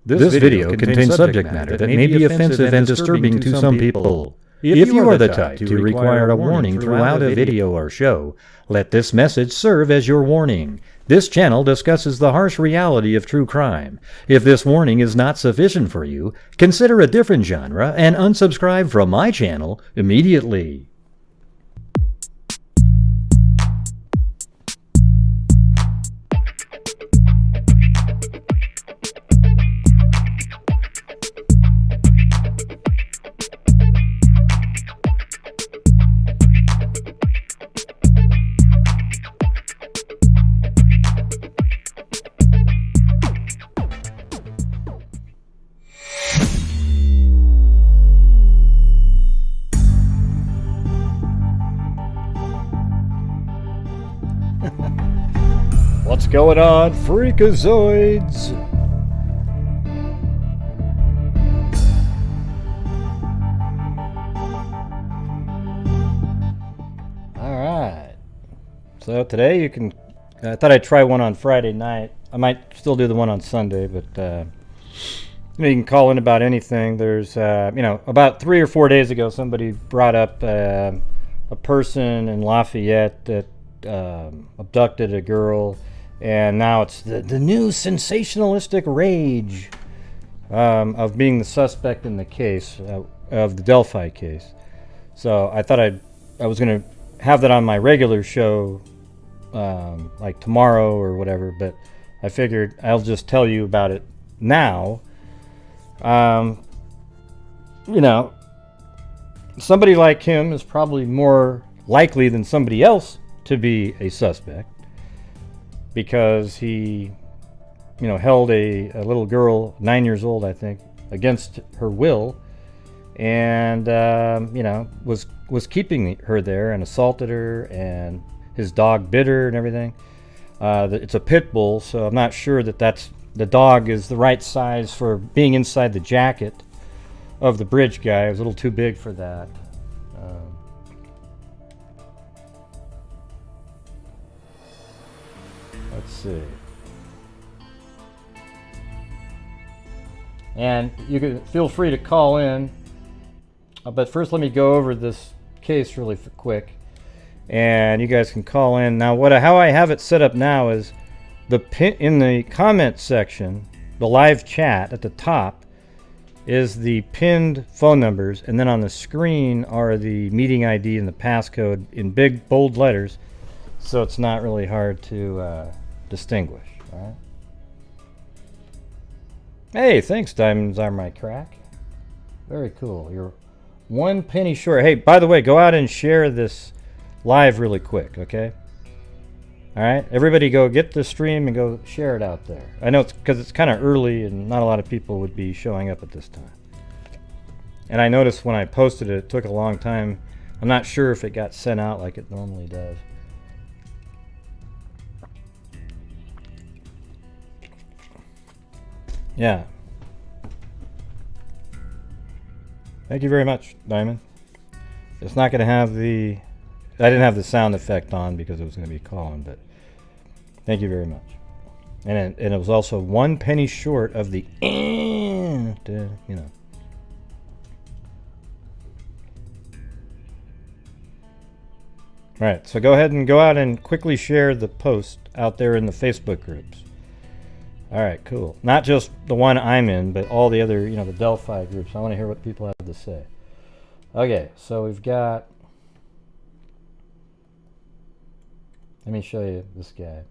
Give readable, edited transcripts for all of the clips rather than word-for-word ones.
This video contains subject matter that may be offensive and disturbing to some people. If you are the type to require a warning throughout a video or show, let this message serve as your warning. This channel discusses the harsh reality of true crime. If this warning is not sufficient for you, consider a different genre and unsubscribe from my channel immediately. What's going on, freakazoids? Alright. So today I thought I'd try one on Friday night. I might still do the one on Sunday, but you can call in about anything. There's, about 3 or 4 days ago, somebody brought up a person in Lafayette that abducted a girl. And now it's the new sensationalistic rage of being the suspect in the case of the Delphi case. So I thought I was going to have that on my regular show like tomorrow or whatever, but I figured I'll just tell you about it now. Somebody like him is probably more likely than somebody else to be a suspect, because he, held a little girl, 9 years old, I think, against her will, and, was keeping her there and assaulted her, and his dog bit her and everything. It's a pit bull, so I'm not sure that the dog is the right size for being inside the jacket of the bridge guy. It was a little too big for that. Let's see. And you can feel free to call in, but first let me go over this case really quick, and you guys can call in. Now, how I have it set up now is in the comment section, the live chat at the top is the pinned phone numbers, and then on the screen are the meeting ID and the passcode in big bold letters, so it's not really hard to distinguish. All right. Hey, thanks, Diamonds Are My Crack. Very cool. You're 1 penny short. Hey, by the way, go out and share this live really quick, okay? All right, everybody go get the stream and go share it out there. I know it's because it's kind of early and not a lot of people would be showing up at this time. And I noticed when I posted it, it took a long time. I'm not sure if it got sent out like it normally does. Yeah. Thank you very much, Diamond. It's not going to have I didn't have the sound effect on because it was going to be calling, but thank you very much. And it was also 1 penny short of the, All right, so go ahead and go out and quickly share the post out there in the Facebook groups. All right, cool. Not just the one I'm in, but all the other, the Delphi groups. I want to hear what people have to say. Okay, so we've got... Let me show you this guy.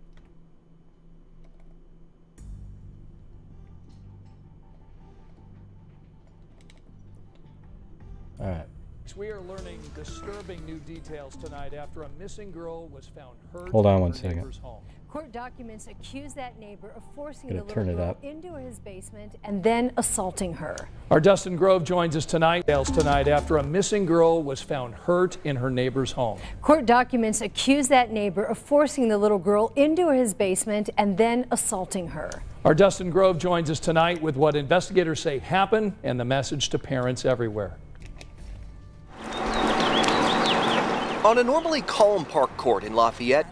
All right. We are learning disturbing new details tonight after a missing girl was found hurt. Hold on in one her second. neighbor's home. Court documents accuse that neighbor of forcing Gonna the little turn it girl up. into his basement and then assaulting her. Our Dustin Grove joins us tonight after a missing girl was found hurt in her neighbor's home. Court documents accuse that neighbor of forcing the little girl into his basement and then assaulting her. Our Dustin Grove joins us tonight with what investigators say happened and the message to parents everywhere. On a normally calm park court in Lafayette,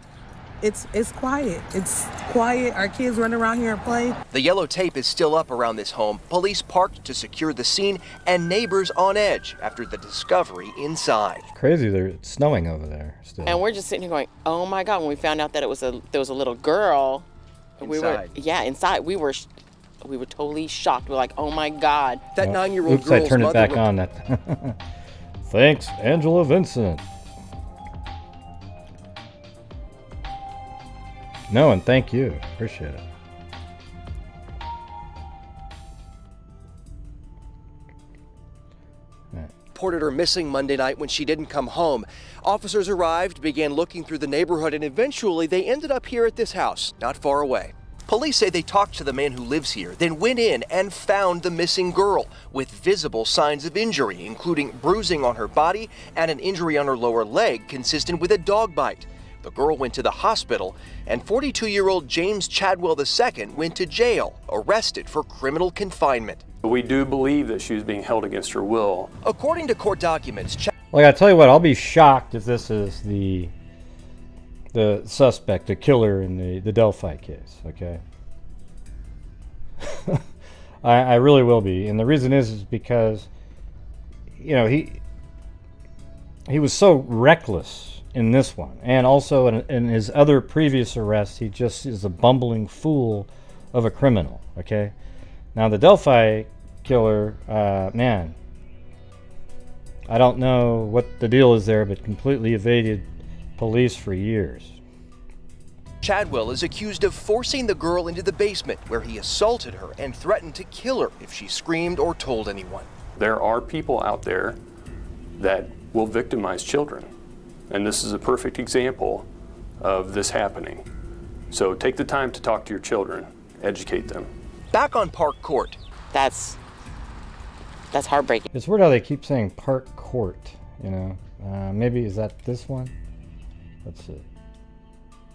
It's quiet. It's quiet. Our kids run around here and play. The yellow tape is still up around this home. Police parked to secure the scene and neighbors on edge after the discovery inside. It's crazy, it's snowing over there still. And we're just sitting here going, oh my God, when we found out that there was a little girl. Inside. Inside. We were totally shocked. We're like, oh my God. That 9-year-old Oops, girl's I turned it mother back on. That. Thanks, Angela Vincent. No, and thank you. Appreciate it. reported her missing Monday night when she didn't come home. Officers arrived, began looking through the neighborhood, and eventually they ended up here at this house, not far away. Police say they talked to the man who lives here, then went in and found the missing girl with visible signs of injury, including bruising on her body and an injury on her lower leg consistent with a dog bite. The girl went to the hospital, and 42-year-old James Chadwell II went to jail, arrested for criminal confinement. We do believe that she was being held against her will. According to court documents, Like, I tell you what, I'll be shocked if this is the suspect, the killer in the Delphi case, okay? I really will be. And the reason is because, you know, he was so reckless in this one. And also in his other previous arrests, he just is a bumbling fool of a criminal, okay? Now, the Delphi killer, man, I don't know what the deal is there, but completely evaded police for years. Chadwell is accused of forcing the girl into the basement where he assaulted her and threatened to kill her if she screamed or told anyone. There are people out there that will victimize children, and this is a perfect example of this happening. So take the time to talk to your children, educate them. Back on Park Court. That's heartbreaking. It's weird how they keep saying Park Court, you know. Maybe, is that this one? Let's see.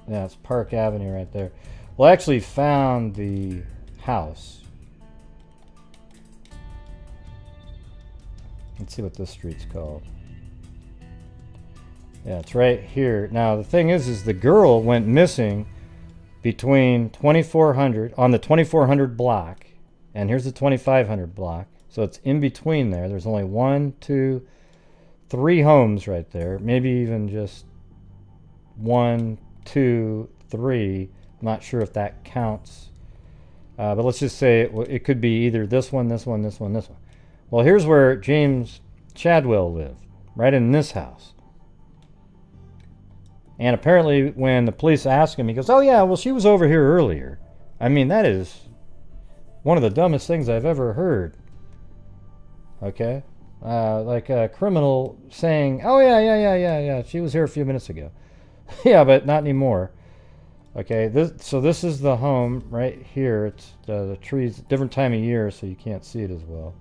Yeah, it's Park Avenue right there. Well, I actually found the house. Let's see what this street's called. Yeah, it's right here. Now, the thing is the girl went missing between 2400, on the 2400 block, and here's the 2500 block. So it's in between there. There's only 1, 2, 3 homes right there. Maybe even just 1, 2, 3. I'm not sure if that counts. But let's just say it could be either this one, this one, this one, this one. Well, here's where James Chadwell lived, right in this house. And apparently when the police asked him, he goes, oh yeah, well, she was over here earlier. I mean, that is one of the dumbest things I've ever heard. Okay? Like a criminal saying, oh yeah, she was here a few minutes ago. Yeah, but not anymore. Okay, so this is the home right here. It's the trees, different time of year, so you can't see it as well.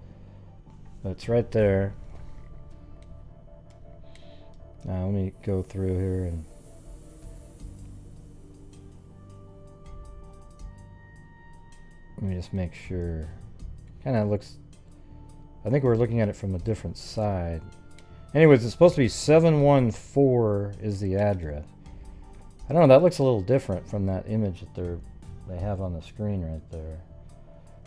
But it's right there. Now let me go through here and let me just make sure. Kind of looks, I think we're looking at it from a different side. Anyways, it's supposed to be 714 is the address. I don't know, that looks a little different from that image that they have on the screen right there.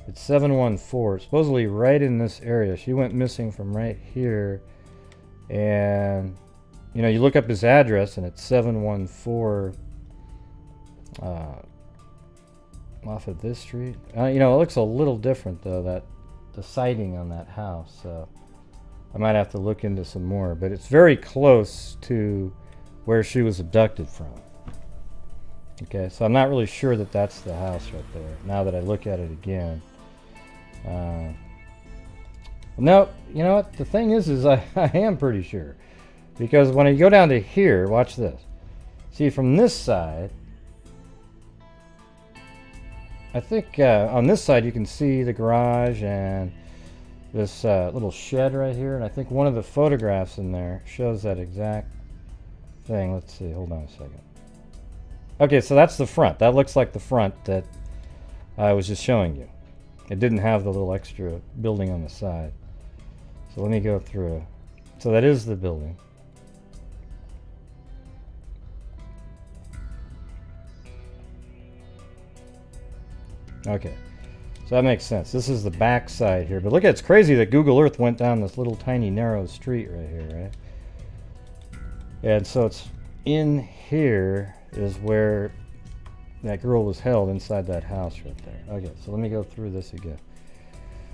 It's 714, it's supposedly right in this area. She went missing from right here, and you know, you look up his address and it's 714 off of this street. You know, it looks a little different though, the sighting on that house. So I might have to look into some more, but it's very close to where she was abducted from. Okay, so I'm not really sure that that's the house right there, now that I look at it again. No, you know what? The thing is I am pretty sure. Because when I go down to here, watch this. See, from this side, I think on this side you can see the garage and this little shed right here. And I think one of the photographs in there shows that exact thing. Let's see, hold on a second. Okay, so that's the front. That looks like the front that I was just showing you. It didn't have the little extra building on the side. So let me go through. So that is the building. Okay. So that makes sense. This is the back side here. But look, it's crazy that Google Earth went down this little tiny narrow street right here, right? And so it's in here is where that girl was held, inside that house right there. Okay, so let me go through this again.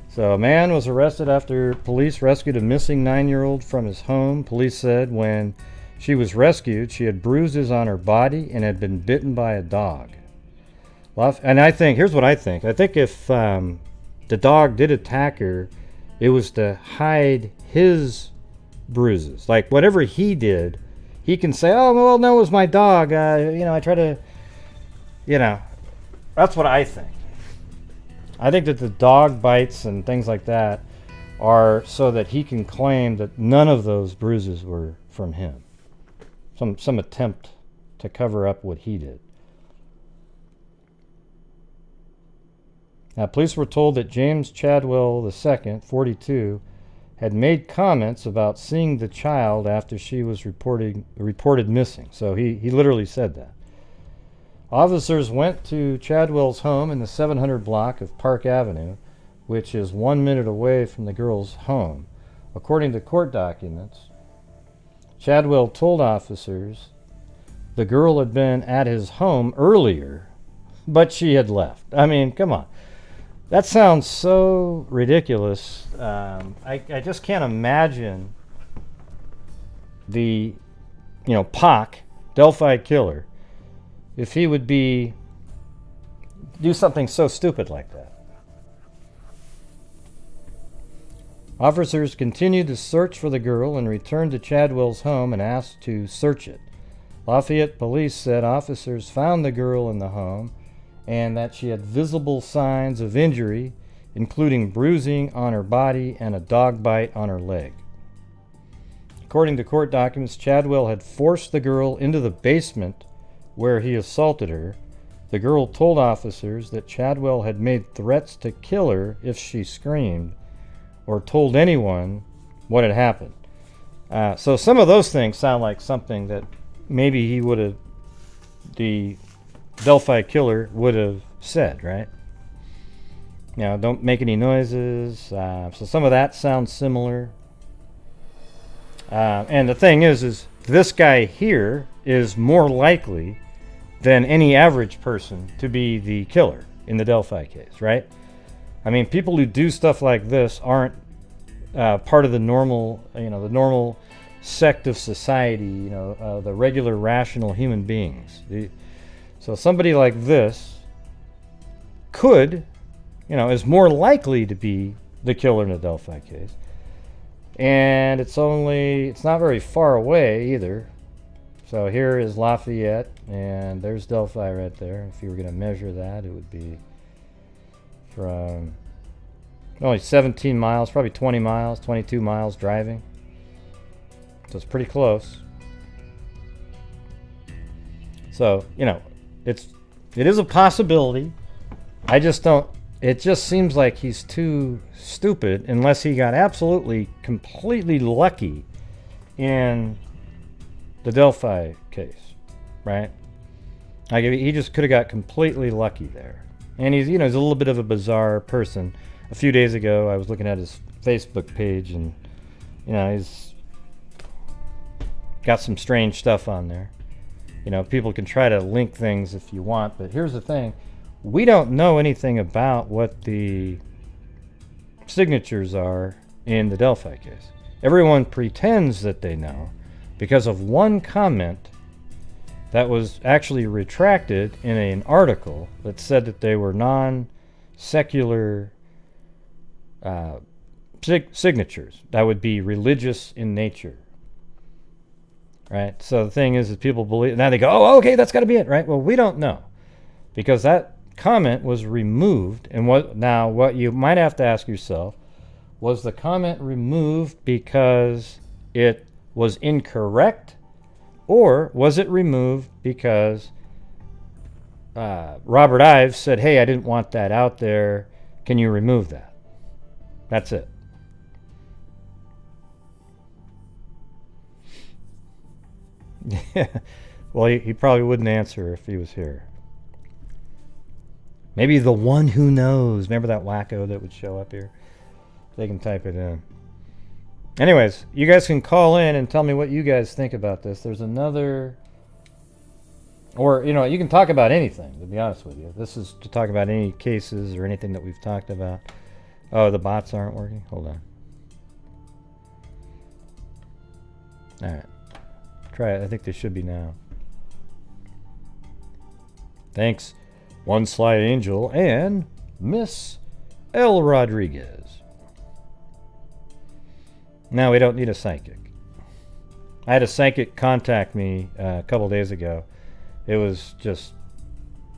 So a man was arrested after police rescued a missing 9-year-old from his home. Police said when she was rescued, she had bruises on her body and had been bitten by a dog. And I think, here's what I think. I think if the dog did attack her, it was to hide his bruises. Like whatever he did, he can say, oh, well, no, it was my dog. I try to, that's what I think. I think that the dog bites and things like that are so that he can claim that none of those bruises were from him. Some attempt to cover up what he did. Now, police were told that James Chadwell II, 42, had made comments about seeing the child after she was reported missing. So he literally said that. Officers went to Chadwell's home in the 700 block of Park Avenue, which is 1 minute away from the girl's home. According to court documents, Chadwell told officers the girl had been at his home earlier, but she had left. I mean, come on. That sounds so ridiculous. I just can't imagine the, Pac, Delphi killer, if he would do something so stupid like that. Officers continued to search for the girl and returned to Chadwell's home and asked to search it. Lafayette police said officers found the girl in the home and that she had visible signs of injury, including bruising on her body and a dog bite on her leg. According to court documents, Chadwell had forced the girl into the basement where he assaulted her. The girl told officers that Chadwell had made threats to kill her if she screamed or told anyone what had happened. So some of those things sound like something that maybe the Delphi killer would have said, right? Don't make any noises. So some of that sounds similar. And the thing is this guy here is more likely than any average person to be the killer in the Delphi case, right? I mean, people who do stuff like this aren't part of the normal, the normal sect of society, the regular rational human beings. So somebody like this could, is more likely to be the killer in the Delphi case. And it's not very far away either. So here is Lafayette, and there's Delphi right there. If you were going to measure that, it would be from only 17 miles, probably 20 miles, 22 miles driving. So it's pretty close. So, it is a possibility. I just don't, it just seems like he's too stupid unless he got absolutely, completely lucky in the Delphi case, right? Like he just could have got completely lucky there. And he's, he's a little bit of a bizarre person. A few days ago, I was looking at his Facebook page and, he's got some strange stuff on there. People can try to link things if you want, but here's the thing. We don't know anything about what the signatures are in the Delphi case. Everyone pretends that they know because of one comment that was actually retracted in an article that said that they were non-secular signatures that would be religious in nature. Right? So the thing is that people believe, now they go, oh, okay, that's got to be it, right? Well, we don't know because that comment was removed. And what you might have to ask yourself, was the comment removed because it was incorrect, or was it removed because Robert Ives said, hey, I didn't want that out there. Can you remove that? That's it. Yeah. Well, he probably wouldn't answer if he was here. Maybe the one who knows. Remember that wacko that would show up here? They can type it in. Anyways, you guys can call in and tell me what you guys think about this. There's another... Or, you know, you can talk about anything, to be honest with you. This is to talk about any cases or anything that we've talked about. Oh, the bots aren't working? Hold on. Alright. Try it. I think they should be now. Thanks, One Sly Angel and Miss L. Rodriguez. Now we don't need a psychic. I had a psychic contact me a couple days ago. It was just,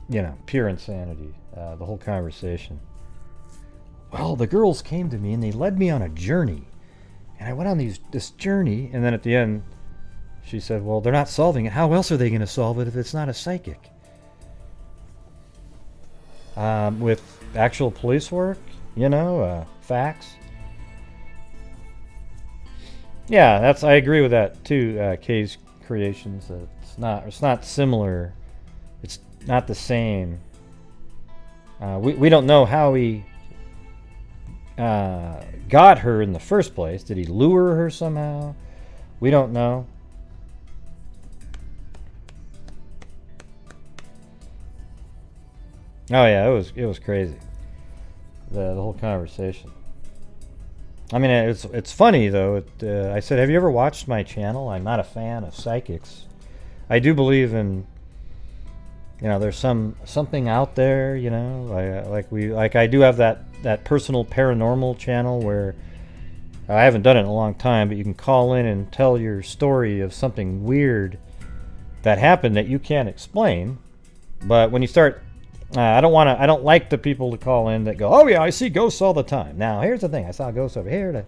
you know, pure insanity, the whole conversation. Well, the girls came to me and they led me on a journey. And I went on this journey, and then at the end, she said, well, they're not solving it. How else are they going to solve it if it's not a psychic? With actual police work, you know, facts. Yeah, I agree with that too. Kay's Creations. It's not similar. It's not the same. We don't know how he got her in the first place. Did he lure her somehow? We don't know. Oh yeah, it was crazy. The whole conversation. I mean, it's funny though. I said, have you ever watched my channel? I'm not a fan of psychics. I do believe in, you know, there's something out there, you know. I do have that personal paranormal channel where I haven't done it in a long time, but you can call in and tell your story of something weird that happened that you can't explain. But when you start, I don't like the people to call in that go, oh yeah, I see ghosts all the time. Now here's the thing, I saw ghosts over here.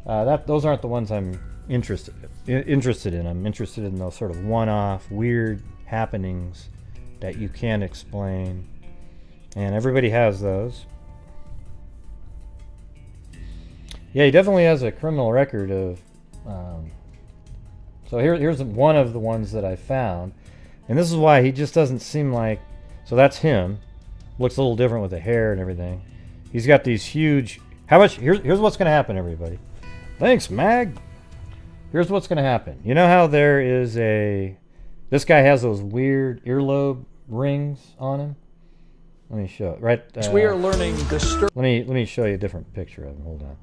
Those aren't the ones I'm interested in. I'm interested in those sort of one-off weird happenings that you can't explain, and everybody has those. Yeah, he definitely has a criminal record of. So here's one of the ones that I found, and this is why he just doesn't seem like. So that's him. Looks a little different with the hair and everything. He's got these huge. How much? Here's what's going to happen, everybody. Thanks, Mag. Here's what's going to happen. You know how there is this guy has those weird earlobe rings on him? Let me show it. Right. We are learning the Let me show you a different picture of him. Hold on.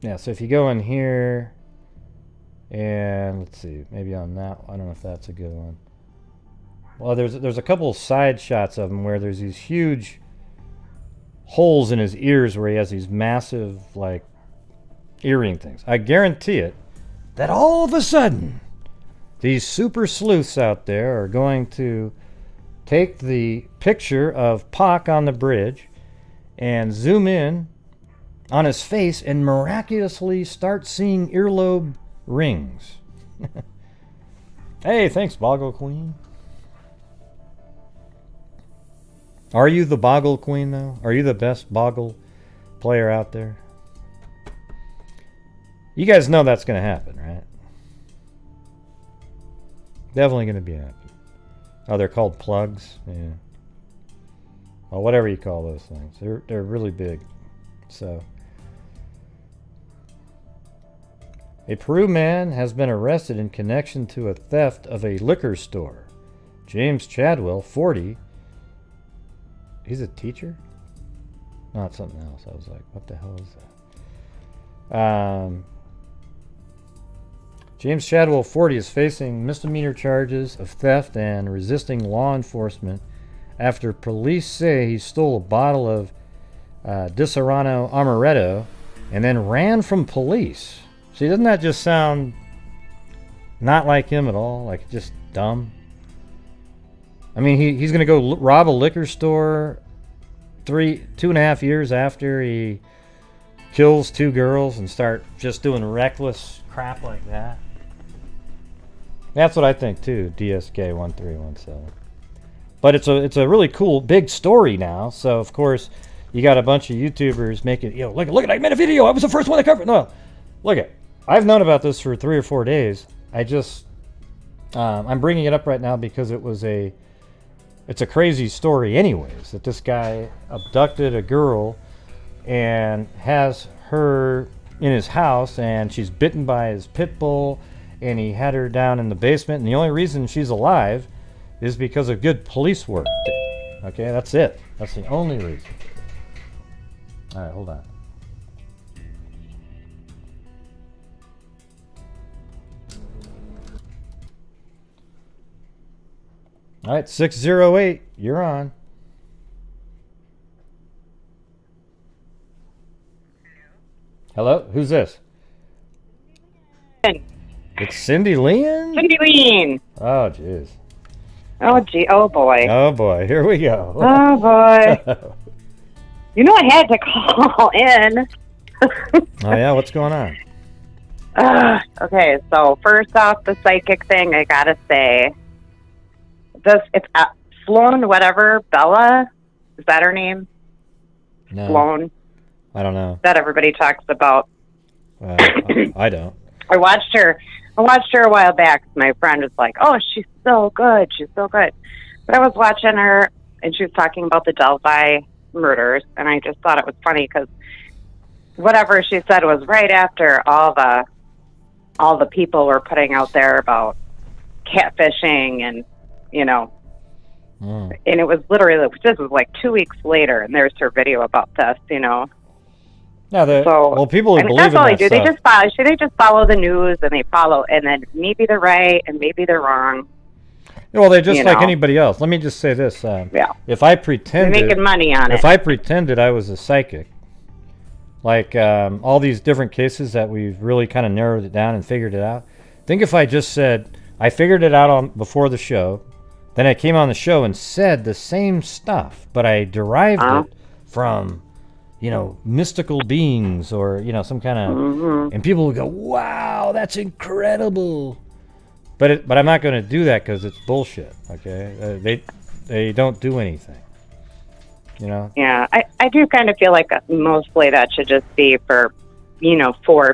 Yeah, so if you go in here and let's see, maybe on that, I don't know if that's a good one. Well, there's a couple side shots of him where there's these huge holes in his ears where he has these massive, like, earring things. I guarantee it that all of a sudden these super sleuths out there are going to take the picture of Pac on the bridge and zoom in on his face and miraculously start seeing earlobe rings. Hey, thanks, Boggle Queen. Are you the Boggle Queen, though? Are you the best Boggle player out there? You guys know that's going to happen, right? Definitely going to be happening. Oh, they're called plugs? Yeah. Well, whatever you call those things. They're really big. So, a Peru man has been arrested in connection to a theft of a liquor store. James Chadwell, 40. He's a teacher? No, it's something else. I was like, what the hell is that? James Chadwell, 40, is facing misdemeanor charges of theft and resisting law enforcement after police say he stole a bottle of Disaronno Amaretto and then ran from police. See, doesn't that just sound not like him at all? Like, just dumb? I mean, he's going to go rob a liquor store 2.5 years after he kills 2 girls and start just doing reckless crap like that. That's what I think too, DSK 1317. But it's a really cool big story now. So of course you got a bunch of YouTubers making, you know, look at I made a video. I was the first one to cover it. No, look at, I've known about this for 3 or 4 days. I just I'm bringing it up right now because it's a crazy story anyways, that this guy abducted a girl and has her in his house, and she's bitten by his pit bull, and he had her down in the basement, and the only reason she's alive is because of good police work. Okay, that's it. That's the only reason. All right, hold on. All right, 608, you're on. Hello, who's this? It's Cindy Lean? Cindy Lean. Oh, jeez. Oh, gee. Oh, boy. Oh, boy. Here we go. Oh, boy. You know I had to call in. Oh, yeah? What's going on? Okay, so first off, the psychic thing, I gotta say, it's Sloan, whatever, Bella, is that her name? No. Sloan. I don't know. That everybody talks about. I don't. I watched her a while back. My friend was like, "Oh, she's so good. She's so good." But I was watching her, and she was talking about the Delphi Murders, and I just thought it was funny because whatever she said was right after all the people were putting out there about catfishing, and and it was literally, this was like 2 weeks later, and there's her video about this, Yeah, well, people who believe that's in all that they do. stuff. They just follow the news, and and then maybe they're right and maybe they're wrong. Well, they're just like anybody else. Let me just say this. If I pretended... They're making money on it. If I pretended I was a psychic, like all these different cases that we've really kind of narrowed it down and figured it out, think if I just said, I figured it out before the show, then I came on the show and said the same stuff, but I derived it from... mystical beings or, some kind of, and people would go, wow, that's incredible. But I'm not going to do that because it's bullshit. Okay. They don't do anything, Yeah. I do kind of feel like mostly that should just be for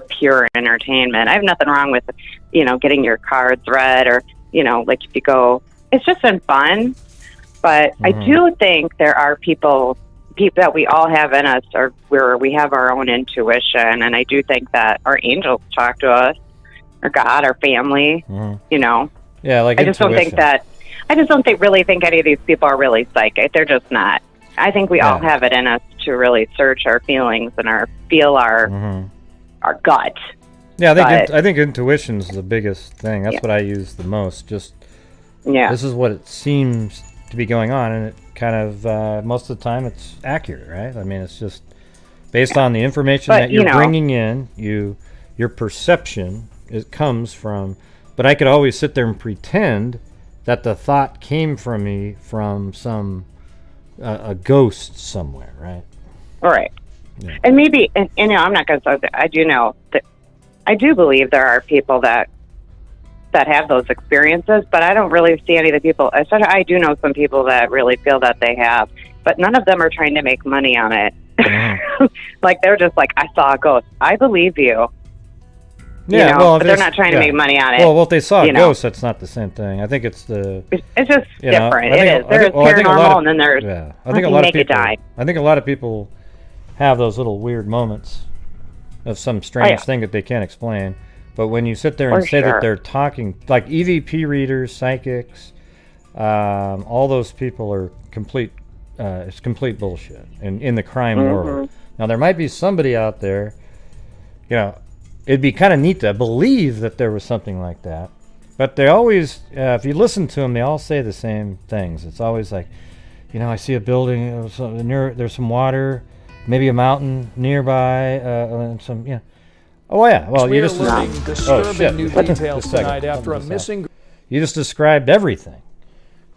pure entertainment. I have nothing wrong with, getting your cards read or, like if you go, it's just been fun. But I do think there are people that we all have in us, or where we have our own intuition, and I do think that our angels talk to us, or God, our family. Yeah, like I just don't really think any of these people are really psychic. They're just not. I think we all have it in us to really search our feelings and feel our gut. Yeah, I think intuition's the biggest thing. That's what I use the most. Just this is what it seems to be going on, and it kind of most of the time it's accurate, right? I mean, it's just based on the information that you're bringing in. Your perception, it comes from. But I could always sit there and pretend that the thought came from me from some a ghost somewhere, right? All right. Yeah. And maybe, and I'm not going to say that. I do know that I do believe there are people that have those experiences, but I don't really see any of the people. I do know some people that really feel that they have, but none of them are trying to make money on it. Like they're just like, I saw a ghost. I believe you. Yeah, but they're not trying to make money on it. Well, if they saw a ghost, that's not the same thing. I think it's the. It's just different. It is. There's paranormal, and then there's. Yeah, I think a lot of people. I think a lot of people have those little weird moments of some strange thing that they can't explain. But when you sit there and say that they're talking, like EVP readers, psychics, all those people are complete. It's complete bullshit in the crime world. Now there might be somebody out there, it'd be kind of neat to believe that there was something like that. But they always, if you listen to them, they all say the same things. It's always like, I see a building, there's some water, maybe a mountain nearby, and some, Oh, yeah. Well, you just... disturbing new details tonight after a missing... You just described everything.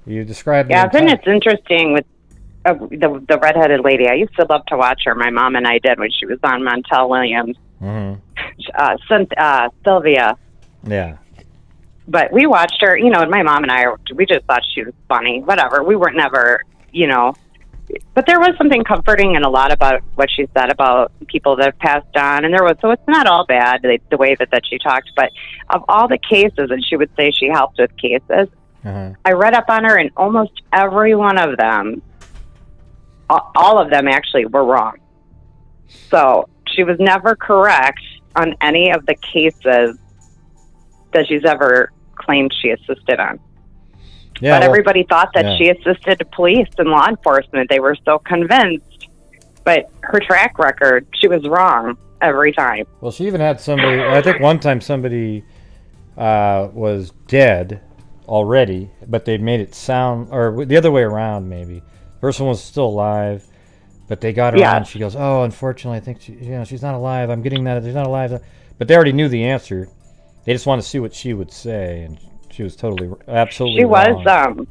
You described... Yeah, then it's interesting with the redheaded lady. I used to love to watch her. My mom and I did when she was on Montel Williams. Sylvia. Yeah. But we watched her, and my mom and I, we just thought she was funny. Whatever. We weren't never, but there was something comforting and a lot about what she said about people that have passed on. And so it's not all bad, the way that she talked. But of all the cases, and she would say she helped with cases, I read up on her, and almost every one of them, all of them actually, were wrong. So she was never correct on any of the cases that she's ever claimed she assisted on. Yeah, but everybody thought that she assisted the police and law enforcement. They were so convinced. But her track record, she was wrong every time. Well, she even had somebody, I think one time somebody was dead already, but they made it sound, or the other way around maybe. The person was still alive, but they got her on. She goes, oh, unfortunately, I think she's not alive. I'm getting that. She's not alive. But they already knew the answer. They just wanted to see what she would say, and she was absolutely wrong.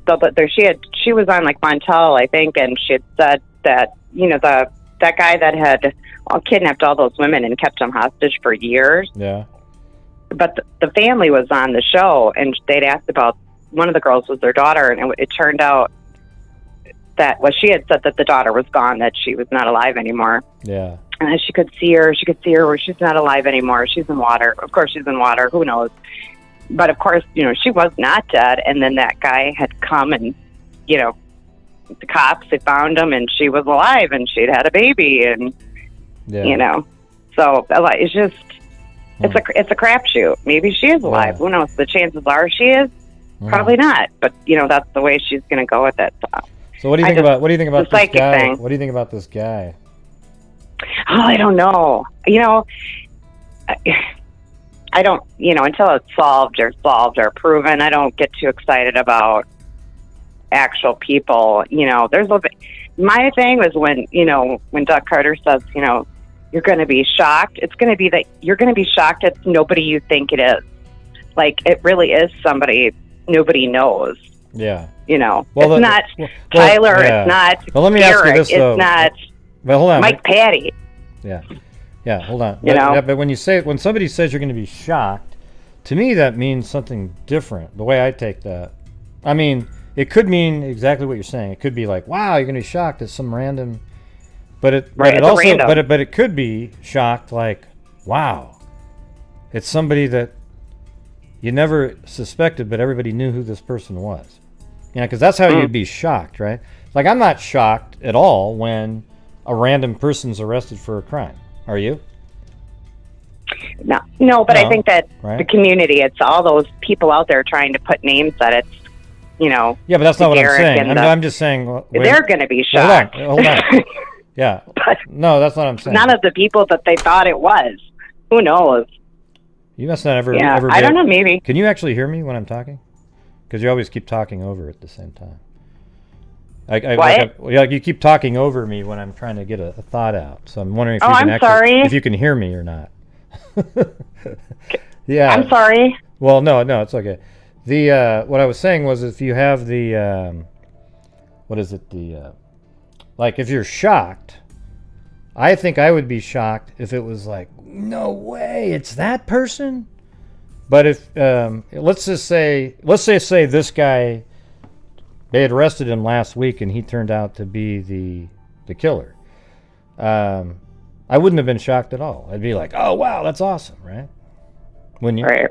She was on like Montel, I think, and she had said that, that guy that had kidnapped all those women and kept them hostage for years. Yeah. But the family was on the show, and they'd asked about, one of the girls was their daughter, and it turned out that, she had said that the daughter was gone, that she was not alive anymore. Yeah. And she could see her where she's not alive anymore. She's in water. Of course she's in water. Who knows? But of course, she was not dead. And then that guy had come and, the cops had found him, and she was alive, and she'd had a baby, and, so it's just, it's a crapshoot. Maybe she is alive. Who knows? The chances are she is. Probably not. But, that's the way she's going to go with it. So what do you think about this guy? Thing. What do you think about this guy? Oh, I don't know. I don't, until it's solved or proven, I don't get too excited about actual people. My thing was when Doug Carter says, you're going to be shocked. It's going to be that you're going to be shocked it's nobody you think it is. Like, it really is somebody nobody knows. Yeah. Well, it's not Tyler. Yeah. It's not well, let me Eric. ask you this, though. It's not hold on. Mike Patty. Yeah. Yeah, hold on. But when somebody says you're going to be shocked, to me that means something different. The way I take that, I mean, it could mean exactly what you're saying. It could be like, wow, you're going to be shocked at some random, but it could be shocked like, wow, it's somebody that you never suspected, but everybody knew who this person was. Because that's how you'd be shocked, right? Like, I'm not shocked at all when a random person's arrested for a crime. Are you? No, but I think that the community, it's all those people out there trying to put names that it's, Yeah, but that's not what I'm saying. I'm just saying... they're going to be shocked. Hold on. Yeah. No, that's what I'm saying. None of the people that they thought it was. Who knows? You must not ever... I don't know, maybe. Can you actually hear me when I'm talking? Because you always keep talking over at the same time. You keep talking over me when I'm trying to get a thought out. So I'm wondering if you can hear me or not. Yeah. I'm sorry. Well, no, it's okay. What I was saying was, if you have the like, if you're shocked, I think I would be shocked if it was like, no way, it's that person. But if let's say this guy, they had arrested him last week and he turned out to be the killer, I wouldn't have been shocked at all. I'd be like, oh wow, that's awesome, right? Wouldn't you? Right.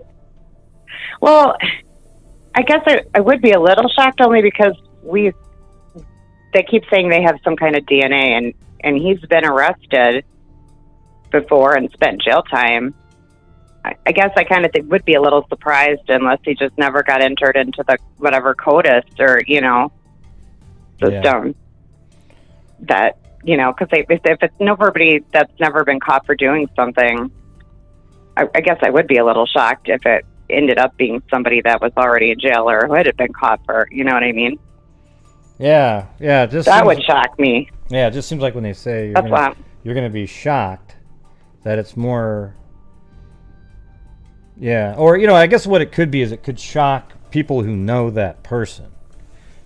Well, I guess I would be a little shocked, only because they keep saying they have some kind of DNA, and he's been arrested before and spent jail time. I guess I kind of would be a little surprised, unless he just never got entered into the whatever CODIS or system. That because if it's nobody that's never been caught for doing something, I guess I would be a little shocked if it ended up being somebody that was already in jail or who had been caught for. You know what I mean? Yeah. That would shock me. Yeah, it just seems like when they say you're going to be shocked, that it's more. Yeah, or I guess what it could be is it could shock people who know that person,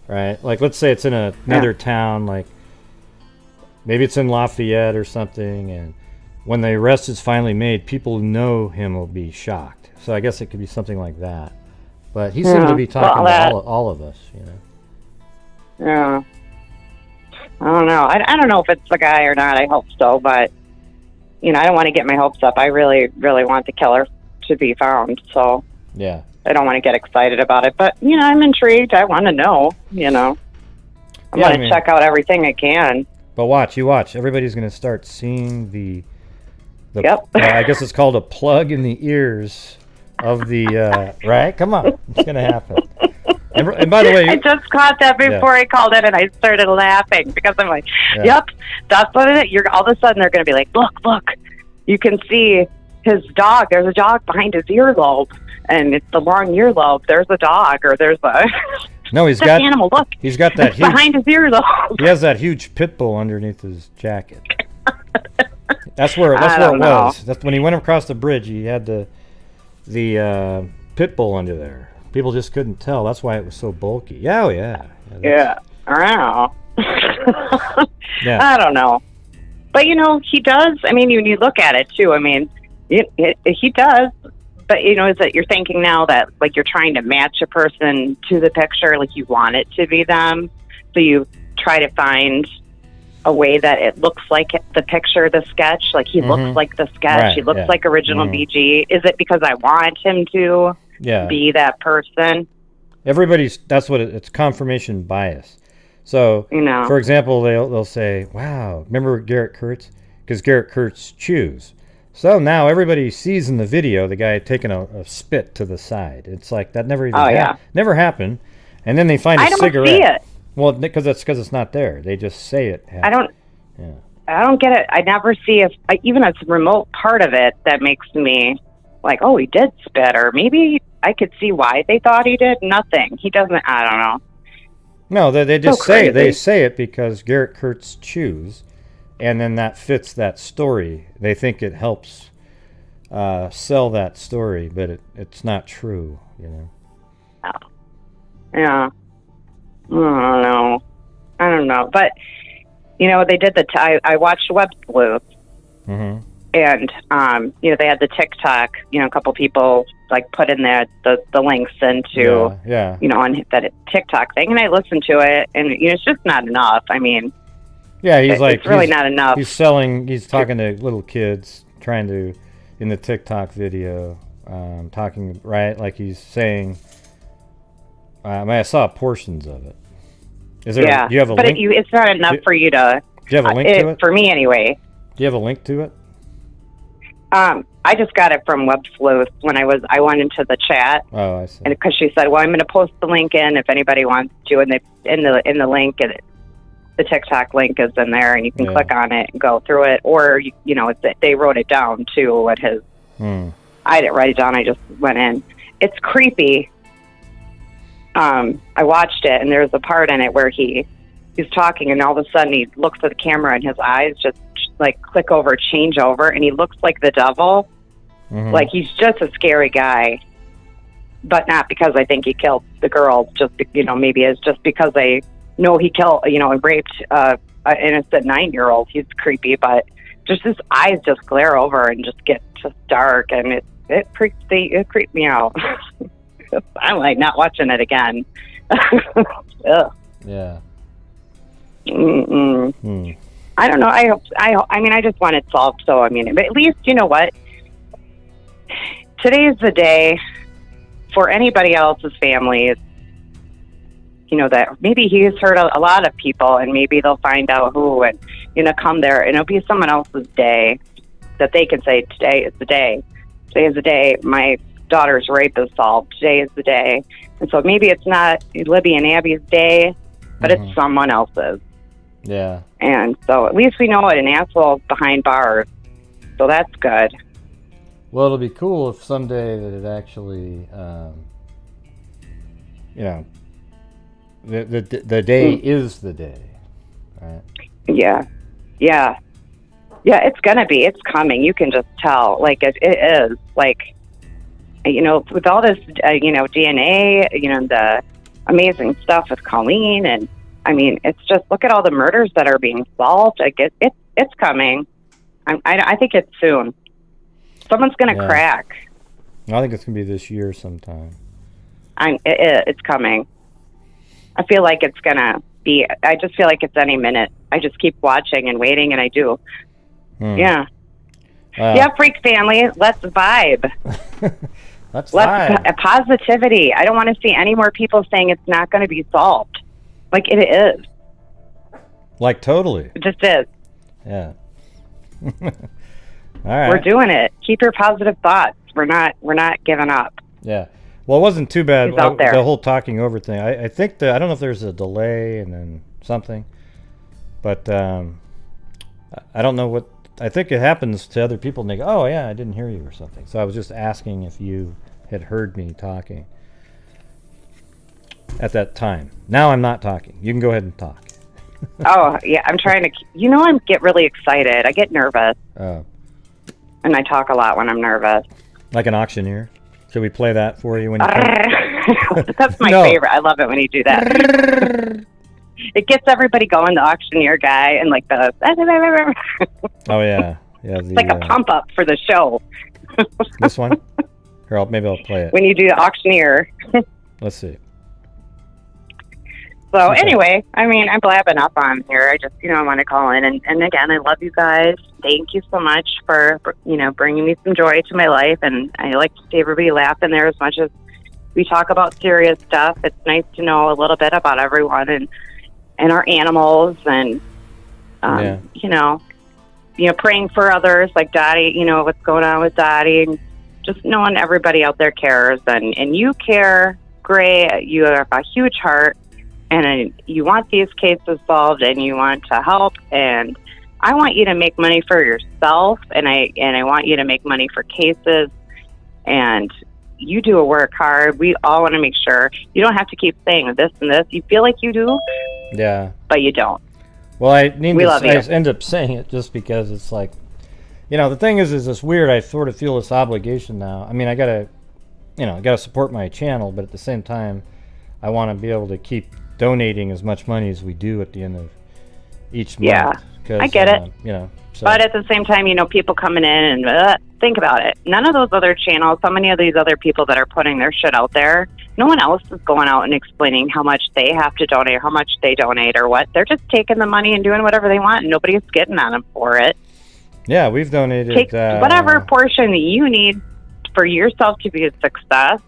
right? Like, let's say it's in another town, like maybe it's in Lafayette or something, and when the arrest is finally made, people who know him will be shocked. So I guess it could be something like that. But he seemed to be talking to all of us, Yeah. I don't know. I don't know if it's the guy or not. I hope so, but I don't want to get my hopes up. I really, really want the killer to be found. So Yeah. I don't want to get excited about it, but I'm intrigued. I want to know. I want to check out everything I can. But watch. Everybody's going to start seeing the Yep. I guess it's called a plug in the ears of the right. Come on, it's going to happen. And by the way, I just caught that before I called in, and I started laughing because I'm like, "Yep, that's what it is." All of a sudden, they're going to be like, "Look! You can see his dog. There's a dog behind his earlobe, and it's the long earlobe. There's a dog, or there's a no. He's got animal. Look, he's got that huge, behind his earlobe. He has that huge pit bull underneath his jacket. That's where it know. was. That's when he went across the bridge. He had the pit bull under there. People just couldn't tell. That's why it was so bulky. Yeah, Yeah. I don't know. But, he does. I mean, when you look at it, too, I mean, he does. But, is that you're thinking now that, like, you're trying to match a person to the picture, like you want it to be them. So you try to find a way that it looks like the picture, the sketch. Like, he looks like the sketch. Right, he looks like original BG. Is it because I want him to be that person? That's what it's confirmation bias. So, for example, they'll say, wow, remember Garrett Kurtz? Because Garrett Kurtz chews. So now everybody sees in the video the guy taking a spit to the side. It's like that never even never happened. And then they find a cigarette. I don't see it. Well, because it's not there. They just say it happened. I don't get it. I never see even a remote part of it that makes me like, oh, he did spit, or maybe I could see why they thought he did. Nothing. He doesn't. I don't know. No, they just say it. They say it because Garrett Kurtz chews, and then that fits that story. They think it helps sell that story, but it's not true. Oh. Yeah. I don't know. But, they did I watched Web Sleuth. Mm-hmm. And, they had the TikTok, a couple people, like, put in there the links into, on that TikTok thing. And I listened to it, and, it's just not enough. I mean, it's really not enough. He's talking to little kids, trying to, in the TikTok video, talking, right? Like he's saying, I saw portions of it. Is there? Do you have a link? But it's not enough for you to. Do you have a link to it? For me, anyway. Do you have a link to it? I just got it from Web Sleuth when I went into the chat. Oh, I see. And because she said, "Well, I'm going to post the link in if anybody wants to," and in the link, the TikTok link is in there, and you can click on it and go through it, or they wrote it down too. What his? I didn't write it down. I just went in. It's creepy. I watched it, and there's a part in it where he's talking, and all of a sudden he looks at the camera, and his eyes just like click over, change over, and he looks like the devil. Mm-hmm. Like he's just a scary guy, but not because I think he killed the girl. Just maybe it's just because I know he killed, and raped an innocent 9-year-old. He's creepy, but just his eyes just glare over and just get just dark, and it creeped me out. I'm like not watching it again. Yeah. I don't know. I mean, I just want it solved. So, I mean, but at least, you know what? Today is the day for anybody else's families, that maybe he's hurt a lot of people, and maybe they'll find out who, and, come there, and it'll be someone else's day that they can say, today is the day. Today is the day my daughter's rape is solved. Today is the day. And so maybe it's not Libby and Abby's day, but it's someone else's. Yeah. And so at least we know it, an asshole behind bars. So that's good. Well, it'll be cool if someday that it actually, the day is the day, right? Yeah. It's gonna be. It's coming. You can just tell. Like it is. Like, with all this, DNA, the amazing stuff with Colleen, and I mean, it's just look at all the murders that are being solved. Like it's coming. I think it's soon. Someone's gonna crack. I think it's gonna be this year sometime. It's coming. I feel like it's gonna be. I just feel like it's any minute I just keep watching and waiting, and I do. Yeah. Freak family, let's vibe. Let's vibe. Positivity. I don't want to see any more people saying it's not going to be solved. Like, it is. Like, totally. It just is. Yeah. All right. We're doing it. Keep your positive thoughts. We're not giving up. Yeah. Well, it wasn't too bad. He's out there. The whole talking over thing. I think I don't know if there's a delay and then something, but I don't know what. I think it happens to other people and they go, "Oh yeah, I didn't hear you" or something. So I was just asking if you had heard me talking at that time. Now I'm not talking. You can go ahead and talk. Oh yeah, I'm trying to. I get really excited. I get nervous. Oh. And I talk a lot when I'm nervous. Like an auctioneer. Should we play that for you when you That's my favorite. I love it when you do that. It gets everybody going, the auctioneer guy, and like the... Oh, yeah. It's like a pump-up for the show. This one? Here, maybe I'll play it. When you do the auctioneer. Let's see. So anyway, I mean, I'm blabbing up on here. I just, I want to call in. And again, I love you guys. Thank you so much for, bringing me some joy to my life. And I like to see everybody laugh in there as much as we talk about serious stuff. It's nice to know a little bit about everyone and our animals and, praying for others like Dottie, what's going on with Dottie. And just knowing everybody out there cares. And you care, Gray. You have a huge heart. And you want these cases solved, and you want to help, and I want you to make money for yourself, and I want you to make money for cases, and you do work hard. We all want to make sure you don't have to keep saying this and this. You feel like you do, but you don't. Well, I end up saying it just because it's like, the thing is it's weird. I sort of feel this obligation now. I mean, I gotta support my channel, but at the same time, I want to be able to keep donating as much money as we do at the end of each month. Yeah, I get it. So. But at the same time, people coming in and think about it. None of those other channels, so many of these other people that are putting their shit out there, no one else is going out and explaining how much they have to donate, or how much they donate, or what. They're just taking the money and doing whatever they want, and nobody's getting on them for it. Yeah, we've donated. Take whatever portion that you need for yourself to be a success,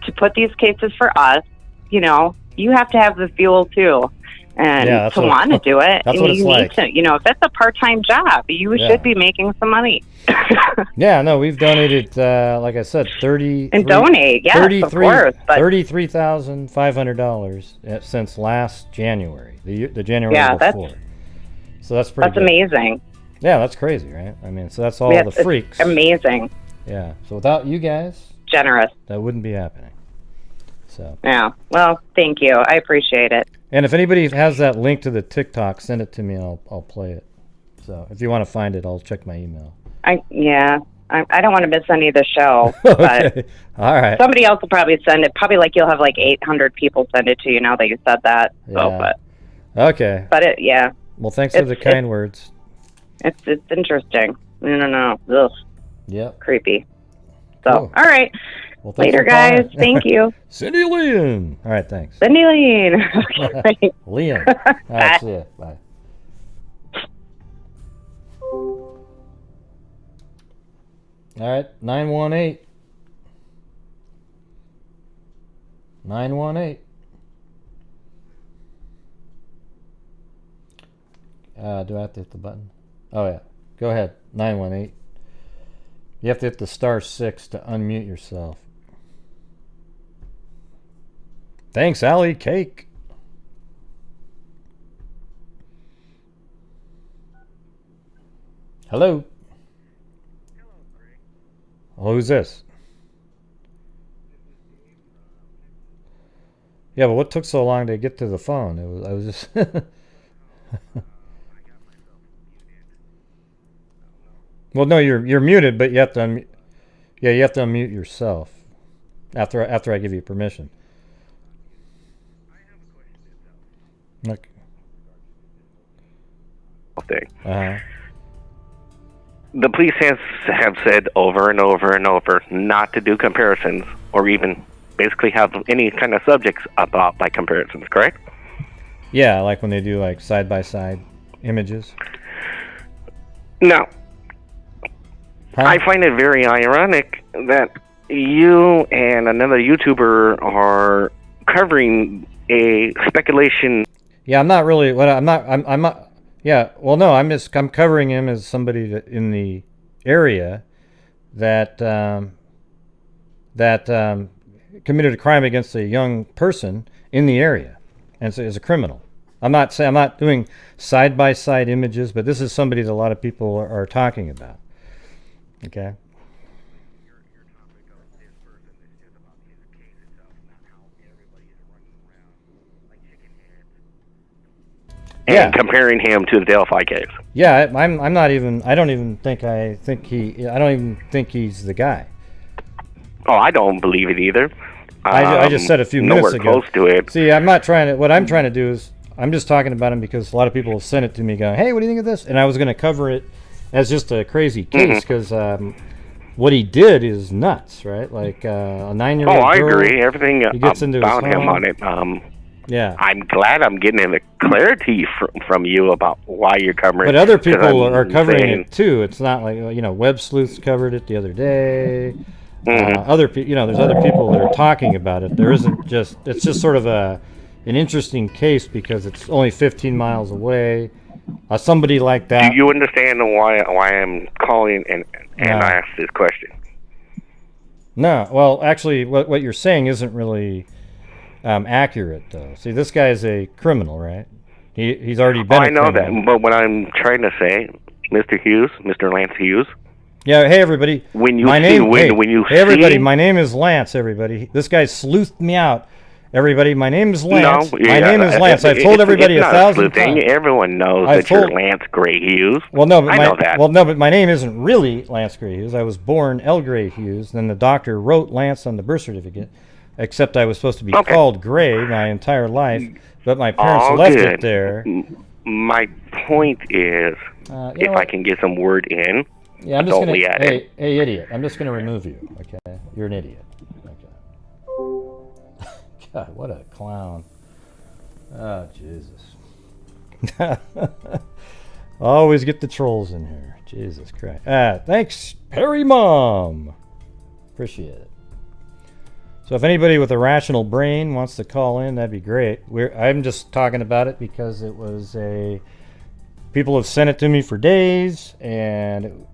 to put these cases for us, you have to have the fuel too, and to want to do it. That's and what it's like. If that's a part-time job, you should be making some money. Yeah, no, we've donated, like I said, $33,500 since last January, the January before. So that's pretty. That's amazing. Yeah, that's crazy, right? I mean, so that's all the freaks. Amazing. Yeah. So without you guys, generous, that wouldn't be happening. So. Yeah. Well, thank you. I appreciate it. And if anybody has that link to the TikTok, send it to me and I'll play it. So if you want to find it, I'll check my email. I don't want to miss any of the show. Okay. But all right. Somebody else will probably send it. Probably you'll have 800 people send it to you now that you said that. Yeah. So, okay. But Well, thanks for the kind words. It's interesting. No. Ugh. Yep. Creepy. So, cool. All right. Well, later, guys. Thank you. Cindy Lean. All right, thanks. Cindy Lean. Okay. Leon. All right, see ya. Bye. All right, 918. 918. Do I have to hit the button? Oh, yeah. Go ahead. 918. You have to hit the *6 to unmute yourself. Thanks, Allie Cake. Hello. Oh, who's this? Yeah, but what took so long to get to the phone? I was just. Well, no, you're muted, but you have to unmute. Yeah, you have to unmute yourself after I give you permission. Okay. The police have said over and over and over not to do comparisons or even basically have any kind of subjects about by comparisons, correct? Yeah, like when they do side by side images? No. Huh? I find it very ironic that you and another YouTuber are covering a speculation. Yeah, I'm not really. What I'm not. Yeah. Well, no. I'm covering him as somebody that in the area that committed a crime against a young person in the area, and so is a criminal. I'm not doing side by side images, but this is somebody that a lot of people are talking about. Okay. And comparing him to the Delphi case. Yeah, I'm not even. I don't even think he's the guy. Oh, I don't believe it either. I just said a few minutes ago. Nowhere close to it. See, I'm not trying to. What I'm trying to do is I'm just talking about him because a lot of people have sent it to me, going, "Hey, what do you think of this?" And I was going to cover it as just a crazy case because what he did is nuts, right? Like a 9-year-old. Oh, I girl, agree. Everything he gets into about his him home. on it. Yeah. I'm glad I'm getting the clarity from you about why you're covering it. But other people are covering it too. It's not like, Web Sleuths covered it the other day. Other people, there's other people that are talking about it. There isn't just. It's just sort of an interesting case because it's only 15 miles away. Somebody like that. Do you understand why I'm calling and I asked this question? No. Well, actually, what you're saying isn't really accurate, though. See, this guy is a criminal, right? He's already been. I know that, but what I'm trying to say, Mr. Lance Hughes. Yeah. Hey, everybody. Hey, everybody. My name is Lance. Everybody. This guy sleuthed me out. Everybody, my name is Lance. My name is Lance. I've told everybody 1,000 times. Everyone knows you're Lance Gray Hughes. Well, no, but I know that. Well, no, but my name isn't really Lance Gray Hughes. I was born L. Gray Hughes. Then the doctor wrote Lance on the birth certificate, except I was supposed to be called Gray my entire life, but my parents left it there. My point is, if I can get some word in, I'm just gonna. Hey, idiot! I'm just gonna remove you. Okay, you're an idiot. God, what a clown. Oh, Jesus. Always get the trolls in here. Jesus Christ. Thanks, Perry Mom. Appreciate it. So if anybody with a rational brain wants to call in, that'd be great. I'm just talking about it because it was people have sent it to me for days, and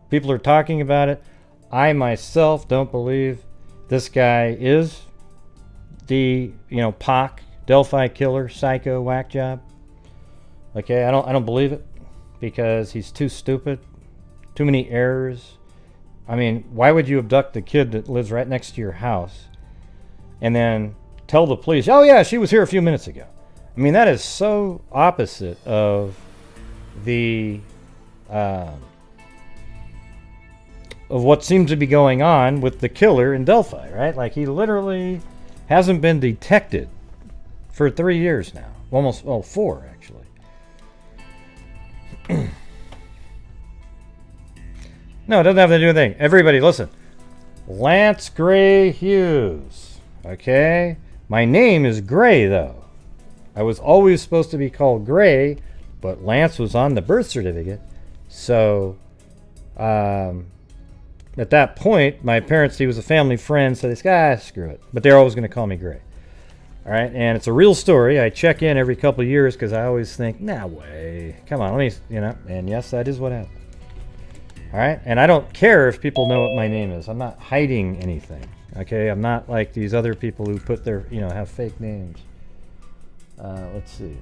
people are talking about it. I myself don't believe this guy is the POC Delphi killer psycho whack job. Okay, I don't believe it because he's too stupid, too many errors. I mean, why would you abduct the kid that lives right next to your house and then tell the police, "Oh yeah, she was here a few minutes ago"? I mean, that is so opposite of the of what seems to be going on with the killer in Delphi, right? Like, he literally hasn't been detected for 3 years now. Almost, 4 actually. No, it doesn't have to do anything. Everybody, listen. Lance Gray Hughes. Okay? My name is Gray, though. I was always supposed to be called Gray, but Lance was on the birth certificate. So, at that point, my parents, he was a family friend, so they said, screw it. But they're always going to call me Gray. All right, and it's a real story. I check in every couple of years because I always think, nah way. Come on, let me, and yes, that is what happened. All right, and I don't care if people know what my name is. I'm not hiding anything, okay? I'm not like these other people who put their, have fake names. Let's see.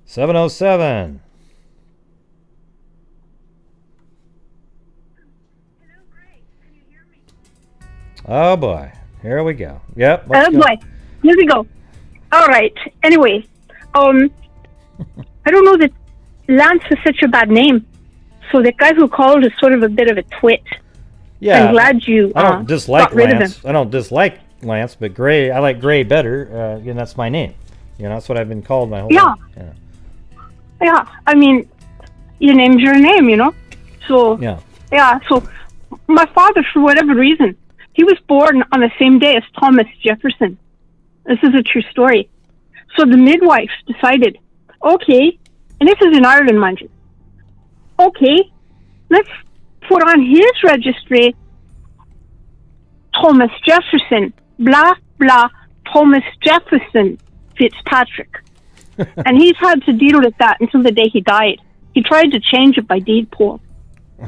707. Oh boy, here we go. Yep. Oh boy, here we go. All right. Anyway, I don't know that Lance is such a bad name. So the guy who called is sort of a bit of a twit. Yeah. I'm glad you I don't dislike got rid of him. Lance. I don't dislike Lance, but Gray, I like Gray better. That's my name. That's what I've been called my whole life. Yeah. I mean, your name's your name, So yeah. So my father, for whatever reason, he was born on the same day as Thomas Jefferson. This is a true story. So the midwife decided, okay, and this is in Ireland, mind you, okay, let's put on his registry Thomas Jefferson, blah, blah, Thomas Jefferson Fitzpatrick. And he's had to deal with that until the day he died. He tried to change it by deed poll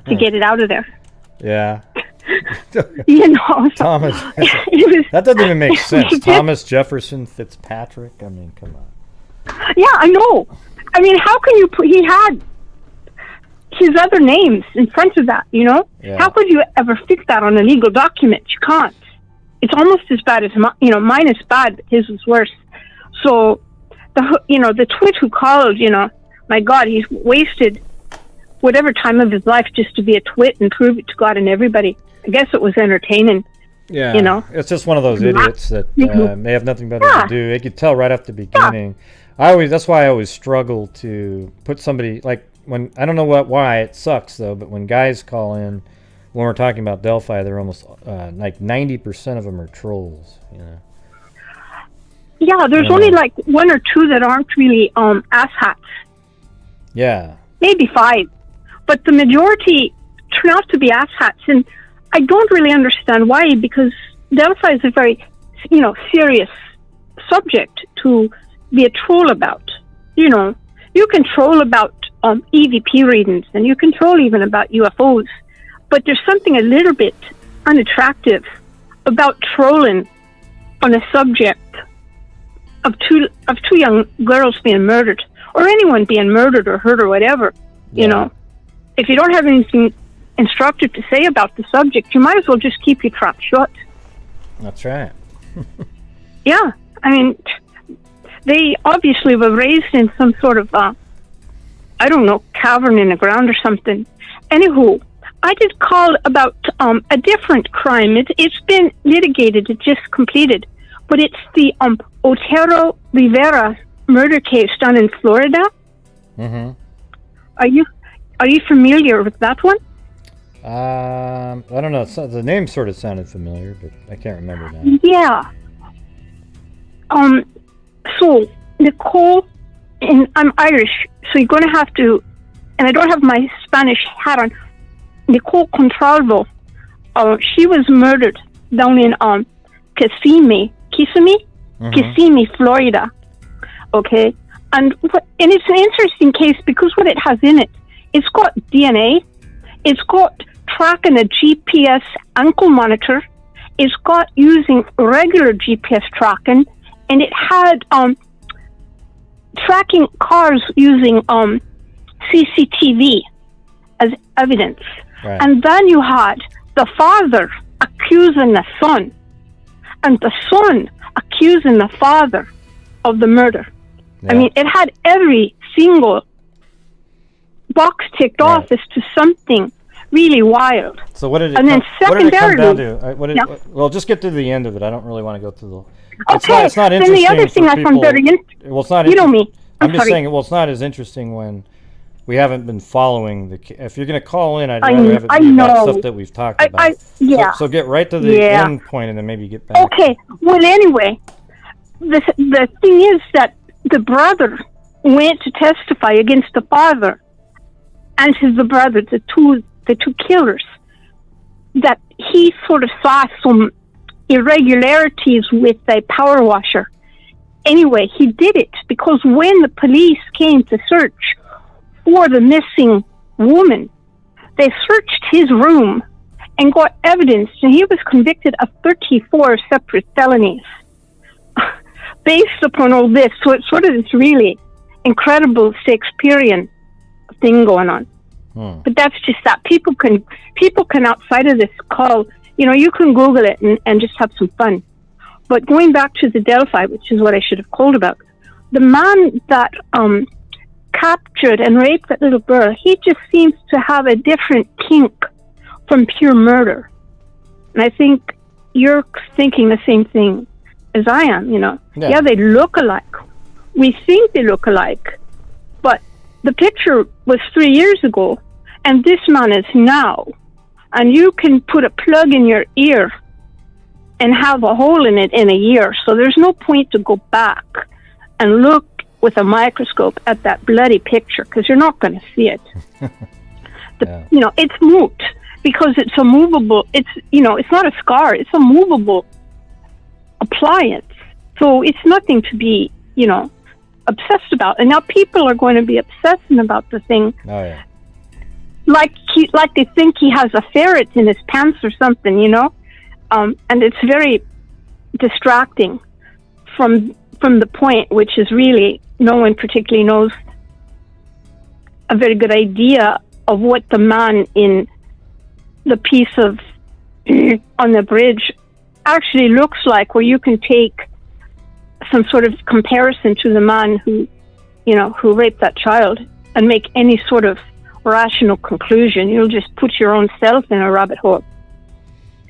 to get it out of there. Yeah. You know, so Thomas. That doesn't even make sense. Thomas Jefferson Fitzpatrick. I mean, come on. Yeah, I know. I mean, how can you put? He had his other names in front of that. You know, how could you ever fix that on a legal document? You can't. It's almost as bad as mine is bad, but his was worse. So the twit who called, my God, he's wasted whatever time of his life just to be a twit and prove it to God and everybody. I guess it was entertaining. Yeah, it's just one of those idiots that may have nothing better to do. You could tell right at the beginning. That's why I always struggle to put somebody, like, when, I don't know why it sucks though, but when guys call in, when we're talking about Delphi, they're almost like 90% of them are trolls, Yeah, there's only like one or two that aren't really asshats. Yeah. Maybe 5. But the majority turn out to be asshats. And I don't really understand why, because Delphi is a very, serious subject to be a troll about. You can troll about EVP readings, and you can troll even about UFOs. But there's something a little bit unattractive about trolling on a subject of two young girls being murdered, or anyone being murdered or hurt or whatever. If you don't have anything instructive to say about the subject, you might as well just keep your trap shut. That's right. Yeah, I mean, they obviously were raised in some sort of cavern in the ground or something. Anywho, I did call about a different crime. It's been litigated. It just completed. But it's the Otero Rivera murder case down in Florida. Mm-hmm. Are you familiar with that one? I don't know. The name sort of sounded familiar, but I can't remember now. Yeah. So Nicole, and I'm Irish, so you're going to have to, and I don't have my Spanish hat on. Nicole Contralvo, she was murdered down in Kissimmee, Florida. Okay, and it's an interesting case because what it has in it, it's got DNA, it's got tracking a GPS ankle monitor, it's got using regular GPS tracking, and it had tracking cars using CCTV as evidence. Right. And then you had the father accusing the son, and the son accusing the father of the murder. Yeah. I mean, it had every single box ticked off as to something really wild. So what did it, and then secondarily, what did it come down to? Well, just get to the end of it. I don't really want to go through the... Okay, it's not then interesting the other thing I found very interesting... Well, it's not I'm just saying, it's not as interesting when we haven't been following the... If you're going to call in, I'd rather have it be about stuff that we've talked about. So get right to the end point and then maybe get back. Okay, well, anyway, the thing is that the brother went to testify against the father and the brother, the two killers, that he sort of saw some irregularities with a power washer. Anyway, he did it because when the police came to search for the missing woman, they searched his room and got evidence, and he was convicted of 34 separate felonies based upon all this. So it's sort of this really incredible Shakespearean thing going on. But that's just that people can outside of this call, you can Google it and just have some fun. But going back to the Delphi, which is what I should have called about, the man that captured and raped that little girl, he just seems to have a different kink from pure murder. And I think you're thinking the same thing as I am, Yeah, they look alike. We think they look alike. But the picture was 3 years ago, and this man is now. And you can put a plug in your ear and have a hole in it in a year. So there's no point to go back and look with a microscope at that bloody picture, because you're not going to see it. You know, it's moot because it's a movable. It's, you know, it's not a scar. It's a movable appliance. So it's nothing to be, you know, obsessed about. And now people are going to be obsessing about the thing. Oh yeah. Like they think he has a ferret in his pants or something, you know, and it's very distracting from the point, which is really no one particularly knows a very good idea of what the man in the piece of on the bridge actually looks like, where you can take some sort of comparison to the man who, you know, who raped that child and make any sort of rational conclusion. You'll just put your own self in a rabbit hole.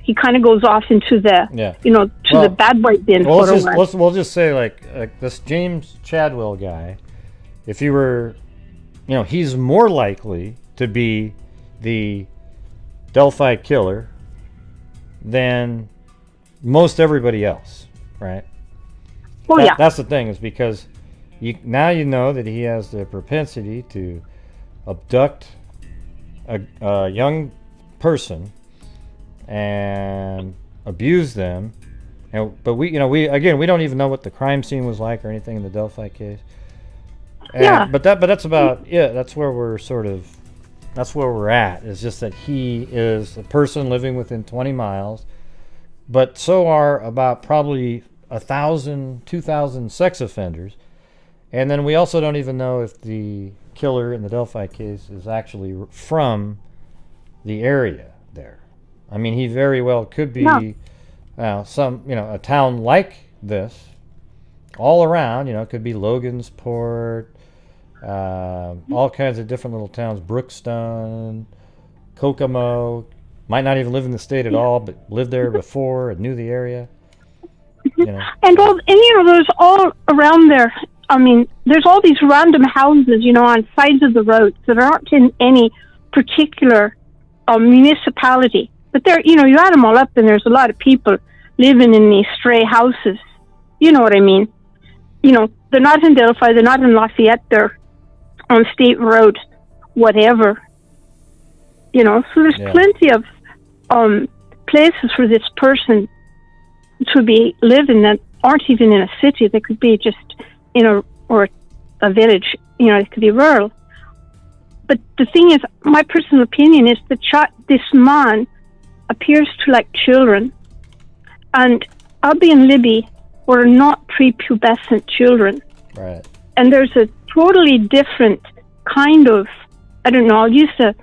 He kind of goes off into the, you know, to the bad boy bin. Well, we'll just say, like this James Chadwell guy, if you were, you know, he's more likely to be the Delphi killer than most everybody else, right? Well, yeah. That's the thing, is because now you know that he has the propensity to abduct a young person and abuse them, but we don't even know what the crime scene was like or anything in the Delphi case. But that's about it. That's where we're at. It's just that he is a person living within 20 miles, but so are about probably 1,000, 2,000 sex offenders, and then we also don't even know if the killer in the Delphi case is actually from the area there. I mean, he very well could be a town like this all around. You know, it could be Logansport, all kinds of different little towns, Brookstone, Kokomo. Might not even live in the state at all, but lived there before and knew the area. You know. And you know, there's all around there. I mean, there's all these random houses, you know, on sides of the roads that aren't in any particular municipality. But they're, you know, you add them all up, and there's a lot of people living in these stray houses. You know what I mean? You know, they're not in Delphi, they're not in Lafayette, they're on State Road, whatever. You know, so there's plenty of places for this person to be living that aren't even in a city. They could be just in a village. You know, it could be rural. But the thing is, my personal opinion is that this man appears to like children, and Abby and Libby were not prepubescent children. Right. And there's a totally different kind of, I don't know, I'll use a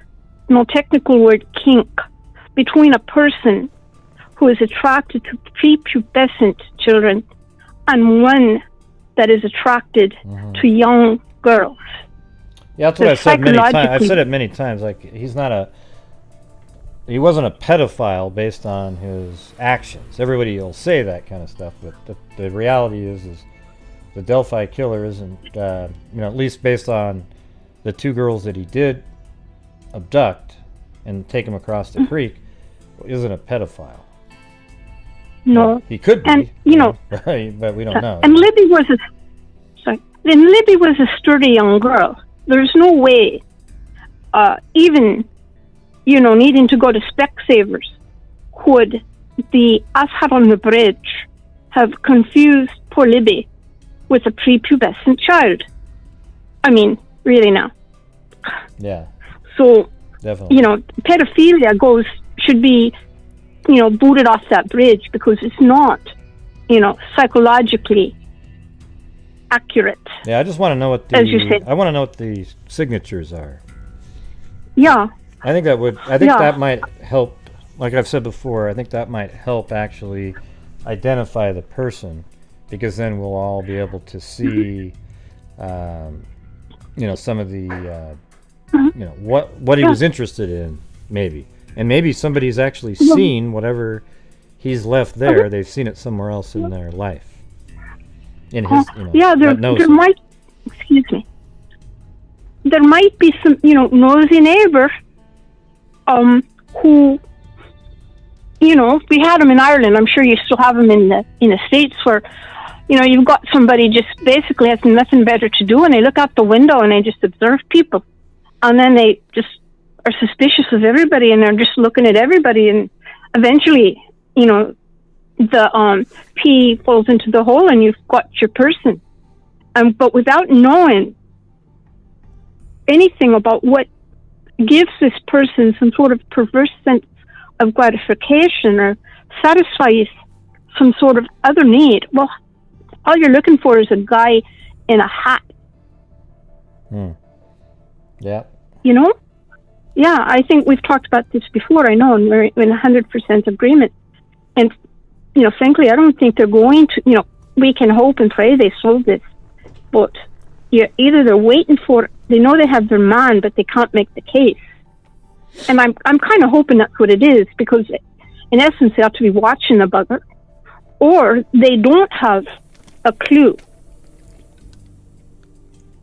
more technical word, kink, between a person who is attracted to prepubescent children and one that is attracted to young girls. Yeah, that's what I've said many times. I've said it many times. Like, he wasn't a pedophile based on his actions. Everybody will say that kind of stuff, but the reality is the Delphi killer isn't, you know, at least based on the two girls that he did abduct and take them across the creek, isn't a pedophile. No, he could be, and you know, but we don't know. And Libby was a sturdy young girl. There's no way, even, you know, needing to go to Specsavers, could the asshat on the bridge have confused poor Libby with a prepubescent child. I mean, really now. Yeah. So, definitely, you know, pedophilia should be, you know, booted off that bridge, because it's not, you know, psychologically accurate. Yeah, I just want to know what the signatures are. Yeah. I think that might help. Like I've said before, I think that might help actually identify the person, because then we'll all be able to see, you know, some of the, you know, what he was interested in, maybe. And maybe somebody's actually seen whatever he's left there. They've seen it somewhere else in their life. In his, you know, there might, excuse me, there might be some, you know, nosy neighbor, who, you know, we had them in Ireland. I'm sure you still have them in the States, where you know, you've got somebody just basically has nothing better to do, and they look out the window and they just observe people, and then they just are suspicious of everybody, and they're just looking at everybody, and eventually, you know, the pea falls into the hole, and you've got your person. But without knowing anything about what gives this person some sort of perverse sense of gratification or satisfies some sort of other need, well, all you're looking for is a guy in a hat. Yeah. You know? Yeah, I think we've talked about this before, I know, and we're in 100% agreement. And, you know, frankly, I don't think they're going to, you know, we can hope and pray they solve this. But either they're waiting for it, they know they have their man, but they can't make the case. And I'm kind of hoping that's what it is, because in essence, they have to be watching the bugger, or they don't have a clue.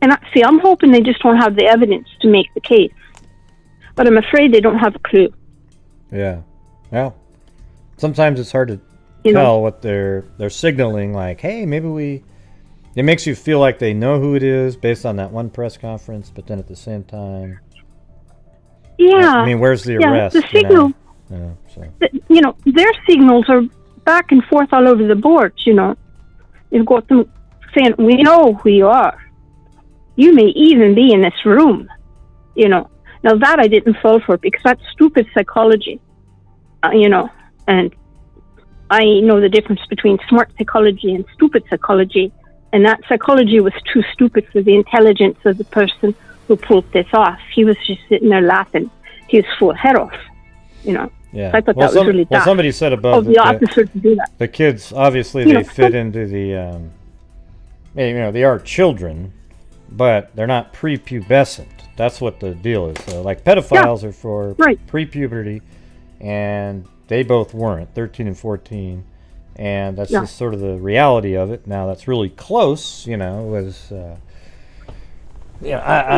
And I'm hoping they just don't have the evidence to make the case. But I'm afraid they don't have a clue. Yeah. Well, sometimes it's hard to You tell know? what they're signaling, like, hey, maybe it makes you feel like they know who it is based on that one press conference, but then at the same time, Yeah. I mean, where's the arrest? The signal, you know, their signals are back and forth all over the board, you know. You've got them saying, we know who you are. You may even be in this room, you know. Now that I didn't fall for, because that's stupid psychology, you know. And I know the difference between smart psychology and stupid psychology. And that psychology was too stupid for the intelligence of the person who pulled this off. He was just sitting there laughing his full head off, you know. Yeah. So I thought that was really well, daft somebody said above of the officer to do that. the kids, obviously, You they know, fit into the, you know, they are children, but they're not prepubescent. That's what the deal is. So, like, pedophiles are for pre-puberty, and they both weren't, 13 and 14. And that's just sort of the reality of it. Now, that's really close, you know, was... I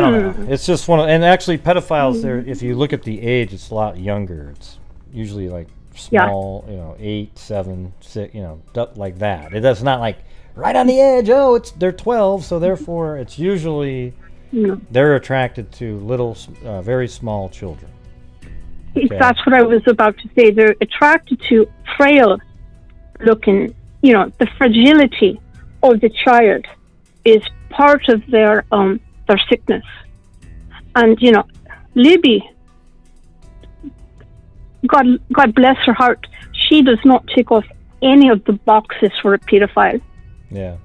don't know. It's just one of... And actually, pedophiles, if you look at the age, it's a lot younger. It's usually, like, small, you know, 8, 7, 6, you know, like that. It's not like right on the edge, they're 12, so therefore it's usually... They're attracted to little, very small children. Okay. That's what I was about to say. They're attracted to frail looking, you know, the fragility of the child is part of their sickness. And, you know, Libby, God bless her heart, she does not tick off any of the boxes for a pedophile. Yeah.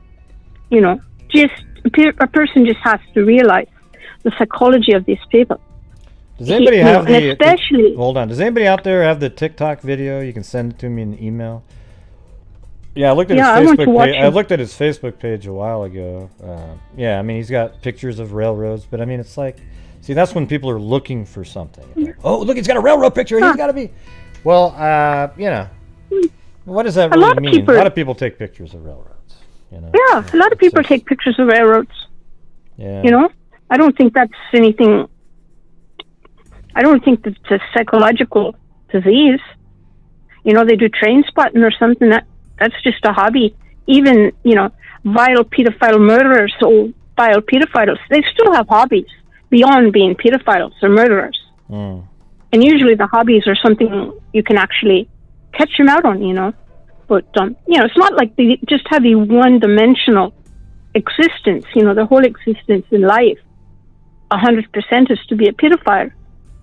You know, just a person just has to realize the psychology of these people. Does anybody have especially hold on. Does anybody out there have the TikTok video? You can send it to me in an email. Yeah, I looked at his Facebook page. I looked at his Facebook page a while ago. Yeah, I mean, he's got pictures of railroads, but I mean, it's like, see, that's when people are looking for something. Like, oh, look, he's got a railroad picture. He's got to be. Well, you know, what does that really mean? A lot of people take pictures of railroads. You know? Yeah, a lot of people take pictures of railroads. Yeah. You know, I don't think that's anything. I don't think that's a psychological disease. You know, they do train spotting or something. That's just a hobby. Even, you know, vile pedophile murderers or vile pedophiles, they still have hobbies beyond being pedophiles or murderers. And usually the hobbies are something you can actually catch them out on, you know. But, you know, it's not like they just have a one-dimensional existence, you know, their whole existence in life, 100% is to be a pedophile.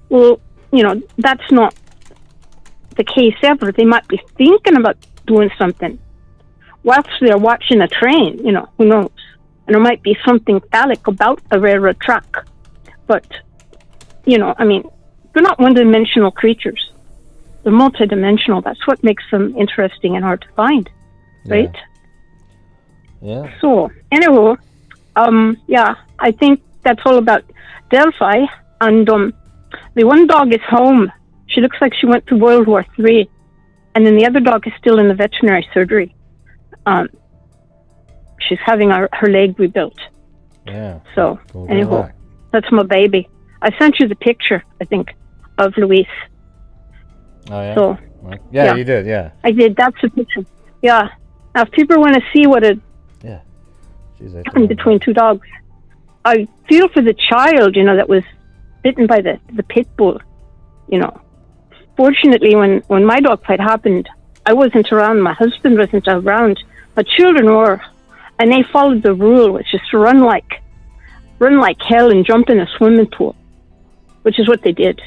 Well, you know, that's not the case ever. They might be thinking about doing something whilst they're watching a train, you know, who knows? And there might be something phallic about a railroad track. But, you know, I mean, they're not one-dimensional creatures. They're multidimensional. That's what makes them interesting and hard to find, right? Yeah. So, anyway, yeah, I think that's all about Delphi. And the one dog is home. She looks like she went through World War III. And then the other dog is still in the veterinary surgery. She's having her leg rebuilt. Yeah. So, anyway, that's my baby. I sent you the picture, I think, of Luis. Oh, yeah? So, yeah, you did, yeah. I did. That's the picture. Yeah. Now, if people want to see what a Jeez, I happened thought- between two dogs. I feel for the child, you know, that was bitten by the pit bull, you know. Fortunately, when my dog fight happened, I wasn't around, my husband wasn't around, my children were, and they followed the rule, which is to run like hell and jump in a swimming pool, which is what they did.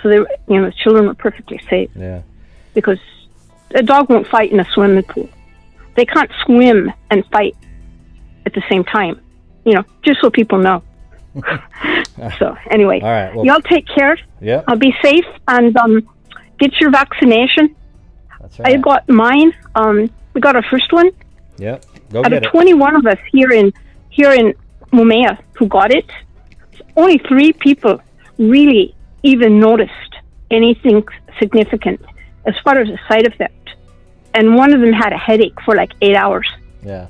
So they, you know, the children were perfectly safe. Yeah. Because a dog won't fight in a swimming pool. They can't swim and fight at the same time. You know, just so people know. So anyway, all right. Well, y'all take care. Yeah. Be safe and get your vaccination. That's right. I got mine. We got our first one. Yep. Go Out get of it. 21 of us here in Mumea who got it, only 3 people really even noticed anything significant as far as a side effect. And one of them had a headache for like 8 hours. Yeah.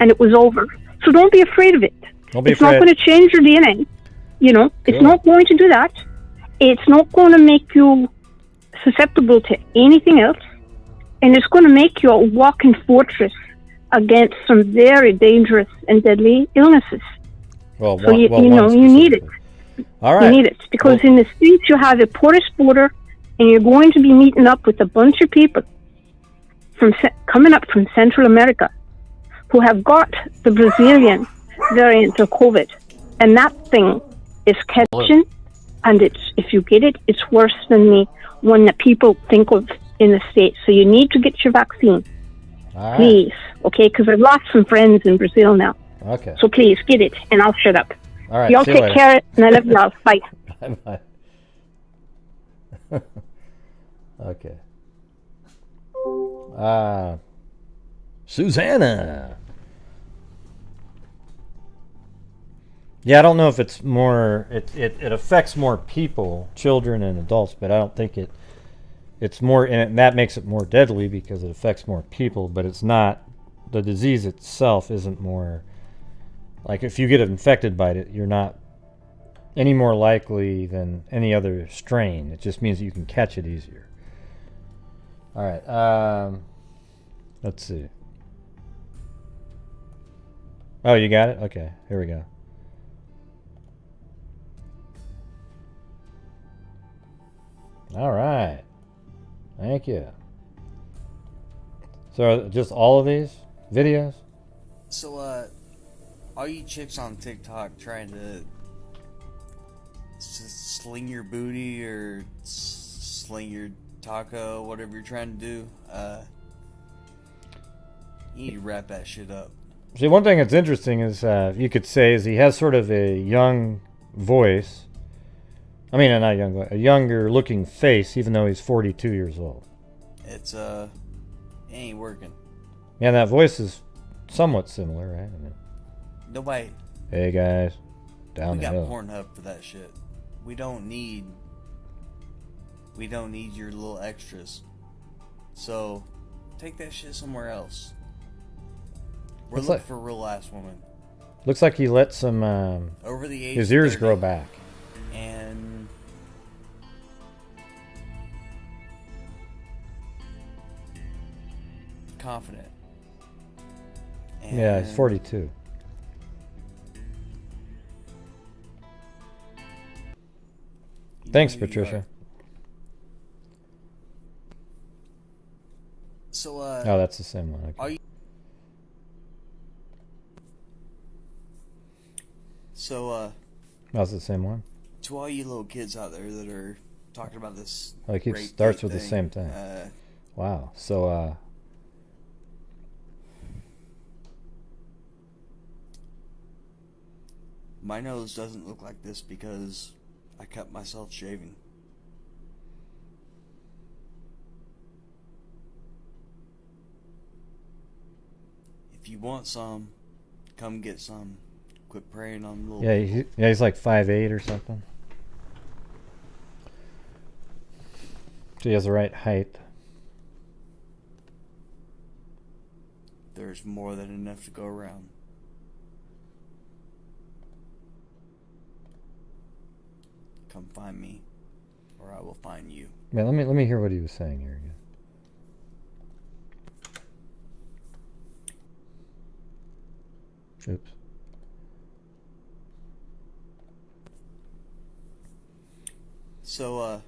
And it was over. So don't be afraid of it. Don't be It's afraid. not going to change your DNA. You know, it's Cool. not going to do that. It's not going to make you susceptible to anything else. And it's going to make you a walking fortress against some very dangerous and deadly illnesses. Well, So you one know, you need it. specifically. All right. You need it. Because in the States, you have a porous border, and you're going to be meeting up with a bunch of people coming up from Central America who have got the Brazilian variant of COVID. And that thing is catching, and if you get it, it's worse than the one that people think of in the States. So you need to get your vaccine. All right. Please. Okay? Because I've lost some friends in Brazil now. Okay. So please, get it, and I'll shut up. All right. Y'all see you take later. care, and I love y'all. Bye. Bye. Okay. Susanna. Yeah, I don't know if it's more. It affects more people, children and adults, but I don't think it's more, and that makes it more deadly because it affects more people. But it's not. The disease itself isn't more. Like if you get infected by it, you're not any more likely than any other strain. It just means that you can catch it easier. All right. Let's see. Oh, you got it? Okay. Here we go. All right. Thank you. So just all of these videos? So, all you chicks on TikTok trying to sling your booty or sling your taco, whatever you're trying to do, you need to wrap that shit up. See, one thing that's interesting is you could say is he has sort of a young voice. I mean, not young, a younger looking face, even though he's 42 years old. It's, it ain't working. Yeah, that voice is somewhat similar, right? I mean, Nobody. hey guys, down We the got hill. Pornhub for that shit. We don't need your little extras. So, take that shit somewhere else. We're Looks looking like- for a real ass woman. Looks like he let some Over the age his of ears 30. grow back. And confident. Yeah, he's 42. Thanks, who you Patricia. are. So, Oh, that's the same one. Okay. are you? So, That's the same one. to all you little kids out there that are talking about this, Like it rape starts thing, with the same thing. Wow. So, my nose doesn't look like this because I cut myself shaving. If you want some, come get some. Quit preying on little yeah, people. he's like 5'8" or something. So he has the right height. There's more than enough to go around. Come find me, or I will find you. Yeah, let me hear what he was saying here again. Oops. So,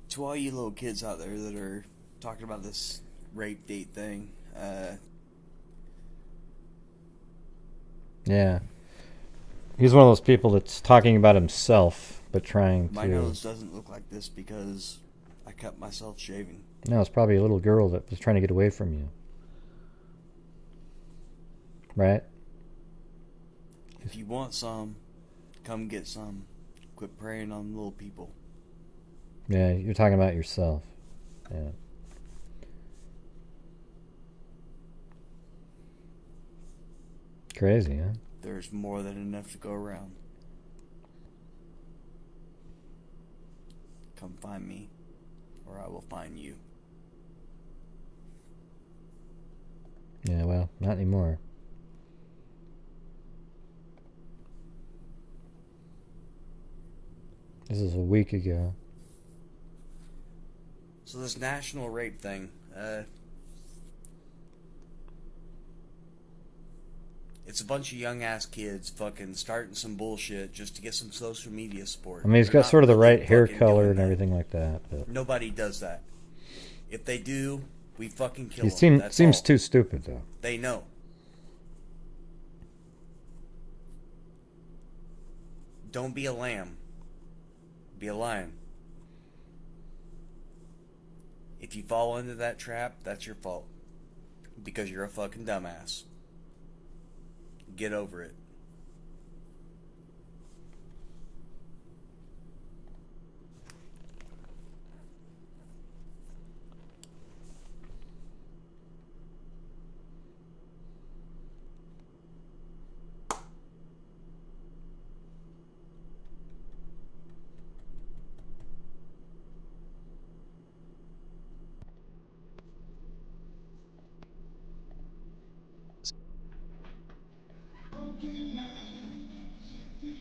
to all you little kids out there that are talking about this rape date thing, Yeah. He's one of those people that's talking about himself, but trying to... My nose doesn't look like this because I cut myself shaving. No, it's probably a little girl that was trying to get away from you. Right? If you want some, come get some. Quit preying on little people. Yeah, you're talking about yourself. Yeah. Crazy, huh? There's more than enough to go around. Come find me, or I will find you. Yeah, well, not anymore. This is a week ago. So this national rape thing, it's a bunch of young ass kids fucking starting some bullshit just to get some social media support. I mean, he's They're got not sort of the really right hair fucking color doing and that. everything like that. But Nobody does that. If they do, we fucking kill he them. That's seems all. too stupid, though. They know. Don't be a lamb. Be a lion. If you fall into that trap, that's your fault. Because you're a fucking dumbass. Get over it.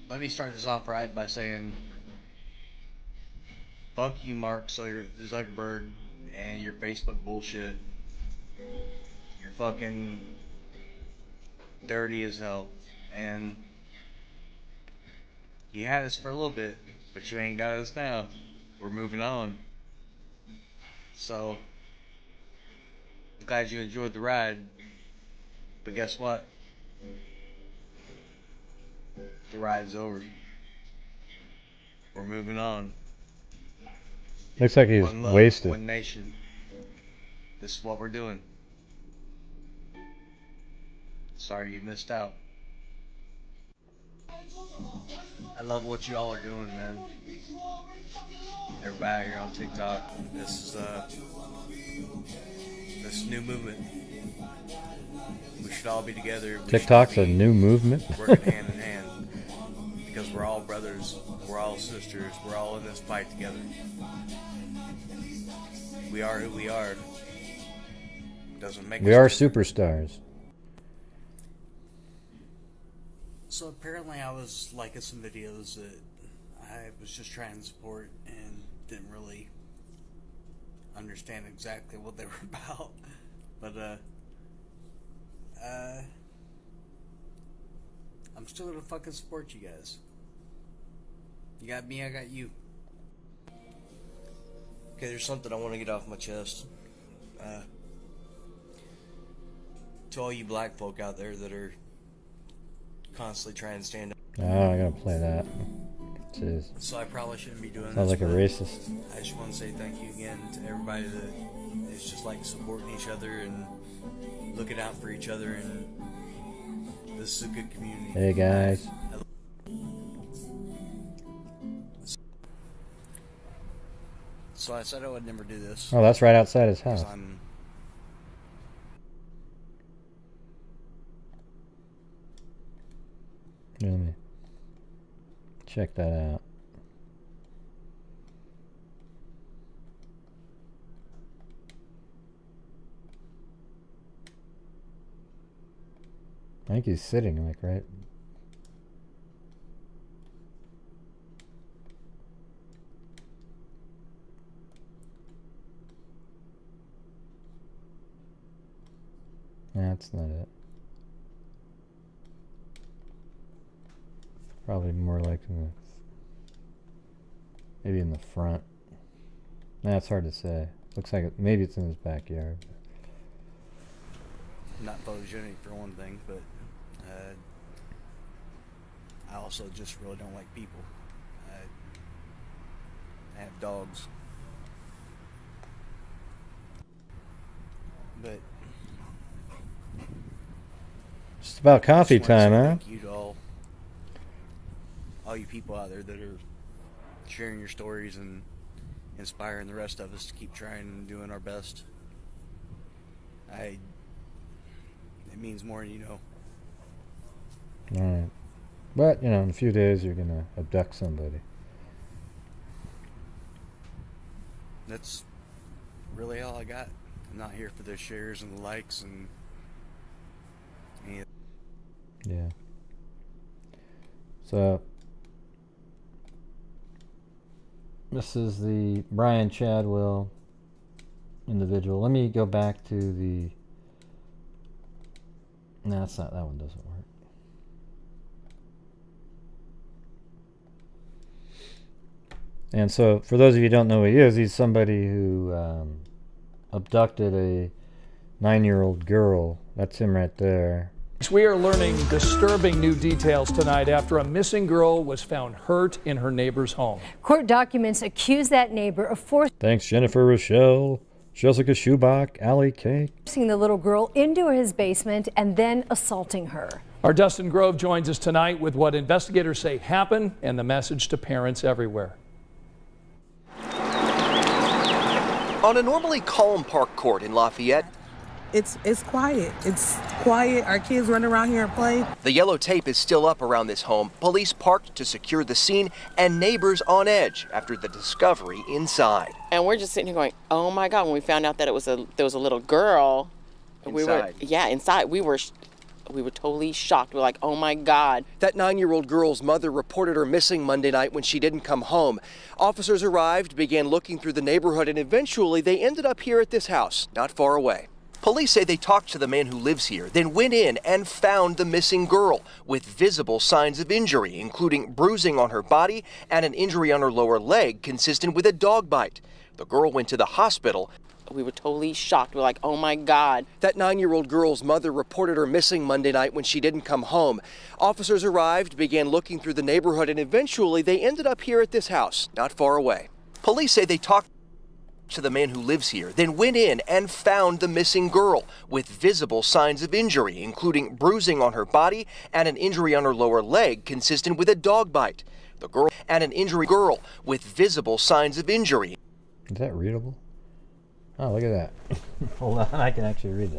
Let me start this off right by saying, fuck you, Mark Zuckerberg, and your Facebook bullshit. You're fucking dirty as hell, and you had us for a little bit, but you ain't got us now. We're moving on. So, I'm glad you enjoyed the ride, but guess what? The ride's over. We're moving on. Looks like he's One love, wasted. one nation. This is what we're doing. Sorry you missed out. I love what you all are doing, man. Everybody here on TikTok. This new movement. We should all be together. We TikTok's should a new movement. working hand in hand. Because we're all brothers. We're all sisters. We're all in this fight together. We are who we are. Doesn't make We us are different. superstars. So apparently I was liking some videos that I was just trying to support and didn't really understand exactly what they were about. But I'm still gonna fucking support you guys. You got me, I got you. Okay, there's something I want to get off my chest. To all you black folk out there that are constantly trying to stand up. Oh, I gotta play that. Jeez. So I probably shouldn't be doing Sounds this. like a but racist. I just want to say thank you again to everybody that is just like supporting each other and looking out for each other, and this is a good community. Hey guys. So I said I would never do this. Oh, that's right outside his house. Because I'm Let me check that out. I think he's sitting like right. That's not it. Probably more like in the, maybe in the front. Nah, it's hard to say. Looks like maybe it's in his backyard. Not photogenic for one thing, but I also just really don't like people. I have dogs. But Just about coffee just wanna time, say huh? Thank you to all you people out there that are sharing your stories and inspiring the rest of us to keep trying and doing our best. It means more than you know. Alright. But, in a few days you're gonna abduct somebody. That's really all I got. I'm not here for the shares and the likes and any of Yeah. So, this is the Brian Chadwell individual. Let me go back to the... No, that's not, that one doesn't work. And so, for those of you who don't know who he is, he's somebody who abducted a 9-year-old girl. That's him right there. We are learning disturbing new details tonight after a missing girl was found hurt in her neighbor's home. Court documents accuse that neighbor of Thanks, Jennifer Rochelle, Jessica Schubach, Allie Cake. forcing the little girl into his basement and then assaulting her. Our Dustin Grove joins us tonight with what investigators say happened and the message to parents everywhere. On a normally calm park court in Lafayette, It's quiet. It's quiet. Our kids run around here and play. the yellow tape is still up around this home. Police parked to secure the scene and neighbors on edge after the discovery inside. And we're just sitting here going, oh my God, when we found out that there was a little girl. Inside. Inside. We were totally shocked. We're like, oh my God. That 9-year-old girl's mother reported her missing Monday night when she didn't come home. Officers arrived, began looking through the neighborhood, and eventually they ended up here at this house, not far away. Police say they talked to the man who lives here, then went in and found the missing girl with visible signs of injury, including bruising on her body and an injury on her lower leg consistent with a dog bite. The girl went to the hospital. We were totally shocked. We're like, oh my God. That 9-year-old girl's mother reported her missing Monday night when she didn't come home. Officers arrived, began looking through the neighborhood, and eventually they ended up here at this house, not far away. Police say they talked to the man who lives here, then went in and found the missing girl with visible signs of injury, including bruising on her body and an injury on her lower leg consistent with a dog bite. The girl and an injury girl with visible signs of injury. Is that readable? Oh, look at that. Hold on, I can actually read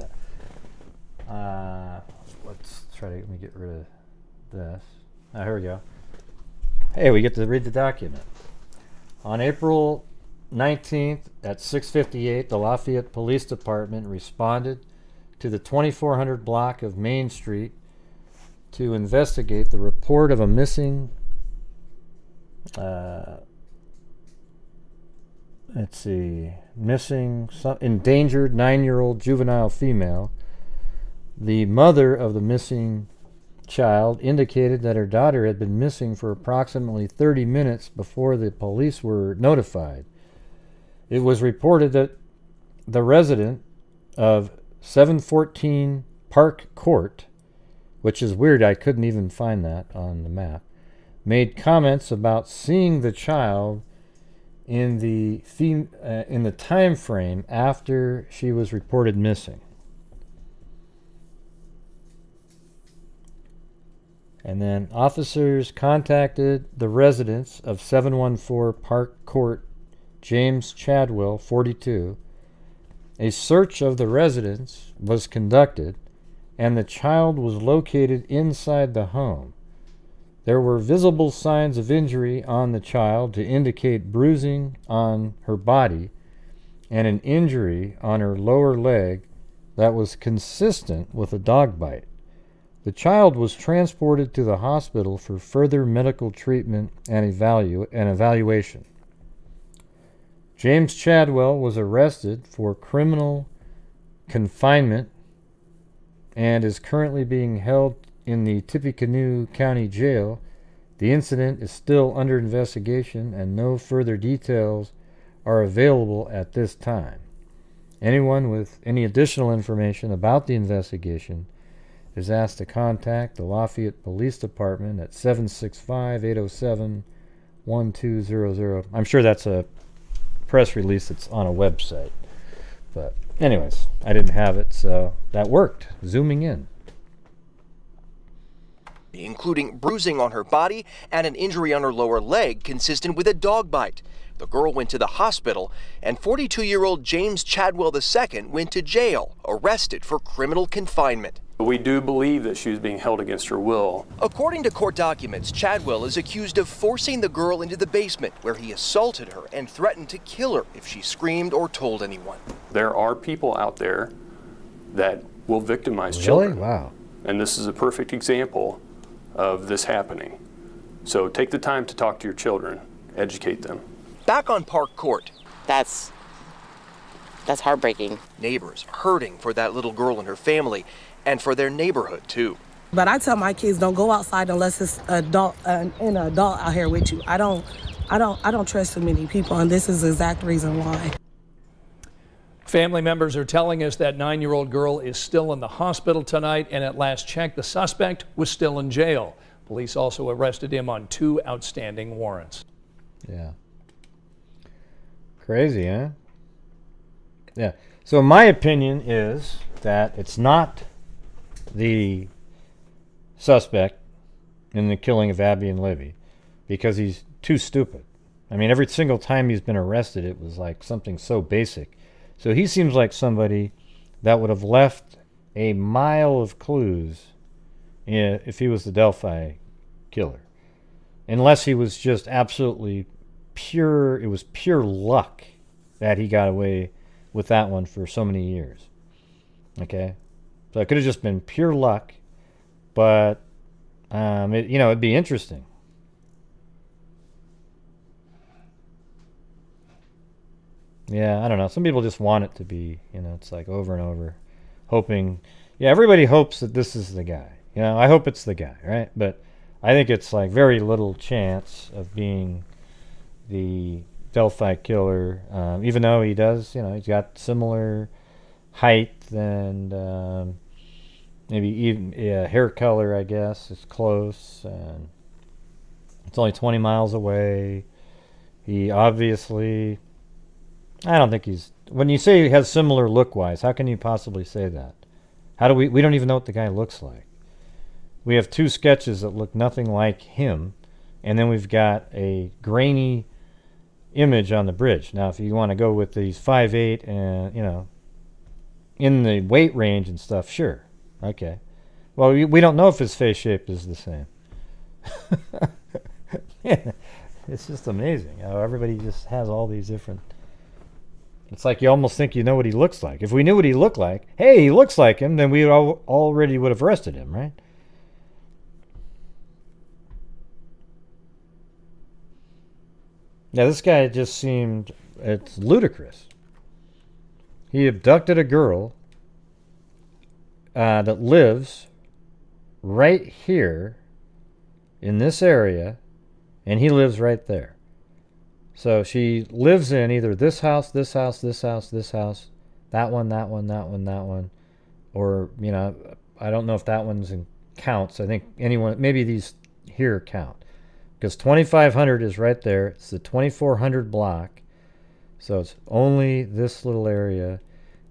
that. Let's try to let me get rid of this. Oh, here we go. Hey, we get to read the document. On April 19th at 6:58, the Lafayette Police Department responded to the 2400 block of Main Street to investigate the report of a missing endangered 9-year-old juvenile female. The mother of the missing child indicated that her daughter had been missing for approximately 30 minutes before the police were notified. It was reported that the resident of 714 Park Court, which is weird, I couldn't even find that on the map, made comments about seeing the child in the time frame after she was reported missing. And then officers contacted the residents of 714 Park Court, James Caldwell, 42. A search of the residence was conducted, and the child was located inside the home. There were visible signs of injury on the child to indicate bruising on her body and an injury on her lower leg that was consistent with a dog bite. The child was transported to the hospital for further medical treatment and evaluation. James Caldwell was arrested for criminal confinement and is currently being held in the Tippecanoe County Jail. The incident is still under investigation and no further details are available at this time. Anyone with any additional information about the investigation is asked to contact the Lafayette Police Department at 765-807-1200. I'm sure that's a press release that's on a website. But anyways, I didn't have it, so that worked. Zooming in. Including bruising on her body and an injury on her lower leg consistent with a dog bite. The girl went to the hospital, and 42-year-old James Chadwell II went to jail, arrested for criminal confinement. We do believe that she was being held against her will. According to court documents, Chadwell is accused of forcing the girl into the basement, where he assaulted her and threatened to kill her if she screamed or told anyone. There are people out there that will victimize children. Wow. And this is a perfect example of this happening. So take the time to talk to your children, educate them. Back on Park Court. That's heartbreaking. Neighbors hurting for that little girl and her family, and for their neighborhood too. But I tell my kids, don't go outside unless it's an adult out here with you. I don't trust too many people, and this is the exact reason why. Family members are telling us that 9-year-old girl is still in the hospital tonight, and at last check, the suspect was still in jail. Police also arrested him on 2 outstanding warrants. Yeah. Crazy, huh? Yeah. So my opinion is that it's not the suspect in the killing of Abby and Libby because he's too stupid. I mean, every single time he's been arrested, it was like something so basic. So he seems like somebody that would have left a mile of clues if he was the Delphi killer. Unless he was just absolutely pure, it was pure luck that he got away with that one for so many years. Okay? So it could have just been pure luck, but, it'd be interesting. Yeah, I don't know. Some people just want it to be, it's like over and over, hoping. Yeah, everybody hopes that this is the guy. I hope it's the guy, right? But I think it's like very little chance of being the Delphi killer, even though he does, he's got similar height and maybe even hair color, I guess, is close. And it's only 20 miles away. He obviously, I don't think he's, when you say he has similar look-wise, how can you possibly say that? How do we don't even know what the guy looks like. We have 2 sketches that look nothing like him, and then we've got a grainy image on the bridge. Now, if you want to go with these 5'8" and, in the weight range and stuff, sure. Okay. Well, we don't know if his face shape is the same. Yeah, it's just amazing how everybody just has all these different... It's like you almost think you know what he looks like. If we knew what he looked like, hey, he looks like him, then we already would have arrested him, right? Yeah, this guy just seemed... It's ludicrous. He abducted a girl that lives right here in this area, and he lives right there. So she lives in either this house, this house, this house, this house, that one, that one, that one, that one, or, I don't know if that one's counts. I think maybe these here count. Because 2500 is right there. It's the 2400 block. So it's only this little area.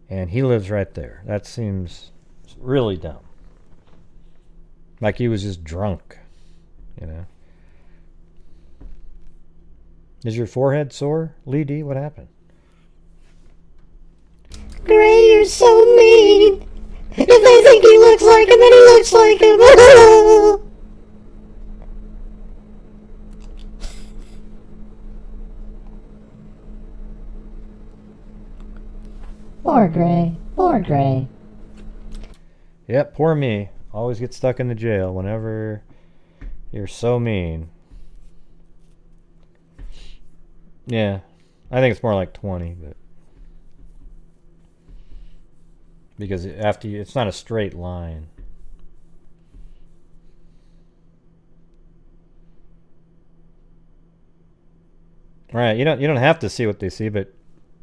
And he lives right there. That seems really dumb. Like he was just drunk. Is your forehead sore, Lee D? What happened? Gray, you're so mean. If they think he looks like him, then he looks like him. Poor Gray. Poor Gray. Yep, poor me. Always get stuck in the jail whenever you're so mean. Yeah, I think it's more like 20, but because it's not a straight line. Right. You don't have to see what they see, but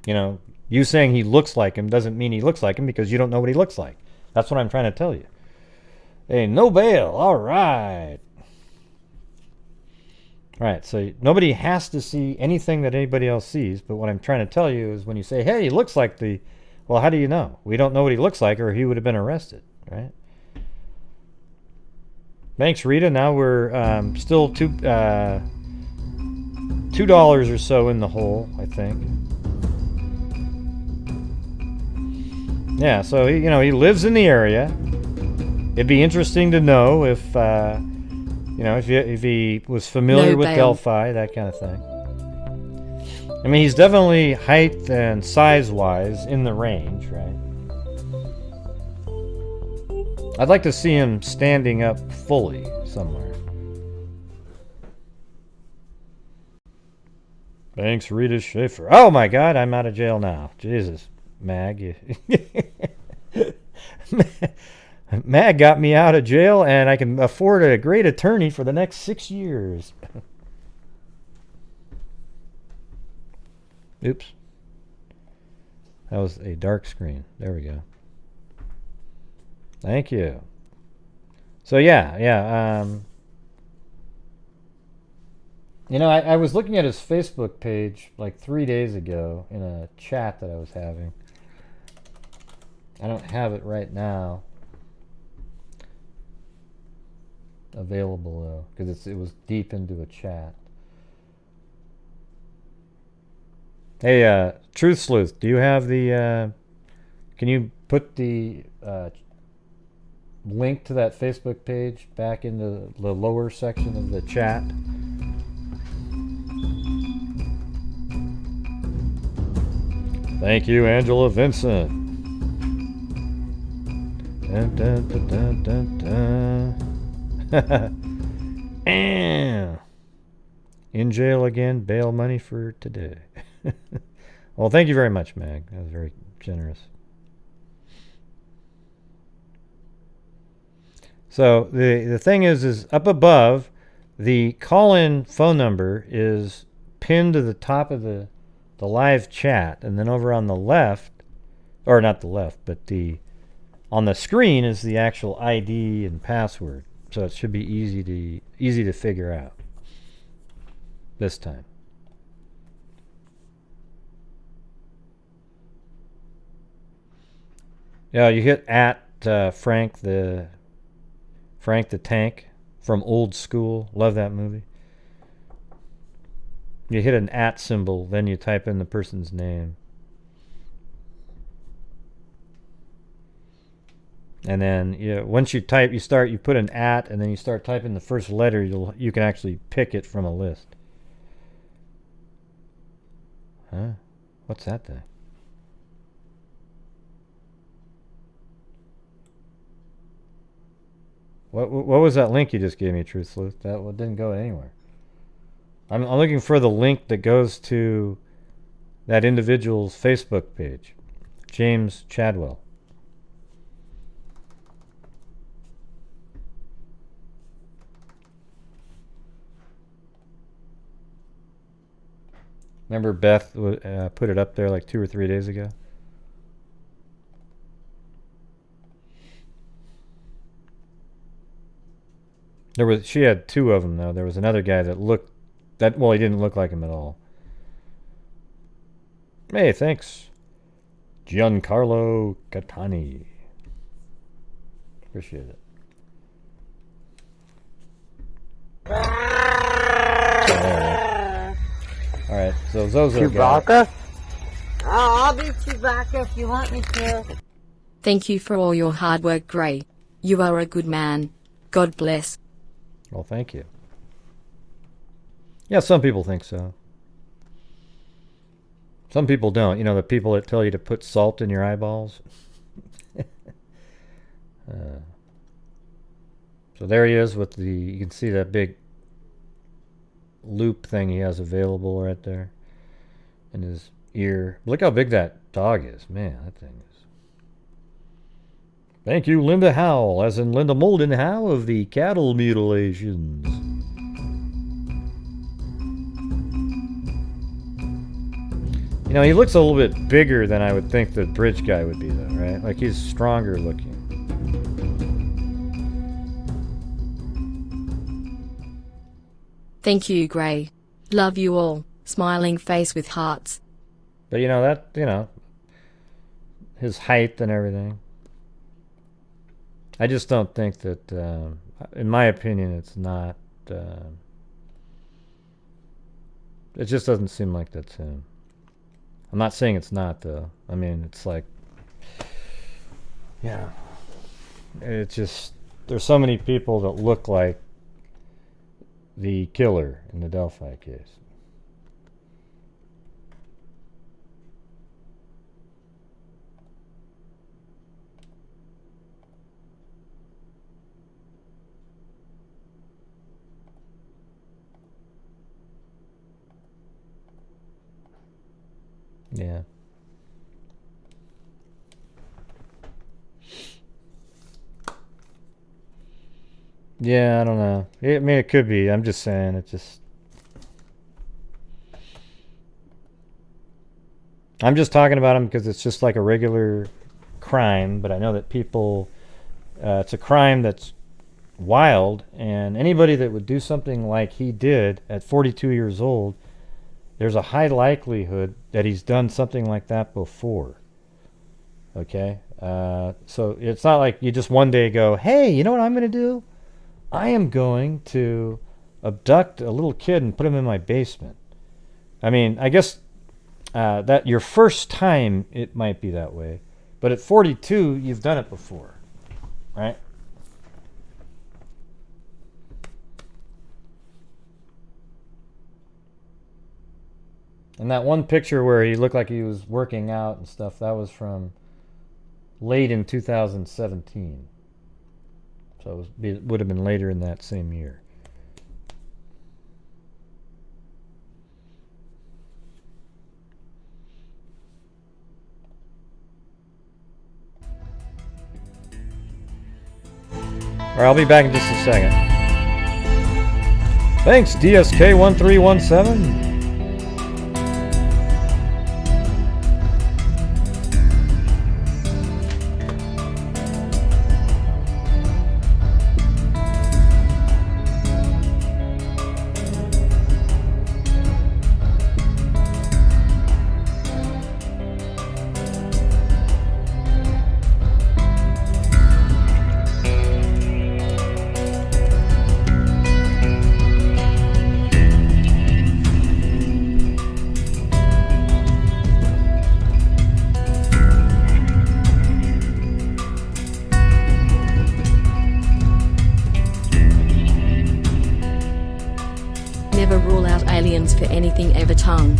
you know, you saying he looks like him doesn't mean he looks like him because you don't know what he looks like. That's what I'm trying to tell you. Hey, no bail. All right. Right. So nobody has to see anything that anybody else sees, but what I'm trying to tell you is when you say, "Hey, he looks like the," well, how do you know? We don't know what he looks like, or he would have been arrested, right? Thanks, Rita. Now we're still $2 or so in the hole, I think. Yeah, so he lives in the area. It'd be interesting to know if if he was familiar with Delphi, that kind of thing. I mean, he's definitely height and size-wise in the range, right? I'd like to see him standing up fully somewhere. Thanks, Rita Schaefer. Oh my God, I'm out of jail now. Jesus, Mag. Mag got me out of jail, and I can afford a great attorney for the next 6 years. Oops. That was a dark screen. There we go. Thank you. So yeah. I was looking at his Facebook page like 3 days ago in a chat that I was having. I don't have it right now available though, because it was deep into a chat. Hey, Truth Sleuth, do you have the? Can you put the link to that Facebook page back into the lower section of the chat? Thank you, Angela Vincent. Dun, dun, dun, dun, dun, dun. In jail again, bail money for today. Well, thank you very much, Mag. That was very generous. So the thing is up above, the call-in phone number is pinned to the top of the live chat, and then over on the left, or not the left, but on the screen is the actual ID and password. So it should be easy to figure out this time. Yeah, you hit at Frank the Tank from Old School. Love that movie. You hit an at symbol, then you type in the person's name. And then once you type, you put an at, and then you start typing the first letter, you can actually pick it from a list. Huh? What's that thing? What was that link you just gave me, Truth Sleuth? That didn't go anywhere. I'm looking for the link that goes to that individual's Facebook page, James Chadwell. Remember Beth put it up there like 2 or 3 days ago? She had 2 of them though. There was another guy that he didn't look like him at all. Hey, thanks, Giancarlo Catani. Appreciate it. All right, so Zozo Chewbacca? I'll be Chewbacca if you want me to. Thank you for all your hard work, Gray. You are a good man. God bless. Well, thank you. Yeah, some people think so. Some people don't. The people that tell you to put salt in your eyeballs. So there he is with you can see that big loop thing he has available right there in his ear. Look how big that dog is. Man, that thing is. Thank you, Linda Howell, as in Linda Moldenhau of the cattle mutilations. You know, he looks a little bit bigger than I would think the bridge guy would be, though, right? Like, he's stronger looking. Thank you, Gray. Love you all. Smiling face with hearts. But, you know, that, you know, his height and everything. I just don't think that, in my opinion, it's not, it just doesn't seem like that's him. I'm not saying it's not, though. I mean, it's like, yeah. It's just, there's so many people that look like the killer in the Delphi case. Yeah. Yeah, I don't know. I mean, it could be. I'm just saying, it just... I'm just talking about him because it's just like a regular crime, but I know that people... it's a crime that's wild, and anybody that would do something like he did at 42 years old, there's a high likelihood that he's done something like that before. Okay? So it's not like you just one day go, hey, you know what I'm going to do? I am going to abduct a little kid and put him in my basement. I mean, I guess that your first time it might be that way, but at 42 you've done it before, right? And that one picture where he looked like he was working out and stuff, that was from late in 2017. So it would have been later in that same year. Alright, I'll be back in just a second. Thanks, DSK1317. Never rule out aliens for anything ever tongue.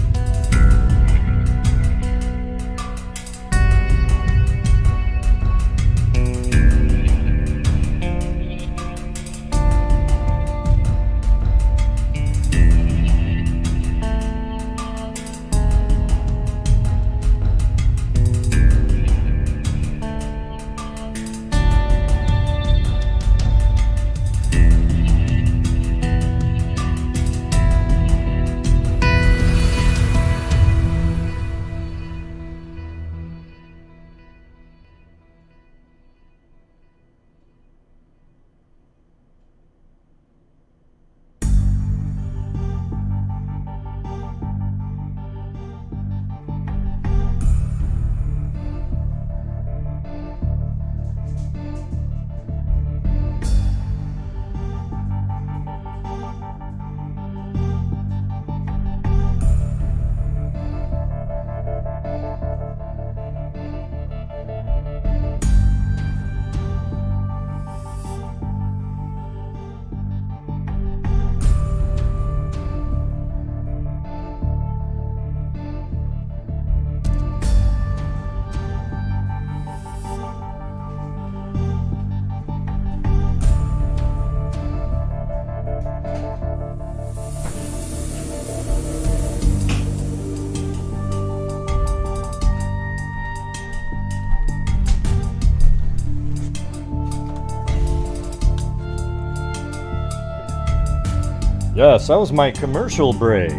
Yes, that was my commercial break.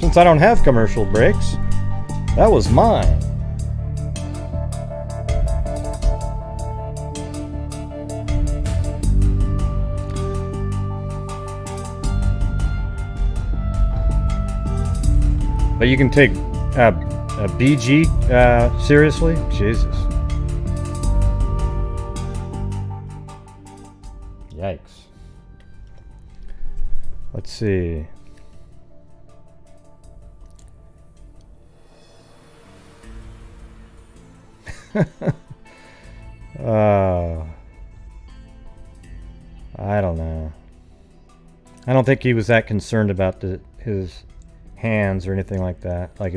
Since I don't have commercial breaks, That was mine. But you can take a BG seriously? Jesus. Yikes. Let's see. I don't know. I don't think he was that concerned about his hands or anything like that. Like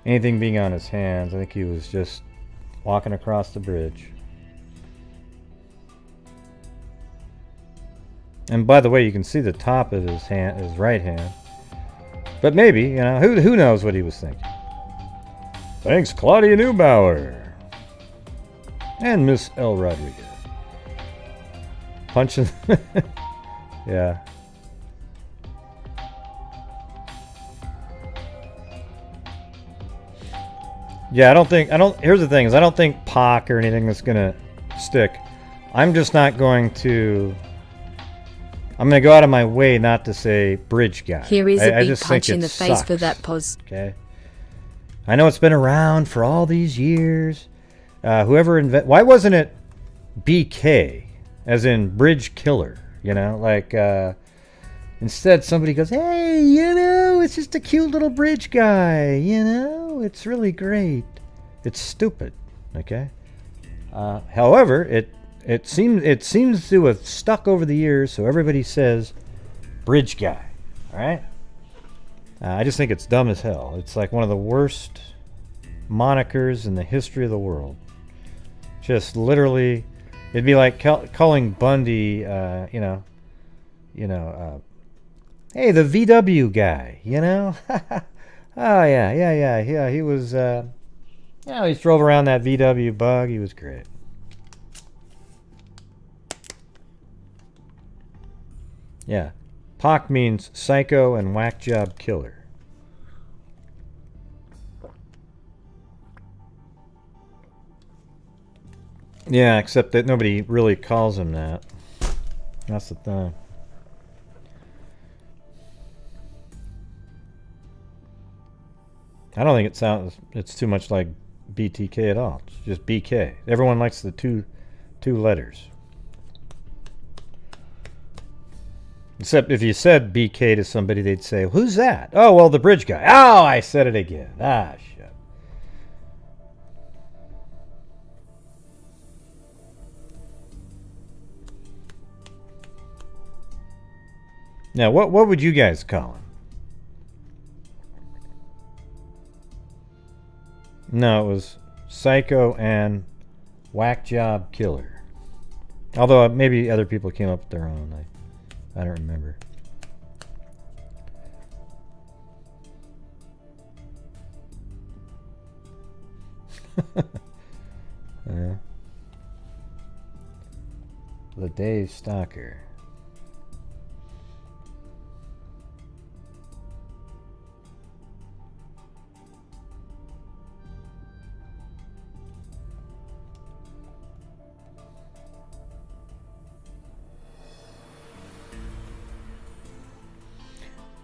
anything being on his hands. I think he was just walking across the bridge. And by the way, you can see the top of his hand, his right hand. But maybe, you know, who knows what he was thinking. Thanks, Claudia Neubauer. And Miss L. Rodriguez. Punching. Yeah. Yeah, here's the thing, is I don't think POC or anything that's gonna stick. I'm just not going to, I'm gonna go out of my way not to say bridge guy. Here is a big just punch think in it the face for sucks, that pose. Okay. I know it's been around for all these years. Whoever why wasn't it BK, as in bridge killer? You know, like instead somebody goes, hey, you know, it's just a cute little bridge guy. You know, it's really great. It's stupid. Okay. However, it seems to have stuck over the years, so everybody says bridge guy. All right. I just think it's dumb as hell. It's like one of the worst monikers in the history of the world. Just literally, it'd be like calling Bundy, hey, the VW guy, you know? Oh, yeah, he was, he drove around that VW bug. He was great. Yeah. POC means psycho and whack job killer. Yeah, except that nobody really calls him that. That's the thing. I don't think it's too much like BTK at all. It's just BK. Everyone likes the two letters. Except if you said BK to somebody, they'd say, who's that? Oh, well, the bridge guy. Oh, I said it again. Ah, shit. Now, what would you guys call him? No, it was psycho and whack job killer. Although maybe other people came up with their own. I don't remember. The Dave Stalker.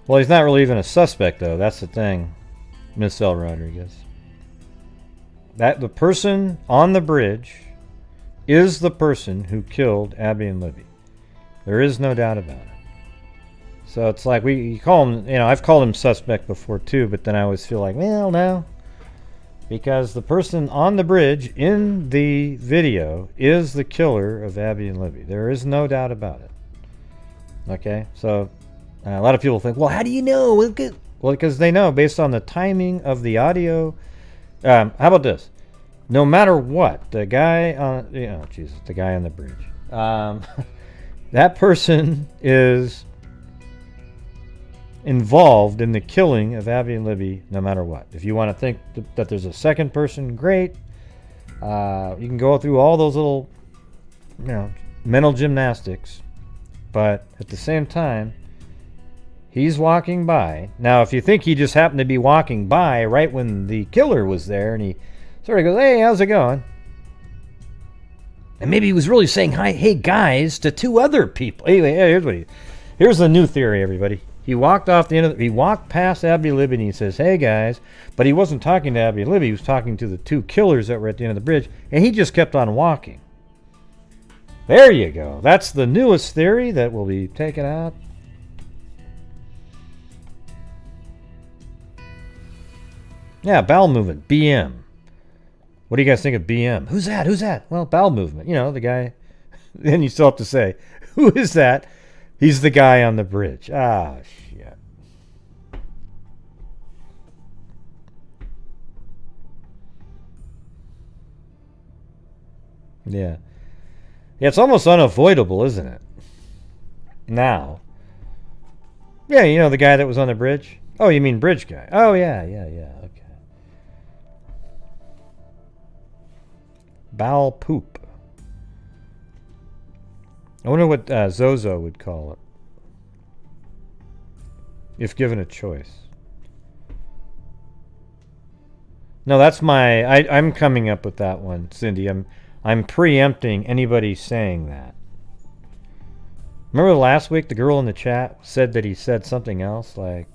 Well, he's not really even a suspect, though. That's the thing, Miss L. Rodriguez. That the person on the bridge is the person who killed Abby and Libby. There is no doubt about it. So it's like you call him, you know, I've called him suspect before too, but then I always feel like, well, no. Because the person on the bridge in the video is the killer of Abby and Libby. There is no doubt about it. Okay? So a lot of people think, well, how do you know? Well, because they know based on the timing of the audio. How about this? No matter what, the guy on, the guy on the bridge, that person is involved in the killing of Abby and Libby, no matter what. If you want to think that there's a second person, great. You can go through all those little, mental gymnastics, but at the same time, He's walking by. Now, if you think he just happened to be walking by right when the killer was there, and he sort of goes, hey, how's it going? And maybe he was really saying, hi, hey, guys, to two other people. Anyway, here's the new theory, everybody. He walked off the end of he walked past Abby Libby, and he says, hey, guys. But he wasn't talking to Abby Libby. He was talking to the two killers that were at the end of the bridge, and he just kept on walking. There you go. That's the newest theory that will be taken out. Yeah, bowel movement, BM. What do you guys think of BM? Who's that? Who's that? Well, bowel movement. You know, the guy. Then you still have to say, who is that? He's the guy on the bridge. Ah, shit. Yeah. Yeah, it's almost unavoidable, isn't it? Now. Yeah, you know the guy that was on the bridge? Oh, you mean bridge guy. Oh, yeah, okay. Bowel poop. I wonder what Zozo would call it. If given a choice. No, that's I'm coming up with that one, Cindy. I'm preempting anybody saying that. Remember last week the girl in the chat said that he said something else, like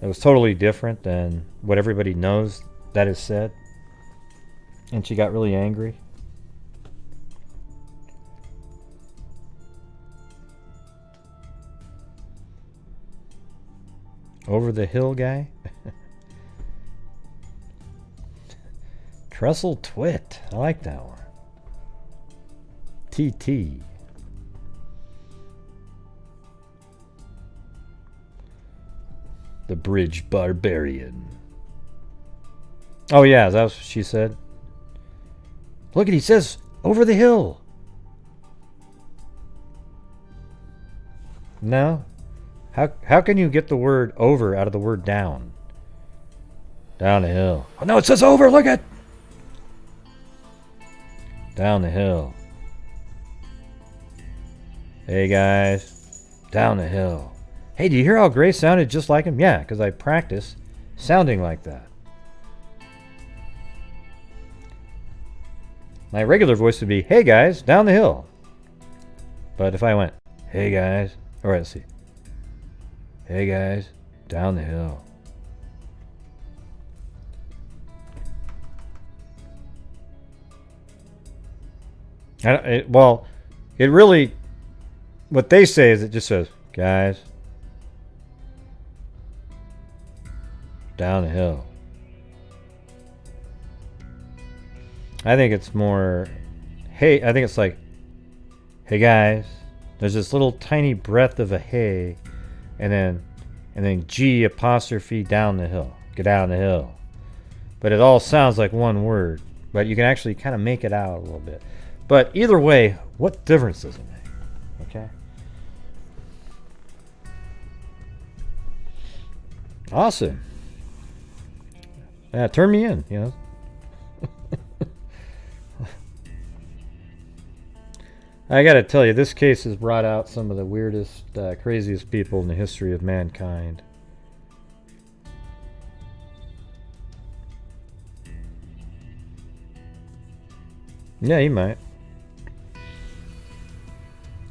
it was totally different than what everybody knows that is said? And she got really angry. Over the hill guy? Trestle Twit. I like that one. TT. The Bridge Barbarian. Oh yeah, that's what she said. Look at, he says, over the hill. No? How can you get the word over out of the word down? Down the hill. Oh no, it says over, look at. Down the hill. Hey guys. Down the hill. Hey, do you hear how Gray sounded just like him? Yeah, because I practice sounding like that. My regular voice would be, hey guys, down the hill. But if I went, hey guys, alright, let's see. Hey guys, down the hill. Well, it really, what they say is it just says, guys, down the hill. I think it's more, hey, I think it's like, hey guys, there's this little tiny breath of a hey, and then G apostrophe down the hill, get down the hill. But it all sounds like one word, but you can actually kind of make it out a little bit. But either way, what difference does it make? Okay. Awesome. Yeah, turn me in, you know. I gotta tell you, this case has brought out some of the weirdest, craziest people in the history of mankind. Yeah, he might.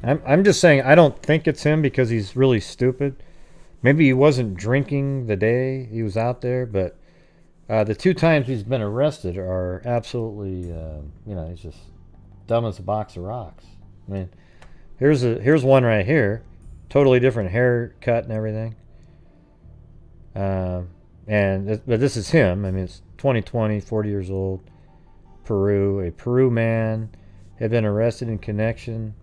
I'm just saying, I don't think it's him because he's really stupid. Maybe he wasn't drinking the day he was out there, but the 2 times he's been arrested are absolutely, you know, he's just dumb as a box of rocks. I mean, here's one right here, totally different haircut and everything. But this is him. I mean, it's 2020, 40 years old, Peru. A Peru man had been arrested in connection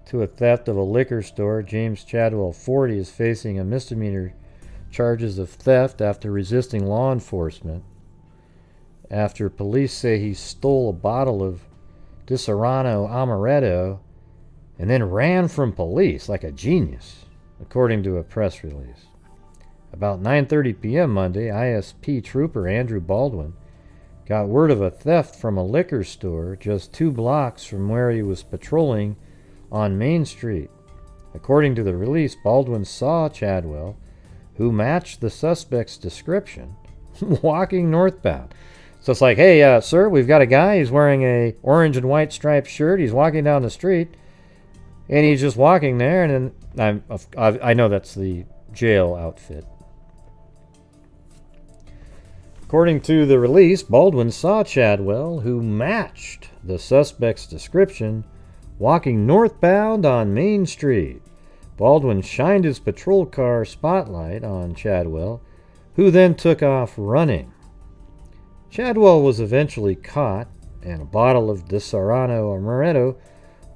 to a theft of a liquor store. James Chadwell, 40, is facing a misdemeanor charges of theft after resisting law enforcement. After police say he stole a bottle of Disaronno Amaretto and then ran from police like a genius, according to a press release. About 9:30 p.m. Monday, ISP trooper Andrew Baldwin got word of a theft from a liquor store just 2 blocks from where he was patrolling on Main Street. According to the release, Baldwin saw Chadwell, who matched the suspect's description, walking northbound. So it's like, hey, sir, we've got a guy. He's wearing a orange and white striped shirt. He's walking down the street, and he's just walking there. And then I know that's the jail outfit. According to the release, Baldwin saw Chadwell, who matched the suspect's description, walking northbound on Main Street. Baldwin shined his patrol car spotlight on Chadwell, who then took off running. Chadwell was eventually caught, and a bottle of Disaronno Amaretto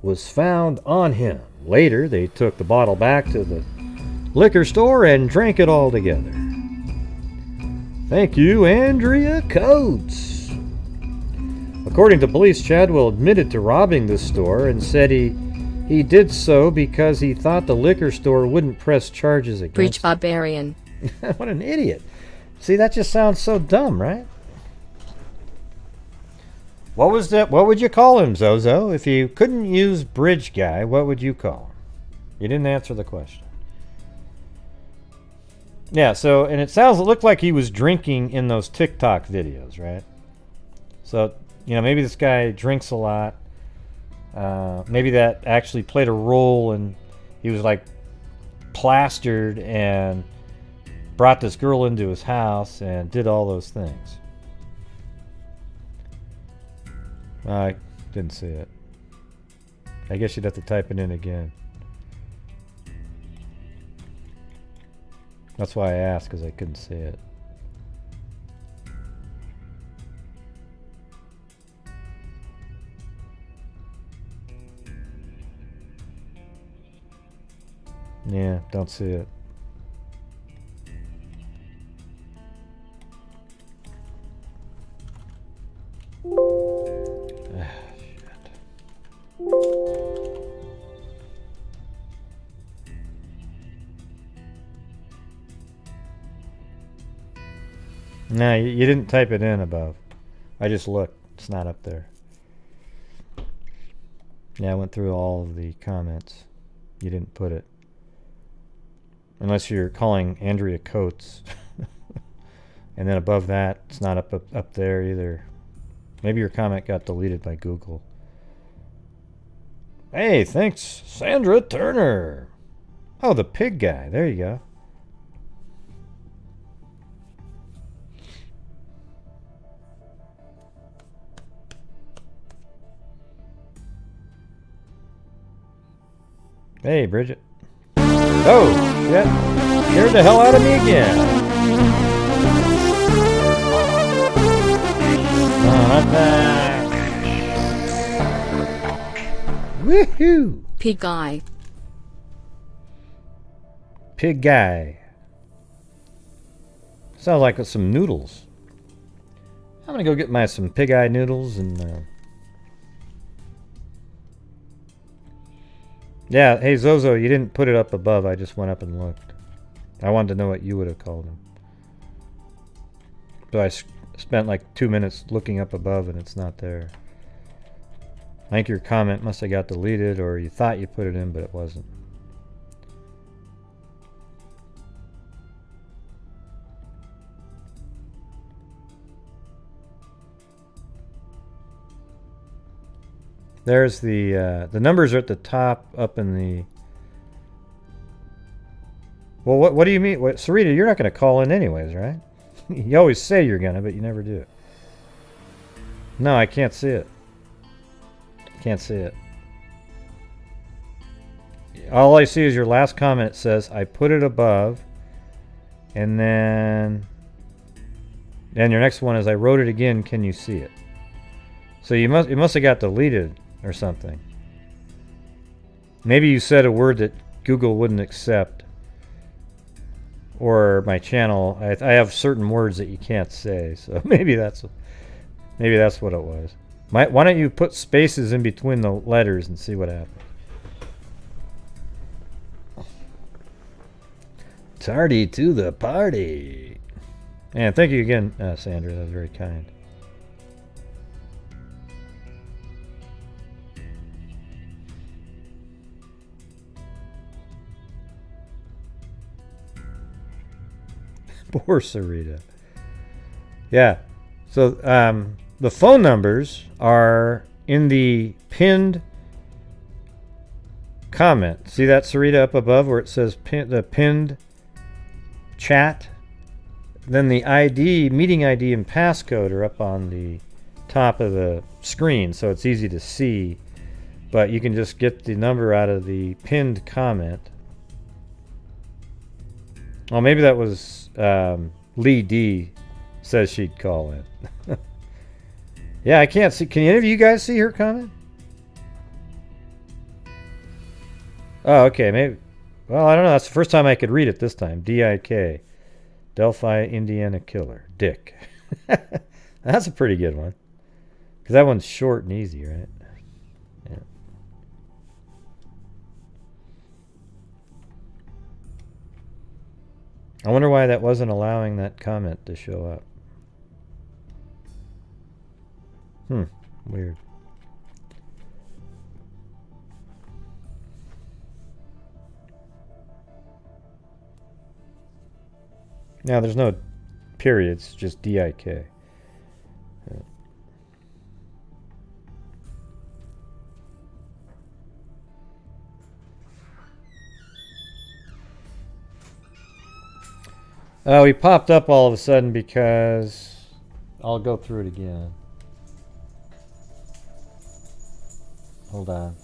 was found on him. Later, they took the bottle back to the liquor store and drank it all together. Thank you, Andrea Coates. According to police, Chadwell admitted to robbing the store and said he did so because he thought the liquor store wouldn't press charges against Breach barbarian. What an idiot. See, that just sounds so dumb, right? What was that? What would you call him, Zozo? If you couldn't use bridge guy, what would you call him? You didn't answer the question. Yeah, so, and it looked like he was drinking in those TikTok videos, right? So, maybe this guy drinks a lot. Maybe that actually played a role, and he was like plastered and brought this girl into his house and did all those things. I didn't see it. I guess you'd have to type it in again. That's why I asked, because I couldn't see it. Yeah, don't see it. No, you didn't type it in above. I just looked. It's not up there. Yeah, I went through all of the comments. You didn't put it. Unless you're calling Andrea Coates. And then above that, it's not up there either. Maybe your comment got deleted by Google. Hey, thanks, Sandra Turner. Oh, the pig guy. There you go. Hey, Bridget. Oh, shit. Scared the hell out of me again. Oh, not that. Woohoo! Pig guy. Pig guy. Sounds like some noodles. I'm gonna go get some pig eye noodles and yeah, hey Zozo, you didn't put it up above. I just went up and looked. I wanted to know what you would have called him. So I spent like 2 minutes looking up above and it's not there. I think your comment must have got deleted, or you thought you put it in but it wasn't. There's the numbers are at the top up in the... Well, what do you mean? Sarita, you're not going to call in anyways, right? You always say you're going to, but you never do it. No, I can't see it. Can't see it. All I see is your last comment. It says, I put it above. And then your next one is, I wrote it again. Can you see it? So it must have got deleted or something. Maybe you said a word that Google wouldn't accept. Or my channel, I have certain words that you can't say, so maybe that's what it was. Why don't you put spaces in between the letters and see what happens? Tardy to the party. And thank you again, Sandra. That was very kind. Poor Sarita. Yeah. So the phone numbers are in the pinned comment. See that, Sarita, up above where it says the pinned chat? Then the ID, meeting ID and passcode are up on the top of the screen, so it's easy to see. But you can just get the number out of the pinned comment. Oh, maybe that was Lee D says she'd call in. Yeah, I can't see. Can any of you guys see her comment? Oh, okay. Maybe. Well, I don't know. That's the first time I could read it this time. D-I-K. Delphi, Indiana Killer. Dick. That's a pretty good one. Because that one's short and easy, right? Yeah. I wonder why that wasn't allowing that comment to show up. Weird. Now there's no periods, just D-I-K. Oh, he popped up all of a sudden because I'll go through it again. Hold on.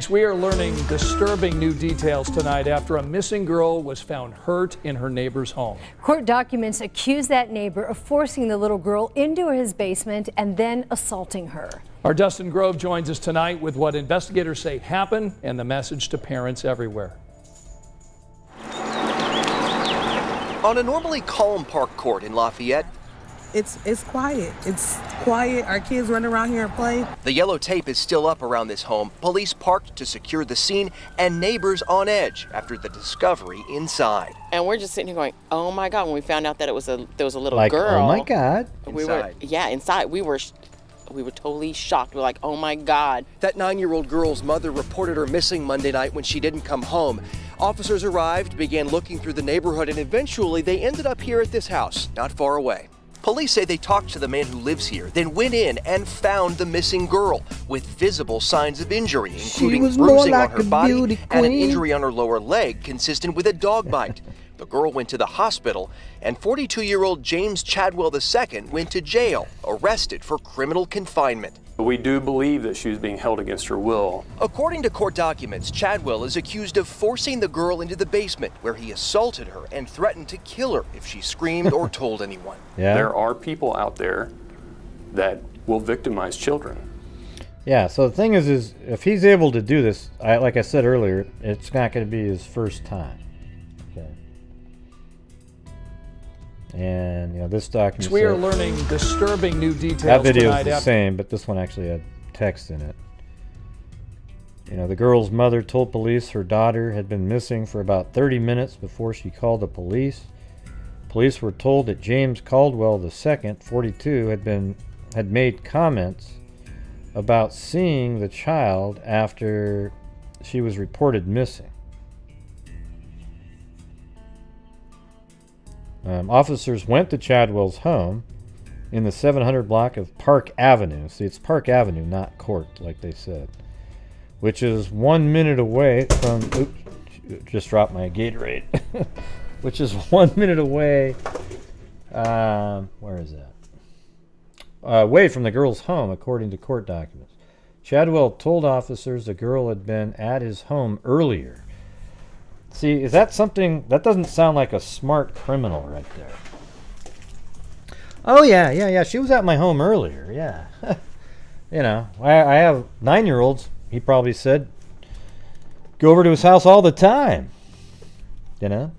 We are learning disturbing new details tonight after a missing girl was found hurt in her neighbor's home. Court documents accuse that neighbor of forcing the little girl into his basement and then assaulting her. Our Dustin Grove joins us tonight with what investigators say happened and the message to parents everywhere. On a normally calm park court in Lafayette, It's quiet. It's quiet. Our kids run around here and play. the yellow tape is still up around this home. Police parked to secure the scene and neighbors on edge after the discovery inside. And we're just sitting here going, "Oh my God!" When we found out that there was a little Like, girl. oh my God. We were inside. We were totally shocked. We're like, "Oh my God!" That 9-year-old girl's mother reported her missing Monday night when she didn't come home. Officers arrived, began looking through the neighborhood, and eventually they ended up here at this house, not far away. Police say they talked to the man who lives here, then went in and found the missing girl with visible signs of injury, including bruising on her body and an injury on her lower leg consistent with a dog bite. The girl went to the hospital, and 42-year-old James Chadwell II went to jail, arrested for criminal confinement. We do believe that she was being held against her will. According to court documents, Chadwell is accused of forcing the girl into the basement where he assaulted her and threatened to kill her if she screamed or told anyone. Yeah. There are people out there that will victimize children. Yeah, so the thing is if he's able to do this, like I said earlier, it's not going to be his first time. Okay. And, you know, this document. We are learning disturbing new details that video tonight. is the same, but this one actually had text in it. You know, the girl's mother told police her daughter had been missing for about 30 minutes before she called the police. Police were told that James Caldwell II, 42, had made comments about seeing the child after she was reported missing. Officers went to Chadwell's home in the 700 block of Park Avenue. See, it's Park Avenue, not Court, like they said. Which is 1 minute away from... Oops, just dropped my Gatorade. Which is 1 minute away... where is that? Away from the girl's home, according to court documents. Chadwell told officers the girl had been at his home earlier. See, is that something... That doesn't sound like a smart criminal right there. Oh, yeah. She was at my home earlier, yeah. You know, I have 9-year-olds, he probably said, go over to his house all the time. You know?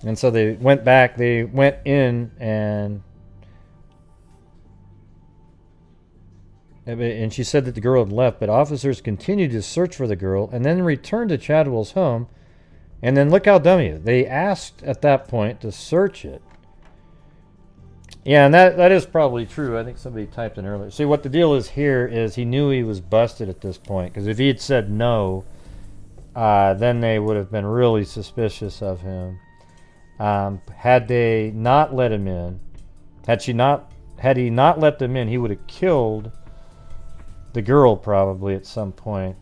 And so they went back, they went in and she said that the girl had left, but officers continued to search for the girl and then returned to Chadwell's home. And then look how dumb he is. They asked at that point to search it. Yeah, and that is probably true. I think somebody typed in earlier. See, what the deal is here is he knew he was busted at this point, because if he had said no, then they would have been really suspicious of him. Had they not let him in, had he not let them in, he would have killed the girl probably at some point.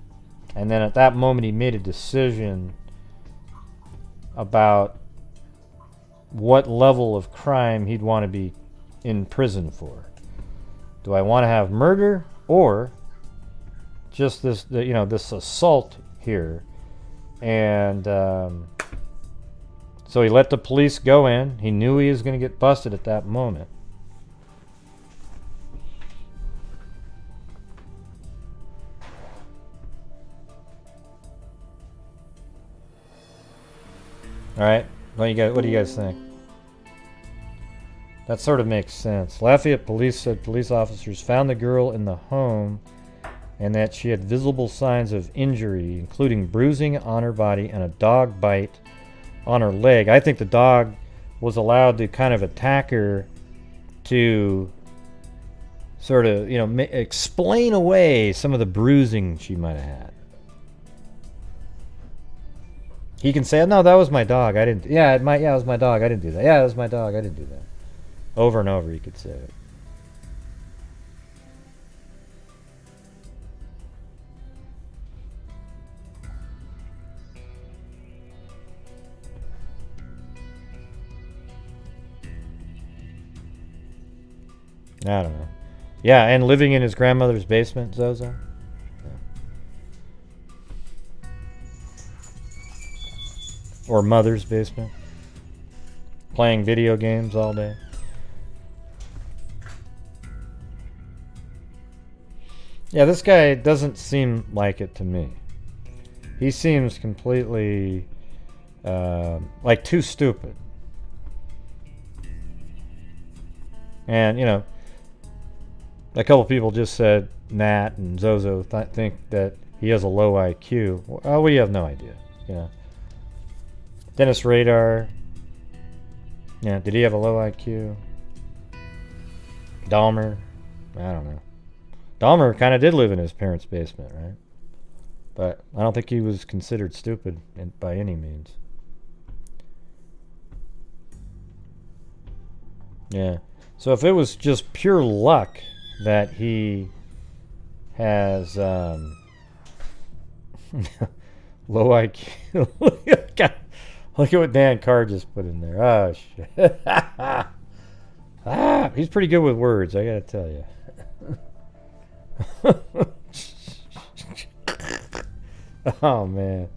And then at that moment he made a decision about what level of crime he'd want to be in prison for. Do I want to have murder or just this, this assault here? And so he let the police go in. He knew he was going to get busted at that moment. All right, what do you guys think? That sort of makes sense. Lafayette police said police officers found the girl in the home and that she had visible signs of injury, including bruising on her body and a dog bite on her leg. I think the dog was allowed to kind of attack her to sort of, explain away some of the bruising she might have had. He can say, "No, that was my dog. I didn't. Yeah, it was my dog. I didn't do that. Yeah, it was my dog. I didn't do that." Over and over, he could say it. I don't know. Yeah, and living in his grandmother's basement, Zozo. Or mother's basement. Playing video games all day. Yeah, this guy doesn't seem like it to me. He seems completely like too stupid. And, a couple people just said Nat and Zozo think that he has a low IQ. Well, we have no idea, Dennis Radar. Yeah, did he have a low IQ? Dahmer? I don't know. Dahmer kind of did live in his parents' basement, right? But I don't think he was considered stupid by any means. Yeah. So if it was just pure luck that he has low IQ. Look at what Dan Carr just put in there. Oh, shit. He's pretty good with words, I gotta tell you. Oh, man.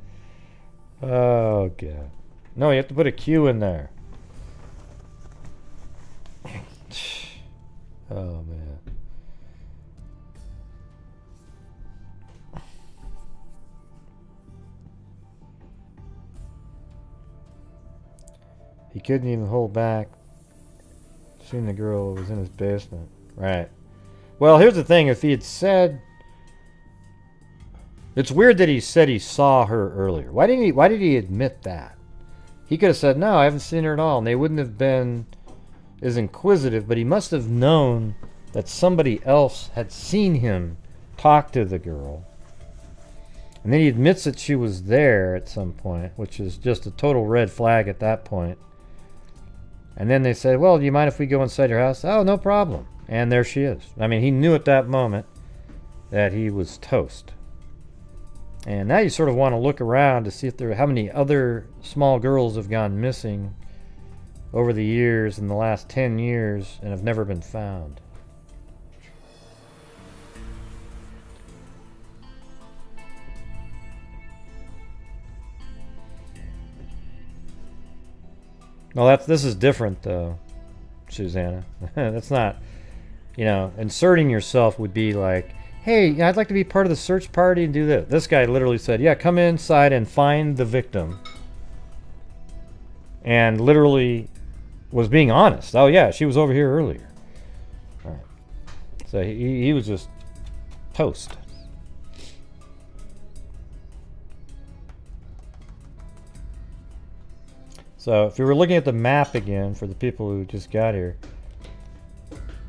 Oh, God. No, you have to put a Q in there. Oh, man. He couldn't even hold back seeing the girl was in his basement. Right. Well, here's the thing. If he had said... It's weird that he said he saw her earlier. Why did he admit that? He could have said, no, I haven't seen her at all. And they wouldn't have been as inquisitive. But he must have known that somebody else had seen him talk to the girl. And then he admits that she was there at some point, which is just a total red flag at that point. And then they said, well, do you mind if we go inside your house? Oh, no problem. And there she is. I mean, he knew at that moment that he was toast. And now you sort of want to look around to see if how many other small girls have gone missing over the years, in the last 10 years, and have never been found. Well, this is different, though, Susanna. That's not, inserting yourself would be like, hey, I'd like to be part of the search party and do this. This guy literally said, yeah, come inside and find the victim. And literally was being honest. Oh, yeah, she was over here earlier. All right. So he was just toast. So if you were looking at the map again, for the people who just got here,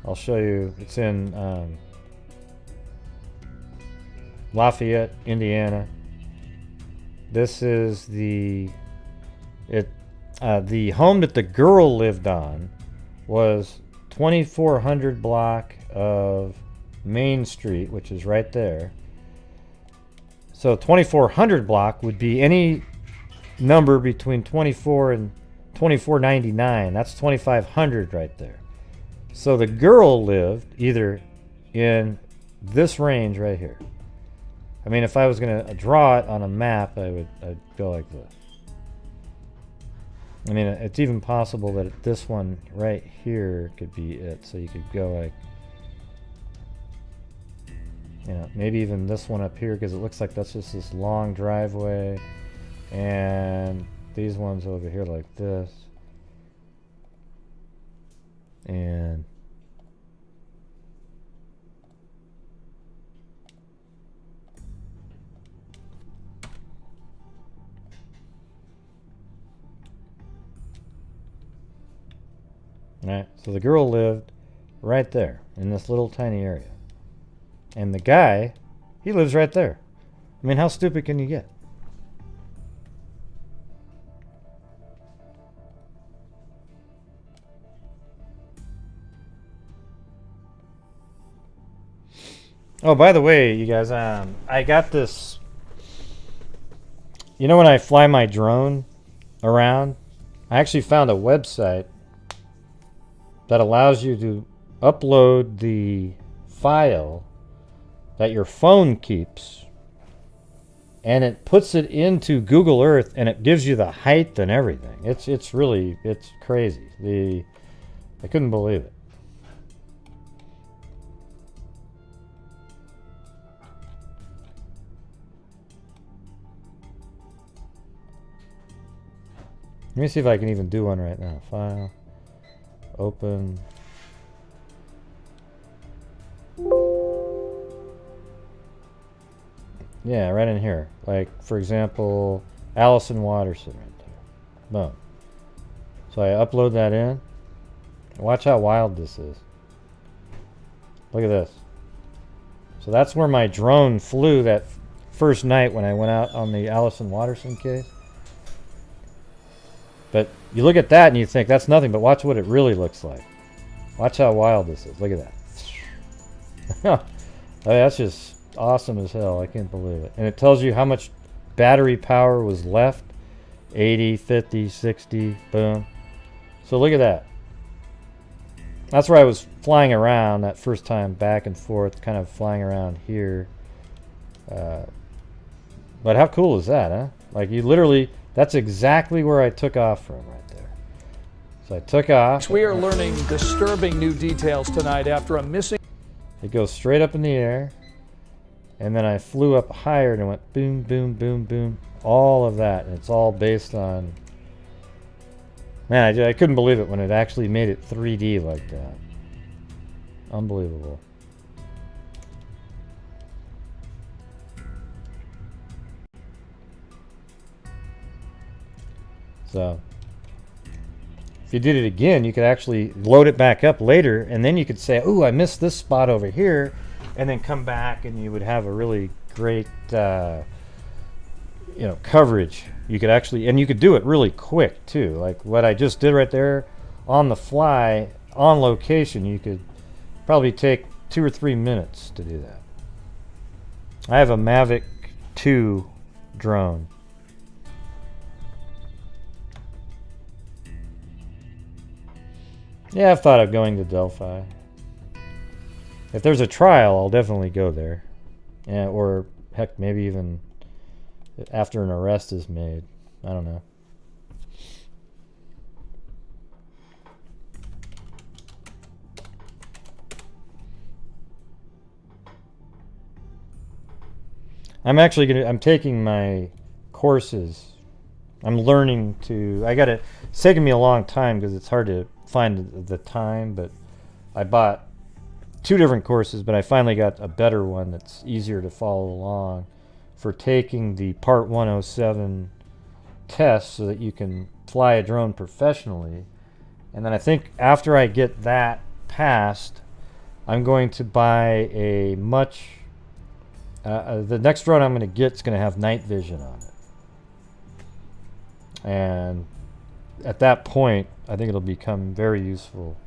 I'll show you. It's in Lafayette, Indiana. This is the home that the girl lived on was 2400 block of Main Street, which is right there. So 2400 block would be any number between 24 and 2499. That's 2500 right there. So the girl lived either in this range right here. I mean, if I was going to draw it on a map, I'd go like this. I mean, it's even possible that this one right here could be it. So you could go like, you know, maybe even this one up here, because it looks like that's just this long driveway. And these ones over here like this. And right, so the girl lived right there in this little tiny area. And the guy, he lives right there. I mean, how stupid can you get? Oh, by the way, you guys, I got this. You know when I fly my drone around, I actually found a website that allows you to upload the file that your phone keeps, and it puts it into Google Earth, and it gives you the height and everything. It's crazy. I couldn't believe it. Let me see if I can even do one right now. File, open. Yeah, right in here. Like, for example, Allison Watterson right there. Boom. So I upload that in. Watch how wild this is. Look at this. So that's where my drone flew that first night when I went out on the Allison Watterson case. But you look at that and you think that's nothing, but watch what it really looks like. Watch how wild this is. Look at that. I mean, that's just awesome as hell. I can't believe it. And it tells you how much battery power was left. 80, 50, 60, boom. So look at that. That's where I was flying around that first time, back and forth, kind of flying around here. But how cool is that, huh? Like, you literally, that's exactly where I took off from right there. So I took off. We are learning disturbing new details tonight after a missing. It goes straight up in the air. And then I flew up higher and it went boom, boom, boom, boom. All of that. And it's all based on... Man, I couldn't believe it when it actually made it 3D like that. Unbelievable. So, if you did it again, you could actually load it back up later, and then you could say, "Ooh, I missed this spot over here," and then come back, and you would have a really great, coverage. You could actually, and you could do it really quick too. Like what I just did right there, on the fly, on location. You could probably take 2 or 3 minutes to do that. I have a Mavic 2 drone. Yeah, I've thought of going to Delphi. If there's a trial, I'll definitely go there. Yeah, or heck, maybe even after an arrest is made. I don't know. I'm taking my courses. I'm learning to, it's taken me a long time because it's hard to find the time, but I bought 2 different courses, but I finally got a better one that's easier to follow along for taking the Part 107 test so that you can fly a drone professionally. And then I think after I get that passed, I'm going to buy a much... the next drone I'm going to get is going to have night vision on it. And at that point, I think it'll become very useful.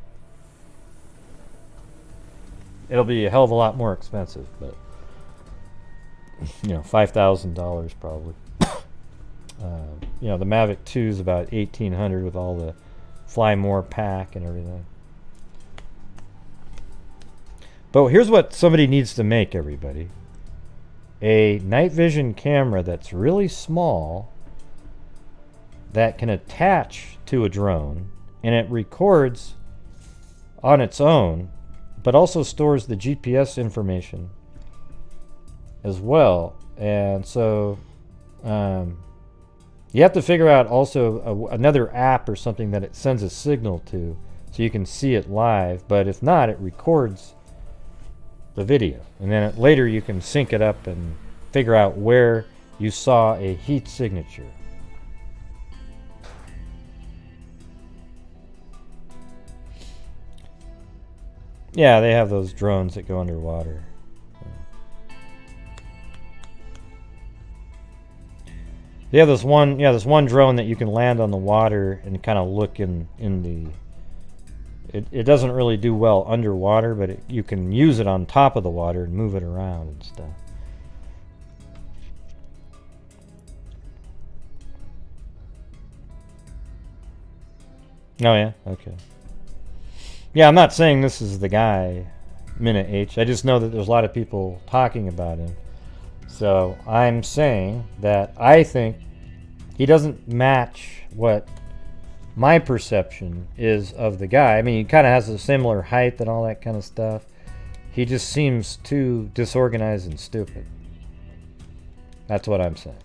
It'll be a hell of a lot more expensive, but you know, $5,000 probably. You know, the Mavic 2 is about $1,800 with all the Fly More pack and everything. But here's what somebody needs to make, everybody. A night vision camera that's really small that can attach to a drone, and it records on its own, but also stores the GPS information as well. And so you have to figure out also another app or something that it sends a signal to so you can see it live. But if not, it records the video, and then later you can sync it up and figure out where you saw a heat signature. Yeah, they have those drones that go underwater. They have this one, this one drone that you can land on the water and kind of look in the... It doesn't really do well underwater, but you can use it on top of the water and move it around and stuff. Oh yeah? Okay. Yeah, I'm not saying this is the guy, Minute H. I just know that there's a lot of people talking about him. So I'm saying that I think he doesn't match what my perception is of the guy. I mean, he kind of has a similar height and all that kind of stuff. He just seems too disorganized and stupid. That's what I'm saying.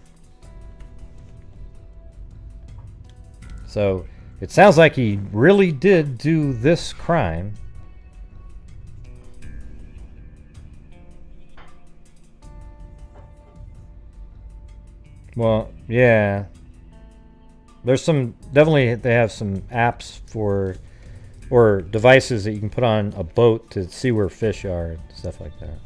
So it sounds like he really did do this crime. Well, yeah. There's some, definitely they have some apps for, or devices that you can put on a boat to see where fish are and stuff like that.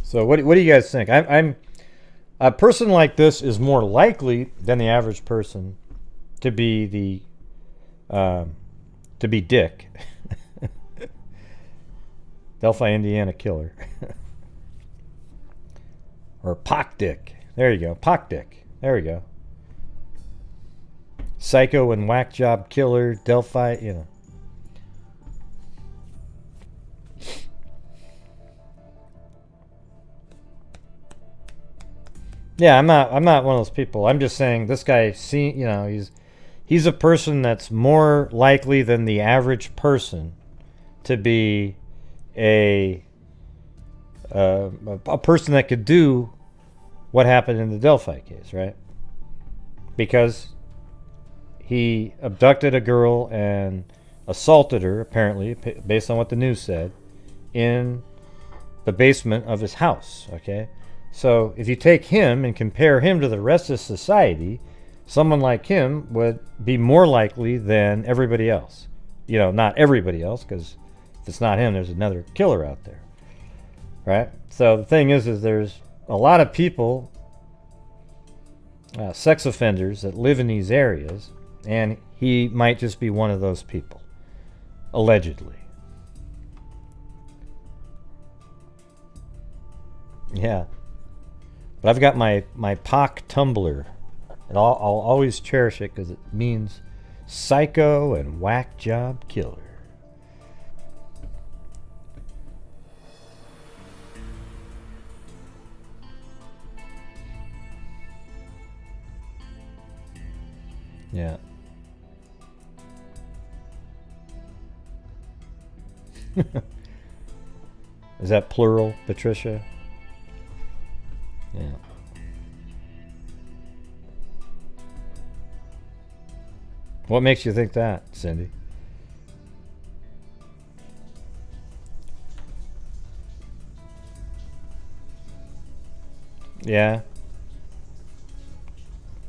So what do you guys think? I'm a person like this is more likely than the average person to be Dick. Delphi, Indiana killer. Or Pock Dick. There you go. Pock Dick. There we go. Psycho and whack job killer. Delphi, you know. Yeah, I'm not one of those people. I'm just saying this guy, you know, he's a person that's more likely than the average person to be a person that could do what happened in the Delphi case, right? Because he abducted a girl and assaulted her, apparently, based on what the news said, in the basement of his house, okay? So if you take him and compare him to the rest of society, someone like him would be more likely than everybody else. You know, not everybody else, because if it's not him, there's another killer out there, right? So the thing is there's a lot of people, sex offenders, that live in these areas, and he might just be one of those people, allegedly. Yeah. But I've got my POC tumbler, and I'll always cherish it because it means psycho and whack job killer. Yeah. Is that plural, Patricia? Yeah. What makes you think that, Cindy? Yeah.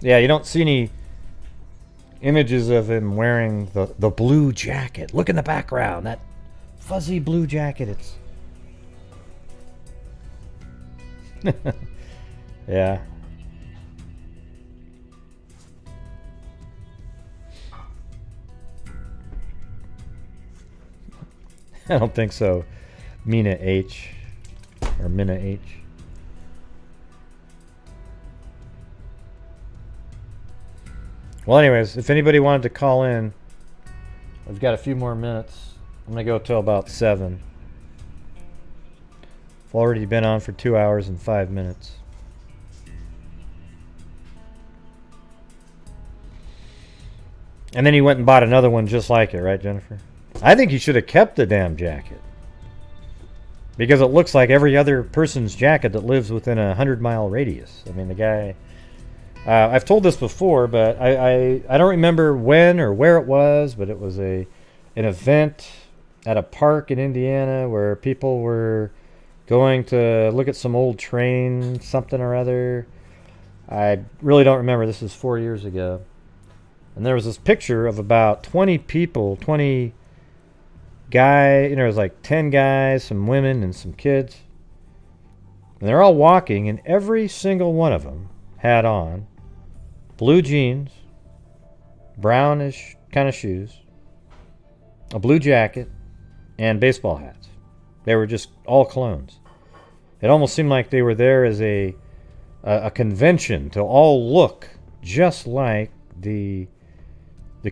Yeah, you don't see any images of him wearing the blue jacket. Look in the background, that fuzzy blue jacket. It's yeah. I don't think so. Mina H. Or Mina H. Well, anyways, if anybody wanted to call in, I've got a few more minutes. I'm going to go till about 7. I've already been on for 2 hours and 5 minutes. And then he went and bought another one just like it, right, Jennifer? I think he should have kept the damn jacket. Because it looks like every other person's jacket that lives within a 100-mile radius. I mean, the guy... I've told this before, but I don't remember when or where it was, but it was an event at a park in Indiana where people were going to look at some old train, something or other. I really don't remember. This was 4 years ago. And there was this picture of about 20 people, 20 guys, you know, it was like 10 guys, some women, and some kids. And they're all walking, and every single one of them had on blue jeans, brownish kind of shoes, a blue jacket, and baseball hats. They were just all clones. It almost seemed like they were there as a convention to all look just like the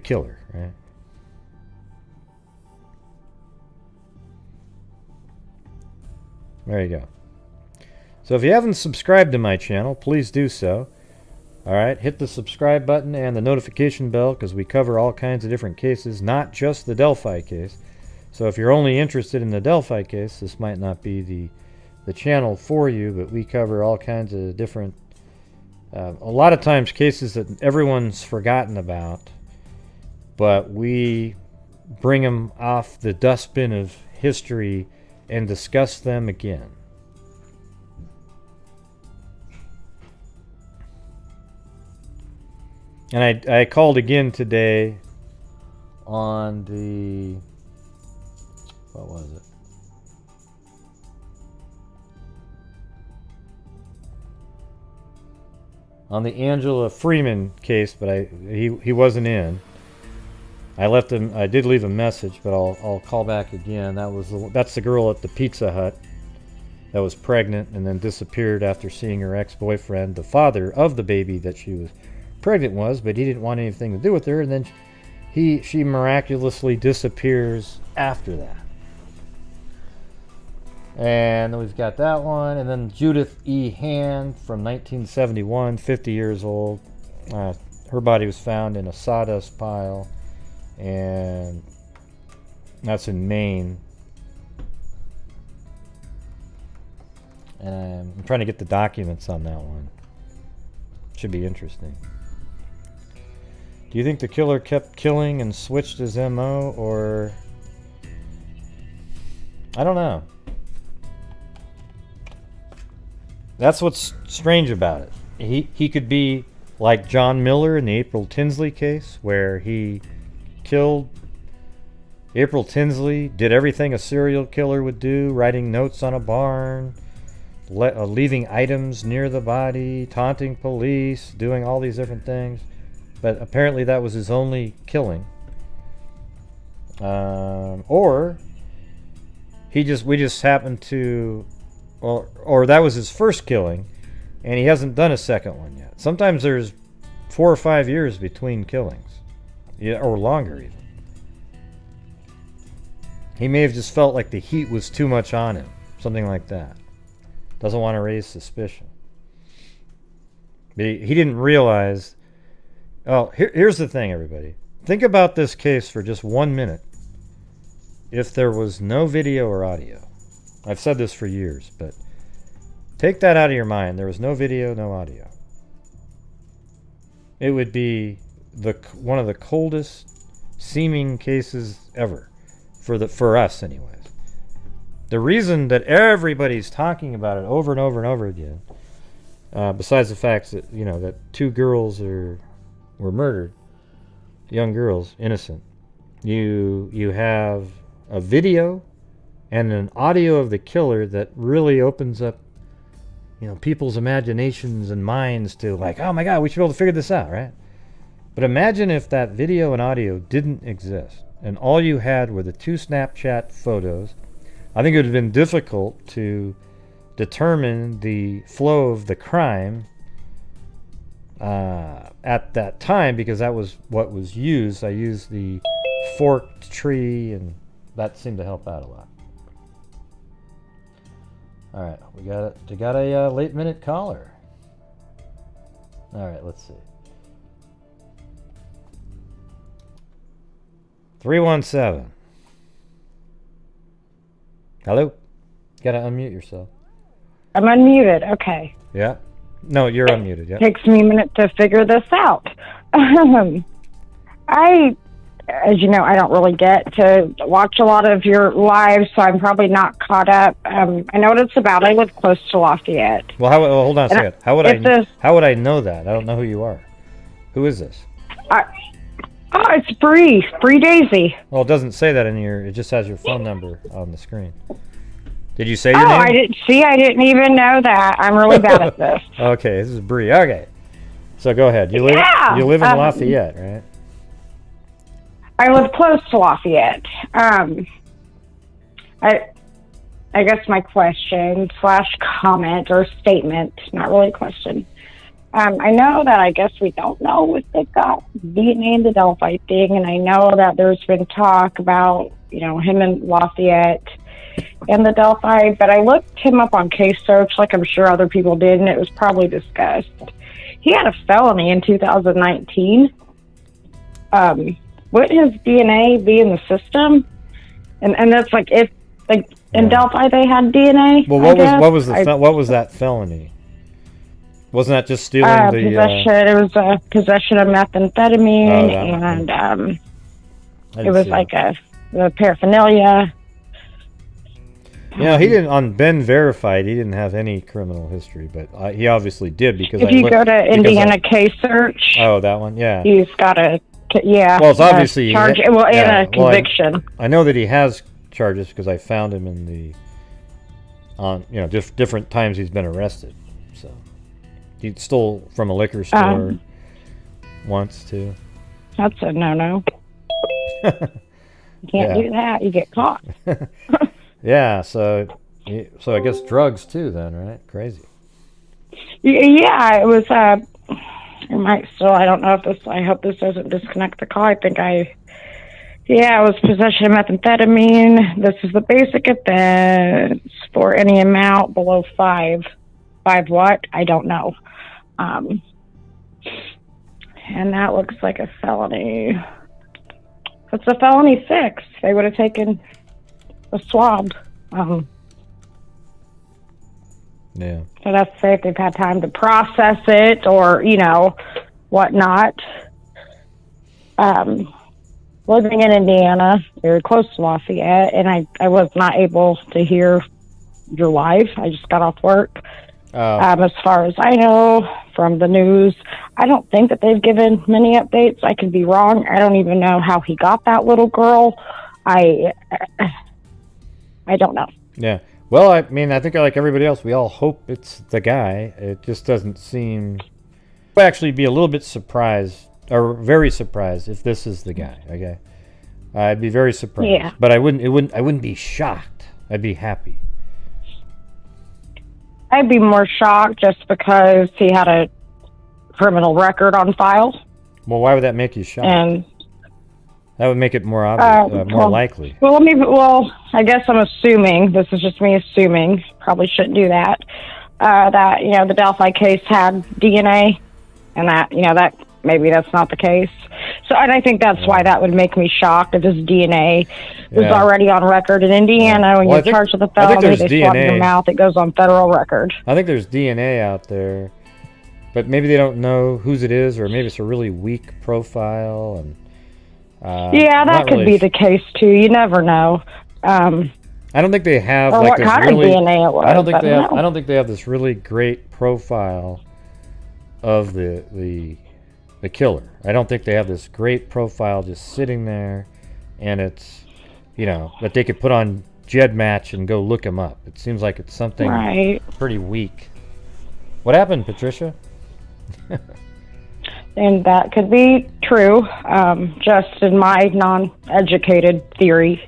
killer, right? There you go. So if you haven't subscribed to my channel, please do so. Alright, hit the subscribe button and the notification bell because we cover all kinds of different cases, not just the Delphi case. So if you're only interested in the Delphi case, this might not be the channel for you, but we cover all kinds of different, a lot of times cases that everyone's forgotten about, but we bring them off the dustbin of history and discuss them again. And I called again today on the, what was it? On the Angela Freeman case, but he wasn't in. I left him. I did leave a message, but I'll call back again. That's the girl at the Pizza Hut that was pregnant and then disappeared after seeing her ex-boyfriend, the father of the baby that she was pregnant was, but he didn't want anything to do with her, and then she miraculously disappears after that. And then we've got that one, and then Judith E. Hand from 1971, 50 years old. Her body was found in a sawdust pile, and that's in Maine. And I'm trying to get the documents on that one. Should be interesting. Do you think the killer kept killing and switched his MO, or... I don't know. That's what's strange about it. He could be like John Miller in the April Tinsley case, where he killed April Tinsley, did everything a serial killer would do, writing notes on a barn, leaving items near the body, taunting police, doing all these different things. But apparently that was his only killing. Or we just happened to, or that was his first killing, and he hasn't done a second one yet. Sometimes there's 4 or 5 years between killings, yeah, or longer even. He may have just felt like the heat was too much on him, something like that. Doesn't want to raise suspicion. But he didn't realize. Oh, here's the thing, everybody. Think about this case for just 1 minute. If there was no video or audio. I've said this for years, but take that out of your mind. There was no video, no audio. It would be one of the coldest seeming cases ever. For us, anyways. The reason that everybody's talking about it over and over and over again besides the fact that that 2 girls were murdered, young girls, innocent. You have a video and an audio of the killer that really opens up people's imaginations and minds to like, oh my god, we should be able to figure this out, right? But imagine if that video and audio didn't exist and all you had were the 2 Snapchat photos. I think it would have been difficult to determine the flow of the crime at that time, because that was what was used. I used the forked tree, and that seemed to help out a lot. All right, we got a late minute caller. All right, let's see. 317. Hello? You gotta unmute yourself. I'm unmuted. Okay. Yeah? No, you're unmuted. Yeah. Takes me a minute to figure this out. As you know, I don't really get to watch a lot of your lives, so I'm probably not caught up. I know what it's about. I live close to Lafayette. Well, hold on a second. How would I know that? I don't know who you are. Who is this? It's Bree Daisy. Well, it doesn't say that in your. It just has your phone number on the screen. Did you say your name? I didn't even know that. I'm really bad at this. Okay, this is Bree. Okay, so go ahead. You live in Lafayette, right? I live close to Lafayette. I guess my question / comment or statement, not really a question. I know that I guess we don't know if they've got DNA in the Delphi thing, and I know that there's been talk about, him in Lafayette and the Delphi, but I looked him up on Case Search like I'm sure other people did, and it was probably discussed. He had a felony in 2019. Wouldn't his DNA be in the system? And that's like if in Delphi they had DNA. Well, what was that felony? Wasn't that just stealing possession? It was possession of methamphetamine, and it was like the paraphernalia. He didn't, on Ben Verified, he didn't have any criminal history, but he obviously did because if you go to Indiana Case Search. Oh, that one, yeah. He's got a Well, it's obviously charge. And a conviction. I know that he has charges because I found him in just different times he's been arrested. So he stole from a liquor store once too. That's a no-no. You can't do that. You get caught. Yeah, so I guess drugs too then, right? Crazy. Yeah, it was it might still, I don't know if this, I hope this doesn't disconnect the call. I think it was possession of methamphetamine. This is the basic offense for any amount below 5. 5 what? I don't know. And that looks like a felony. It's a felony 6. They would have taken a swab. Yeah. So that's to say if they've had time to process it or, whatnot. Living in Indiana, very close to Lafayette, and I was not able to hear your live. I just got off work. As far as I know from the news, I don't think that they've given many updates. I could be wrong. I don't even know how he got that little girl. I don't know. Yeah. Well, I mean, I think like everybody else, we all hope it's the guy. It just doesn't seem. I'd actually be a little bit surprised, or very surprised, if this is the guy. Okay, I'd be very surprised. Yeah. But I wouldn't be shocked. I'd be happy. I'd be more shocked just because he had a criminal record on file. Well, why would that make you shocked? And that would make it more obvious, more likely. Well, I guess I'm assuming, this is just me assuming, probably shouldn't do that, that, the Delphi case had DNA, and that, that maybe that's not the case. So, and I think that's why that would make me shocked if his DNA was already on record in Indiana. When you're charged with a felony, they swab your mouth, it goes on federal record. I think there's DNA out there, but maybe they don't know whose it is, or maybe it's a really weak profile, and that could be the case too. You never know. I don't think they have Or like what this kind really. of DNA it was. I don't think they have. know. I don't think they have this really great profile of the killer. I don't think they have this great profile just sitting there, and it's, you know, that they could put on GEDmatch and go look him up. It seems like it's something Right. pretty weak. What happened, Patricia? And that could be true, just in my non-educated theory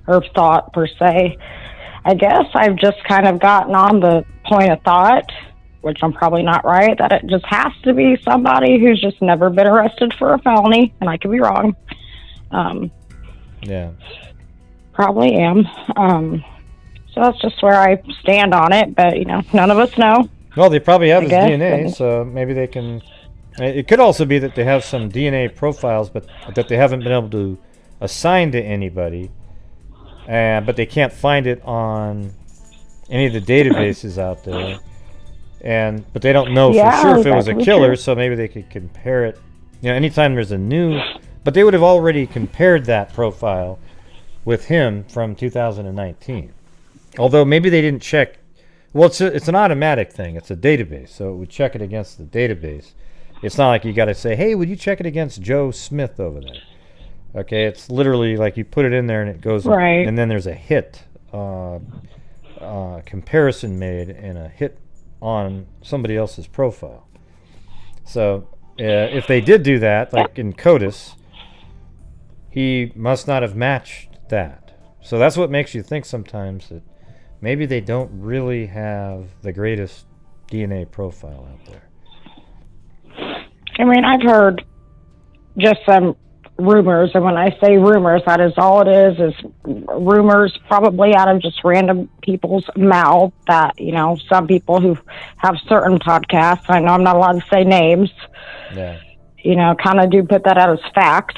or thought per se. I guess I've just kind of gotten on the point of thought, which I'm probably not right, that it just has to be somebody who's just never been arrested for a felony, and I could be wrong. Yeah. Probably am. So that's just where I stand on it, but, you know, none of us know. Well, they probably have I his guess, DNA, and- so maybe they can. It could also be that they have some DNA profiles, but that they haven't been able to assign to anybody, but they can't find it on any of the databases out there, but they don't know for sure if it was a killer, so maybe they could compare it. You know, anytime there's a new, but they would have already compared that profile with him from 2019. Although maybe they didn't check. Well, it's an automatic thing. It's a database, so it would check it against the database. It's not like you got to say, hey, would you check it against Joe Smith over there? Okay, it's literally like you put it in there and it goes, right. And then there's a hit comparison made and a hit on somebody else's profile. So if they did do that, like in CODIS, he must not have matched that. So that's what makes you think sometimes that maybe they don't really have the greatest DNA profile out there. I mean, I've heard just some rumors, and when I say rumors, that is all it is rumors probably out of just random people's mouth that, you know, some people who have certain podcasts, I know I'm not allowed to say names, you know, kind of do put that out as fact.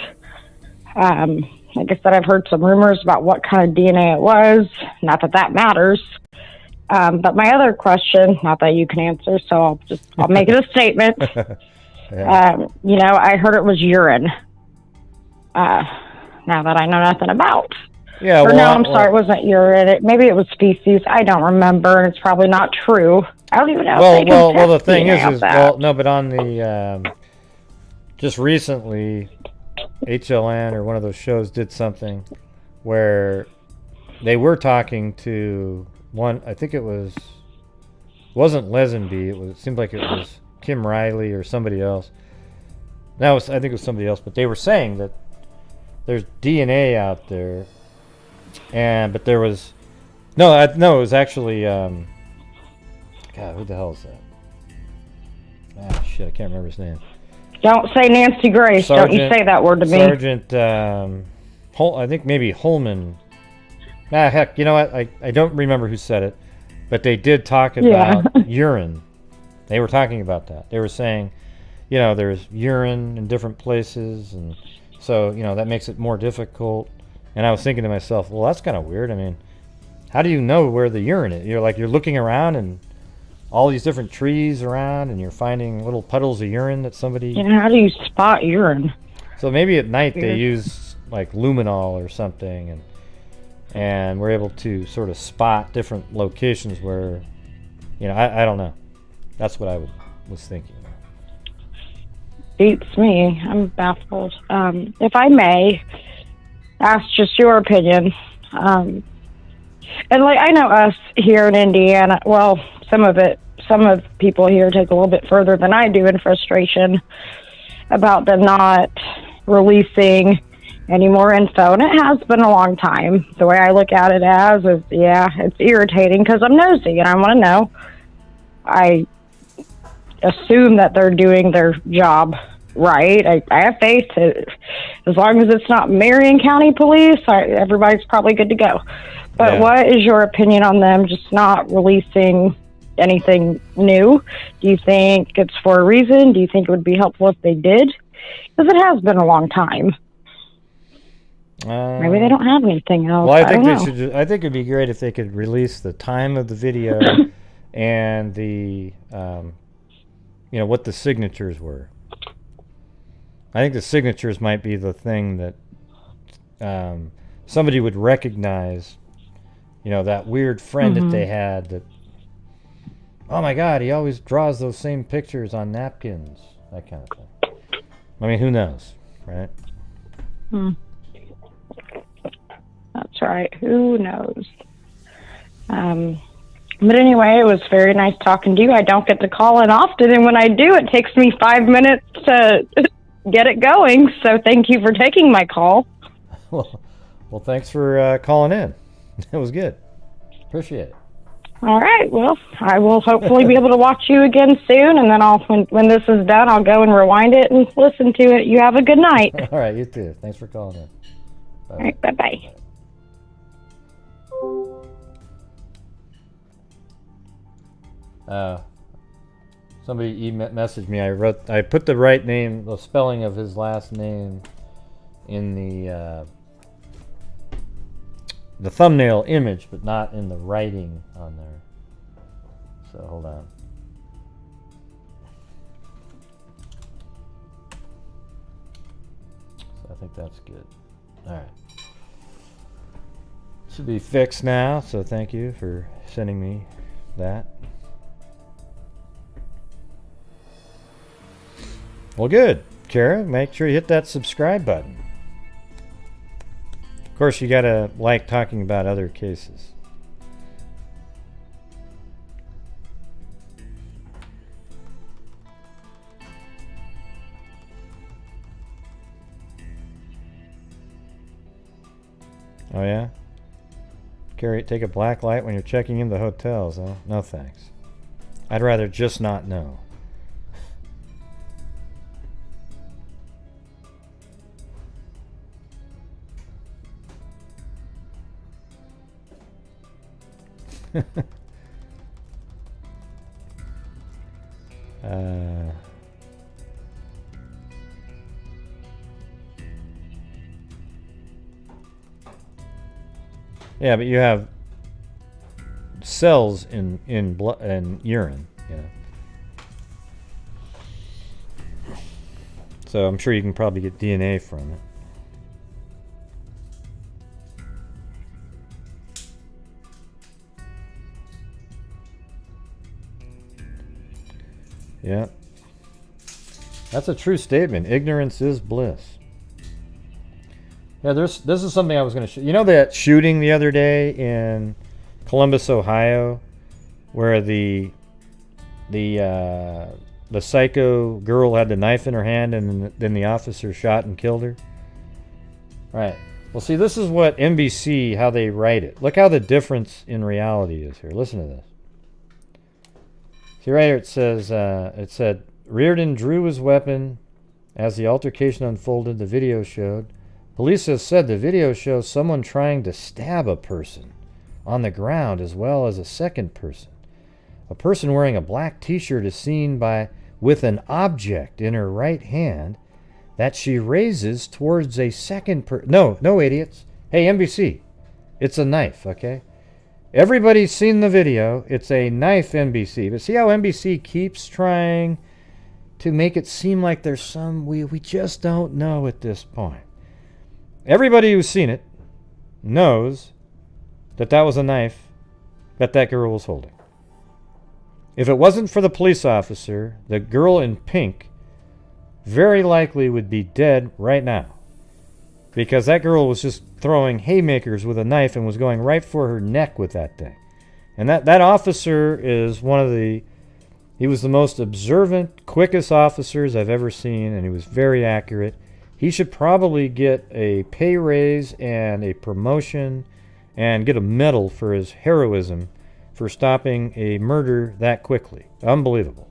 Like I said, I've heard some rumors about what kind of DNA it was. Not that that matters. But my other question, not that you can answer, so I'll make it a statement. You know, I heard it was urine. Now that I know nothing about. Yeah, or no, I'm sorry, it wasn't urine. Maybe it was feces. I don't remember, and it's probably not true. I don't even know. Well, the thing is no, but on the just recently, HLN or one of those shows did something where they were talking to one. I think it wasn't Lesenby. It seemed like it was Kim Riley or somebody else. I think it was somebody else, but they were saying that there's DNA out there, but there was it was actually God, who the hell is that? Shit, I can't remember his name. Don't say Nancy Grace. Don't you say that word to me. Sergeant, I think maybe Holman. Heck, you know what? I don't remember who said it, but they did talk about urine. They were talking about that. They were saying, you know, there's urine in different places, and so, you know, that makes it more difficult. And I was thinking to myself, well, that's kind of weird. I mean, how do you know where the urine is? You're looking around and all these different trees around, and you're finding little puddles of urine that somebody... You know, how do you spot urine? So maybe at night they use like luminol or something, and we're able to sort of spot different locations where, you know, I don't know. That's what I was thinking. Beats me. I'm baffled. If I may ask just your opinion, and like I know us here in Indiana, well, some of people here take a little bit further than I do in frustration about them not releasing any more info, and it has been a long time. The way I look at it as is, it's irritating because I'm nosy and I want to know. I assume that they're doing their job right. I have faith that as long as it's not Marion County Police, everybody's probably good to go. But what is your opinion on them just not releasing anything new? Do you think it's for a reason? Do you think it would be helpful if they did? Because it has been a long time. Maybe they don't have anything else. Well, I think they should. I think it'd be great if they could release the time of the video and the, you know, what the signatures were. I think the signatures might be the thing that somebody would recognize You know, that weird friend that they had that, oh my God, he always draws those same pictures on napkins. That kind of thing. I mean, who knows, right? That's right. Who knows? But anyway, it was very nice talking to you. I don't get to call in often, and when I do, it takes me 5 minutes to get it going. So thank you for taking my call. Well, thanks for calling in. It was good. Appreciate it. All right. Well, I will hopefully be able to watch you again soon, and then when this is done, I'll go and rewind it and listen to it. You have a good night. All right, you too. Thanks for calling in. Bye. All right. Bye-bye. Somebody messaged me. I put the right name, the spelling of his last name, in the thumbnail image, but not in the writing on there. So hold on. So I think that's good. All right. Should be fixed now. So thank you for sending me that. Well, good, Kara. Make sure you hit that subscribe button. Of course, you gotta like talking about other cases. Oh yeah? Take a black light when you're checking in the hotels, huh? No thanks. I'd rather just not know. Yeah, but you have cells in blood and urine, you know. So I'm sure you can probably get DNA from it. Yeah. That's a true statement. Ignorance is bliss. Yeah, this is something I was going to show. You know that shooting the other day in Columbus, Ohio, where the psycho girl had the knife in her hand and then the officer shot and killed her? Right. Well, see, this is what NBC, how they write it. Look how the difference in reality is here. Listen to this. See right here, it said, Reardon drew his weapon as the altercation unfolded, the video showed. Police have said the video shows someone trying to stab a person on the ground as well as a second person. A person wearing a black t-shirt is seen with an object in her right hand that she raises towards a second person. No, idiots. Hey, NBC, it's a knife, okay? Everybody's seen the video. It's a knife, NBC. But see how NBC keeps trying to make it seem like there's some... We just don't know at this point. Everybody who's seen it knows that was a knife that girl was holding. If it wasn't for the police officer, the girl in pink very likely would be dead right now. Because that girl was just throwing haymakers with a knife and was going right for her neck with that thing. And that officer is he was the most observant, quickest officers I've ever seen, and he was very accurate. He should probably get a pay raise and a promotion and get a medal for his heroism for stopping a murder that quickly. Unbelievable.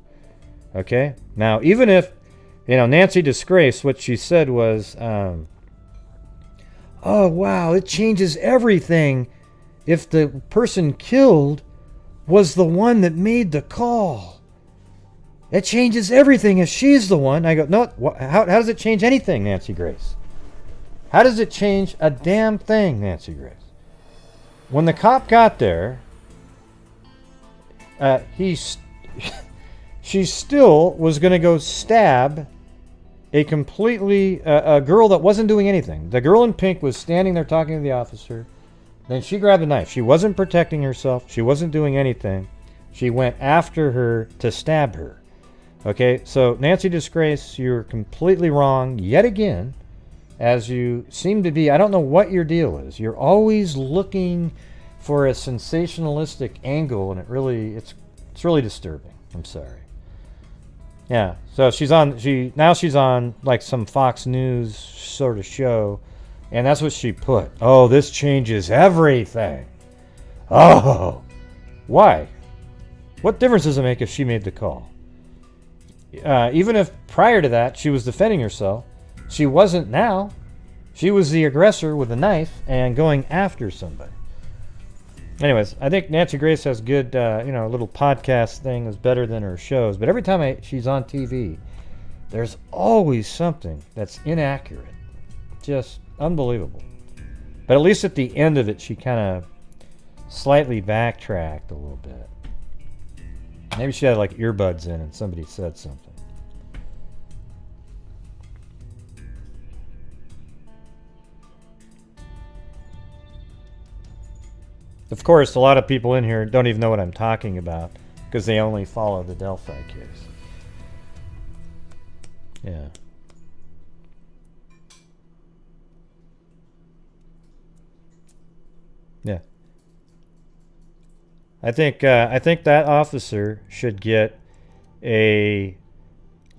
Okay? Now, even if, Nancy Disgrace, what she said was, oh, wow, it changes everything if the person killed was the one that made the call. It changes everything if she's the one. I go, no, how does it change anything, Nancy Grace? How does it change a damn thing, Nancy Grace? When the cop got there, she still was going to go stab a completely, a girl that wasn't doing anything. The girl in pink was standing there talking to the officer. Then she grabbed the knife. She wasn't protecting herself. She wasn't doing anything. She went after her to stab her. Okay, so Nancy Disgrace, you're completely wrong yet again, as you seem to be. I don't know what your deal is. You're always looking for a sensationalistic angle, and it's really disturbing. I'm sorry. Yeah, so she's on like some Fox News sort of show, and that's what she put. Oh, this changes everything. Oh, why? What difference does it make if she made the call? Even if prior to that she was defending herself, she wasn't now. She was the aggressor with a knife and going after somebody. Anyways, I think Nancy Grace has good, little podcast thing is better than her shows. But every time she's on TV, there's always something that's inaccurate. Just unbelievable. But at least at the end of it, she kind of slightly backtracked a little bit. Maybe she had like earbuds in and somebody said something. Of course, a lot of people in here don't even know what I'm talking about because they only follow the Delphi case. Yeah. Yeah. I think that officer should get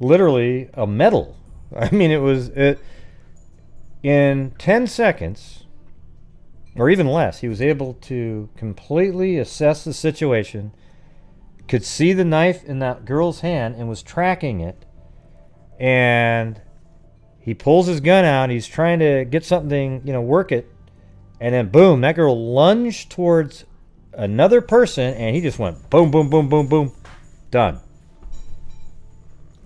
literally a medal. I mean, in 10 seconds, or even less, he was able to completely assess the situation, could see the knife in that girl's hand and was tracking it, and he pulls his gun out, he's trying to get something, work it, and then boom, that girl lunged towards another person, and he just went boom, boom, boom, boom, boom, done.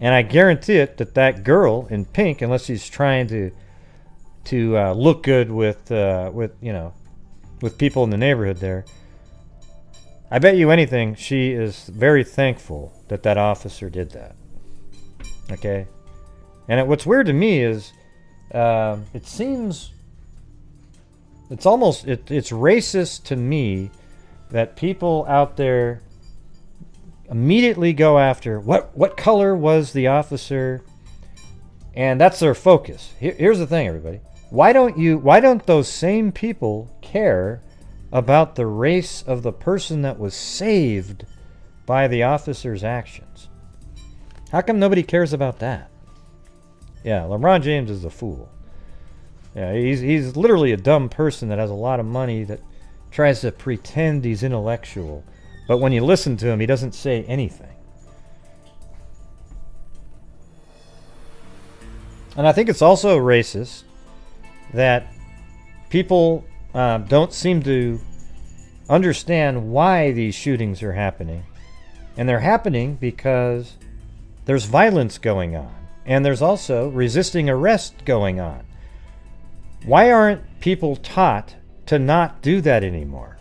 And I guarantee it that girl in pink, unless she's trying to look good with people in the neighborhood there, I bet you anything she is very thankful that officer did that. Okay? And what's weird to me is it seems it's racist to me that people out there immediately go after what color was the officer, and that's their focus. Here's the thing, everybody. Why don't those same people care about the race of the person that was saved by the officer's actions? How come nobody cares about that? Yeah, LeBron James is a fool. Yeah, he's literally a dumb person that has a lot of money that tries to pretend he's intellectual, but when you listen to him, he doesn't say anything. And I think it's also racist that people don't seem to understand why these shootings are happening. And they're happening because there's violence going on. And there's also resisting arrest going on. Why aren't people taught to not do that anymore?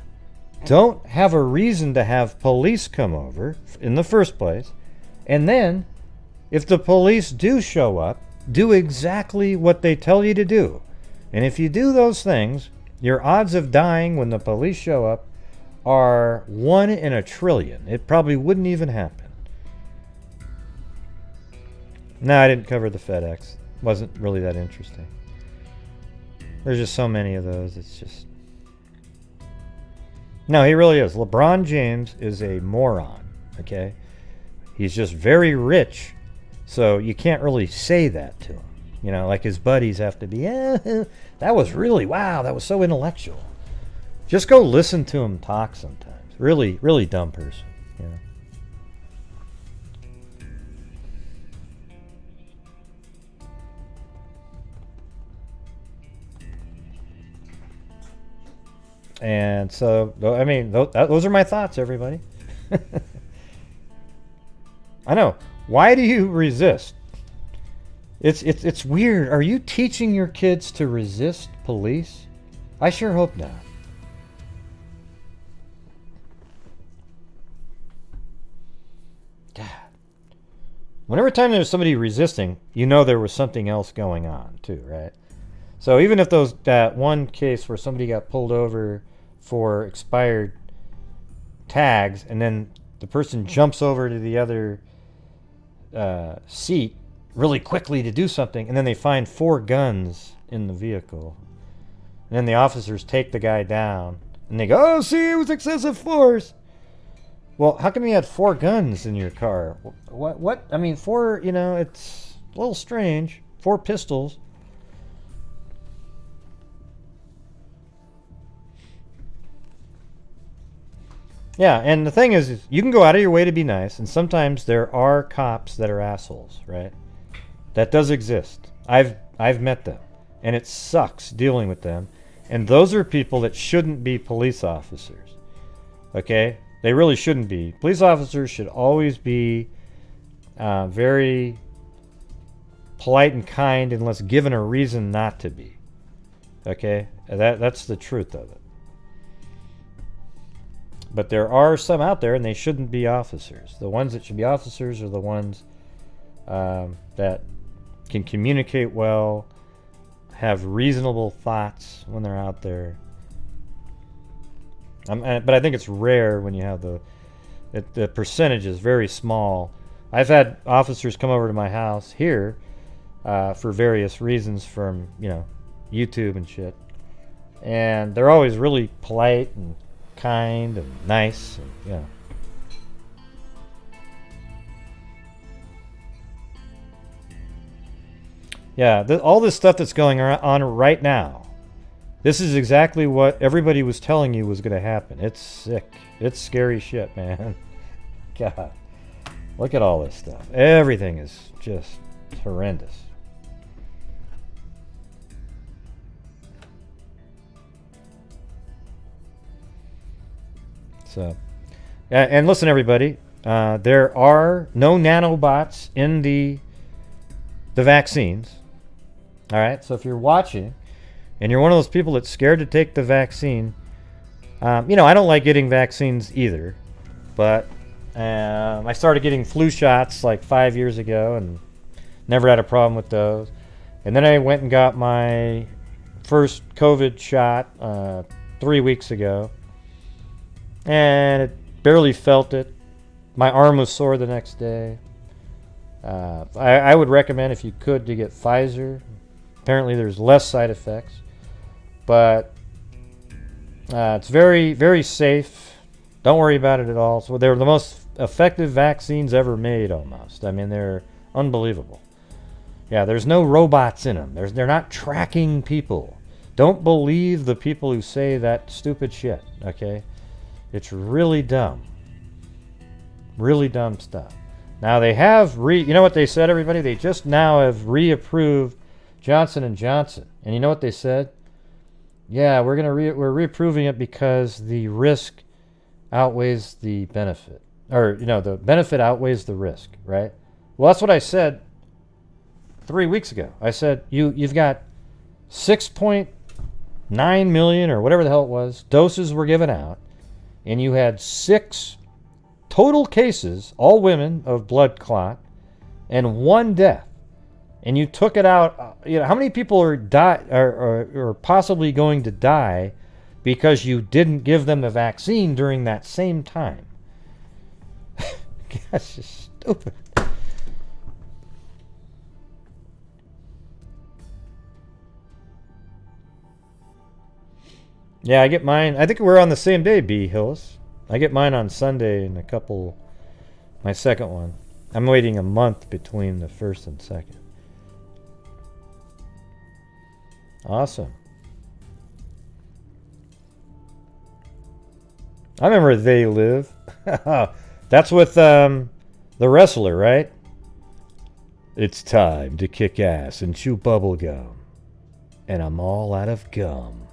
Don't have a reason to have police come over in the first place. And then, if the police do show up, do exactly what they tell you to do. And if you do those things, your odds of dying when the police show up are 1 in a trillion. It probably wouldn't even happen. No, I didn't cover the FedEx. Wasn't really that interesting. There's just so many of those. It's just... No, he really is. LeBron James is a moron, okay? He's just very rich, so you can't really say that to him. Like his buddies have to be, that was really, wow, that was so intellectual. Just go listen to him talk sometimes. Really, really dumb person, And so, I mean, those are my thoughts, everybody. I know. Why do you resist? It's weird. Are you teaching your kids to resist police? I sure hope not. God. Whenever time there's somebody resisting, there was something else going on too, right? So even if that one case where somebody got pulled over for expired tags, and then the person jumps over to the other seat really quickly to do something, and then they find 4 guns in the vehicle. And then the officers take the guy down, and they go, "Oh, see, it was excessive force." Well, how come you had 4 guns in your car? What? I mean, 4, you know, it's a little strange. 4 pistols. Yeah, and the thing is you can go out of your way to be nice, and sometimes there are cops that are assholes, right? That does exist. I've met them, and it sucks dealing with them. And those are people that shouldn't be police officers. Okay? They really shouldn't be. Police officers should always be very polite and kind unless given a reason not to be. Okay? That's the truth of it. But there are some out there, and they shouldn't be officers. The ones that should be officers are the ones that can communicate well, have reasonable thoughts when they're out there. But I think it's rare when you have the percentage is very small. I've had officers come over to my house here for various reasons from, you know, YouTube and shit. And they're always really polite and kind and nice, and, you know. Yeah, all this stuff that's going on right now, this is exactly what everybody was telling you was going to happen. It's sick. It's scary shit, man. God. Look at all this stuff. Everything is just horrendous. So, and listen, everybody, there are no nanobots in the vaccines. All right, so if you're watching and you're one of those people that's scared to take the vaccine, you know, I don't like getting vaccines either, but I started getting flu shots like 5 years ago and never had a problem with those. And then I went and got my first COVID shot 3 weeks ago, and it barely felt it. My arm was sore the next day. I would recommend, if you could, to get Pfizer. Apparently there's less side effects, but it's very, very safe. Don't worry about it at all. So they're the most effective vaccines ever made, almost. I mean, they're unbelievable. Yeah, there's no robots in them. They're not tracking people. Don't believe the people who say that stupid shit, okay? It's really dumb. Really dumb stuff. Now they have you know what they said, everybody? They just now have reapproved Johnson & Johnson. And you know what they said? Yeah, we're reapproving it because the risk outweighs the benefit. Or, you know, the benefit outweighs the risk, right? Well, that's what I said 3 weeks ago. I said, you've got 6.9 million or whatever the hell it was, doses were given out, and you had 6 total cases, all women, of blood clot, and 1 death. And you took it out. You know, how many people are possibly going to die because you didn't give them the vaccine during that same time? That's just stupid. Yeah, I get mine. I think we're on the same day, B. Hillis. I get mine on Sunday in my second one. I'm waiting a month between the first and second. Awesome. I remember They Live. That's with the wrestler, right? It's time to kick ass and chew bubble gum. And I'm all out of gum.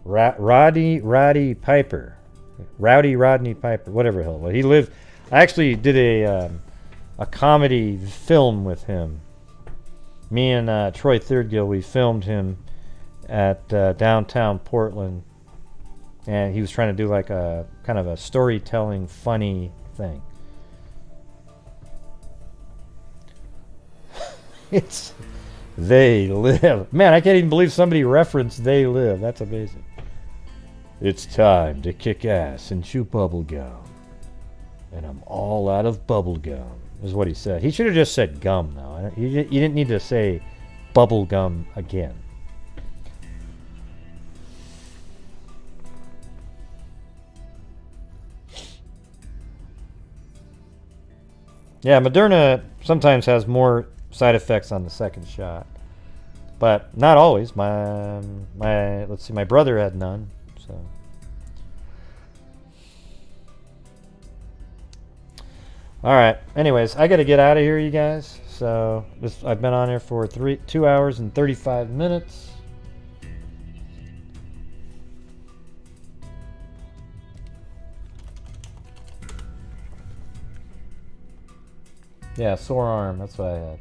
Rodney Piper. Rowdy Rodney Piper. Whatever the hell. He lived... I actually did a comedy film with him. Me and Troy Thirdgill, we filmed him at downtown Portland, and he was trying to do like a kind of a storytelling, funny thing. It's They Live. Man, I can't even believe somebody referenced They Live. That's amazing. It's time to kick ass and chew bubble gum. And I'm all out of bubble gum, is what he said. He should have just said gum, though. You didn't need to say bubble gum again. Yeah, Moderna sometimes has more side effects on the second shot, but not always. Let's see, my brother had none. So, all right. Anyways, I got to get out of here, you guys. So I've been on here for 2 hours and 35 minutes. Yeah, sore arm. That's what I had.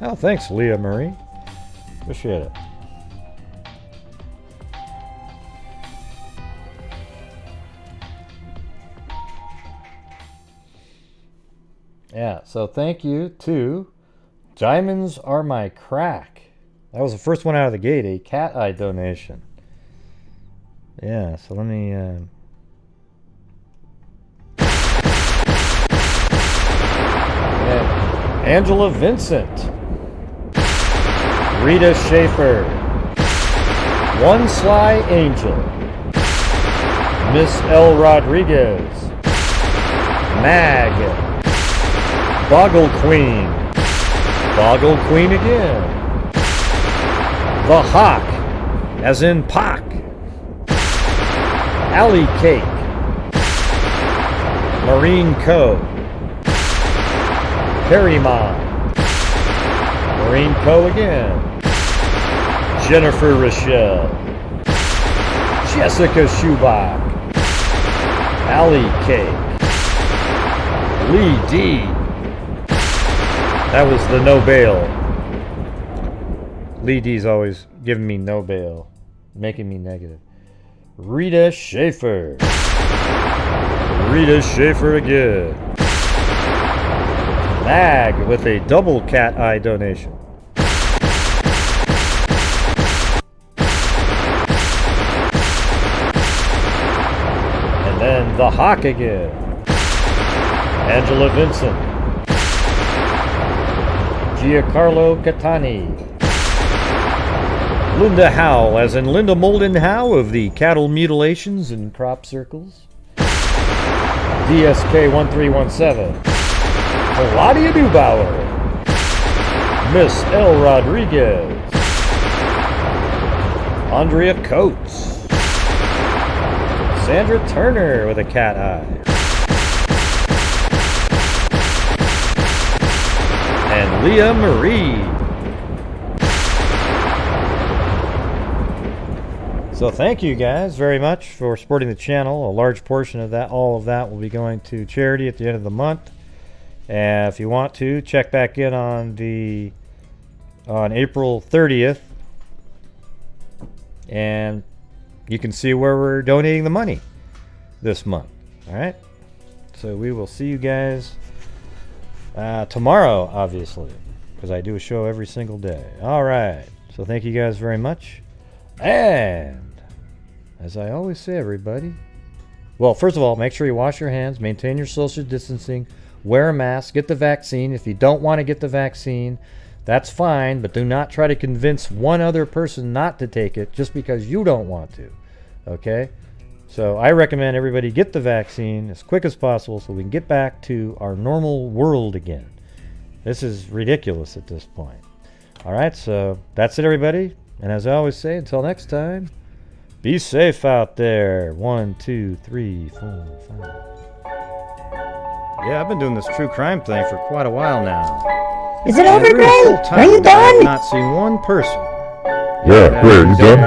Oh, thanks, Leah Marie. Appreciate it. Yeah, so thank you to Diamonds Are My Crack. That was the first one out of the gate, a cat eye donation. Yeah, so let me... Yeah. Angela Vincent. Rita Schaefer, One Sly Angel, Miss L. Rodriguez, Mag, Boggle Queen again, The Hawk, as in Pac, Alley Cake, Marine Co, Perrymon, Marine Co again, Jennifer Rochelle, Jessica Schubach, Allie Cake, Lee D. That was the no bail. Lee D's always giving me no bail, making me negative. Rita Schaefer. Rita Schaefer again. Mag with a double cat eye donation. And the Hawk again. Angela Vincent. Giancarlo Catani. Linda Howe, as in Linda Molden Howe of the Cattle Mutilations and Crop Circles. DSK 1317. Claudia Dubauer. Miss L. Rodriguez. Andrea Coates. Sandra Turner with a cat eye. And Leah Marie. So thank you guys very much for supporting the channel. A large portion of that, all of that, will be going to charity at the end of the month. And if you want to, check back in on April 30th. And you can see where we're donating the money this month. All right. So we will see you guys tomorrow, obviously, because I do a show every single day. All right. So thank you guys very much. And as I always say, everybody, well, first of all, make sure you wash your hands, maintain your social distancing, wear a mask, get the vaccine. If you don't want to get the vaccine, that's fine, but do not try to convince one other person not to take it just because you don't want to. Okay? So I recommend everybody get the vaccine as quick as possible so we can get back to our normal world again. This is ridiculous at this point. All right, so that's it, everybody. And as I always say, until next time, be safe out there. 1, 2, 3, 4, 5. Yeah, I've been doing this true crime thing for quite a while now. Is it over, Gray? Are you done? I have not seen one person. Yeah, Gray, are you done?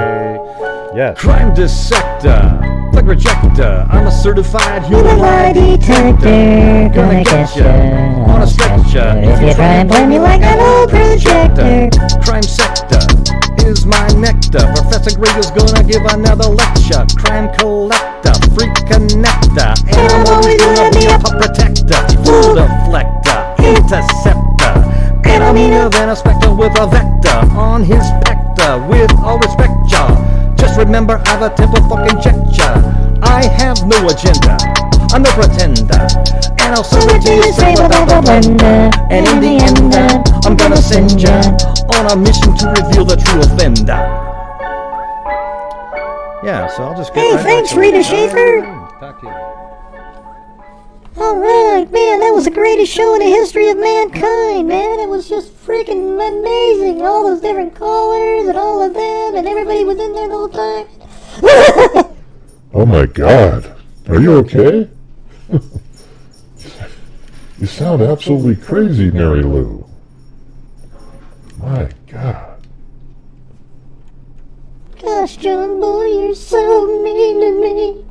Yes. Crime Dissector, the drug rejector. I'm a certified human lie detector. Gonna get ya on a stretcher If you try and play me like an old projector. Crime sector is my nectar. Professor Greg is gonna give another lecture. Crime collector, freak connector, and I'm always gonna be a pup protector. Full deflector, interceptor, and I'm meaner than a spectre with a vector on his pector. With all respect, ya, just remember I've a temple fucking check ya. I have no agenda, I'm no pretender, and I'll serve it to you straight without the blender. And in the end, I'm gonna send ya on a mission to reveal the true offender. Yeah, so I'll just get Hey, thanks, Rita Schaefer. Talk to you. Alright, man, that was the greatest show in the history of mankind, man. It was just freaking amazing. All those different callers and all of them, and everybody was in there the whole time. Oh my God. Are you okay? You sound absolutely crazy, Mary Lou. My God. Gosh, John boy, you're so mean to me.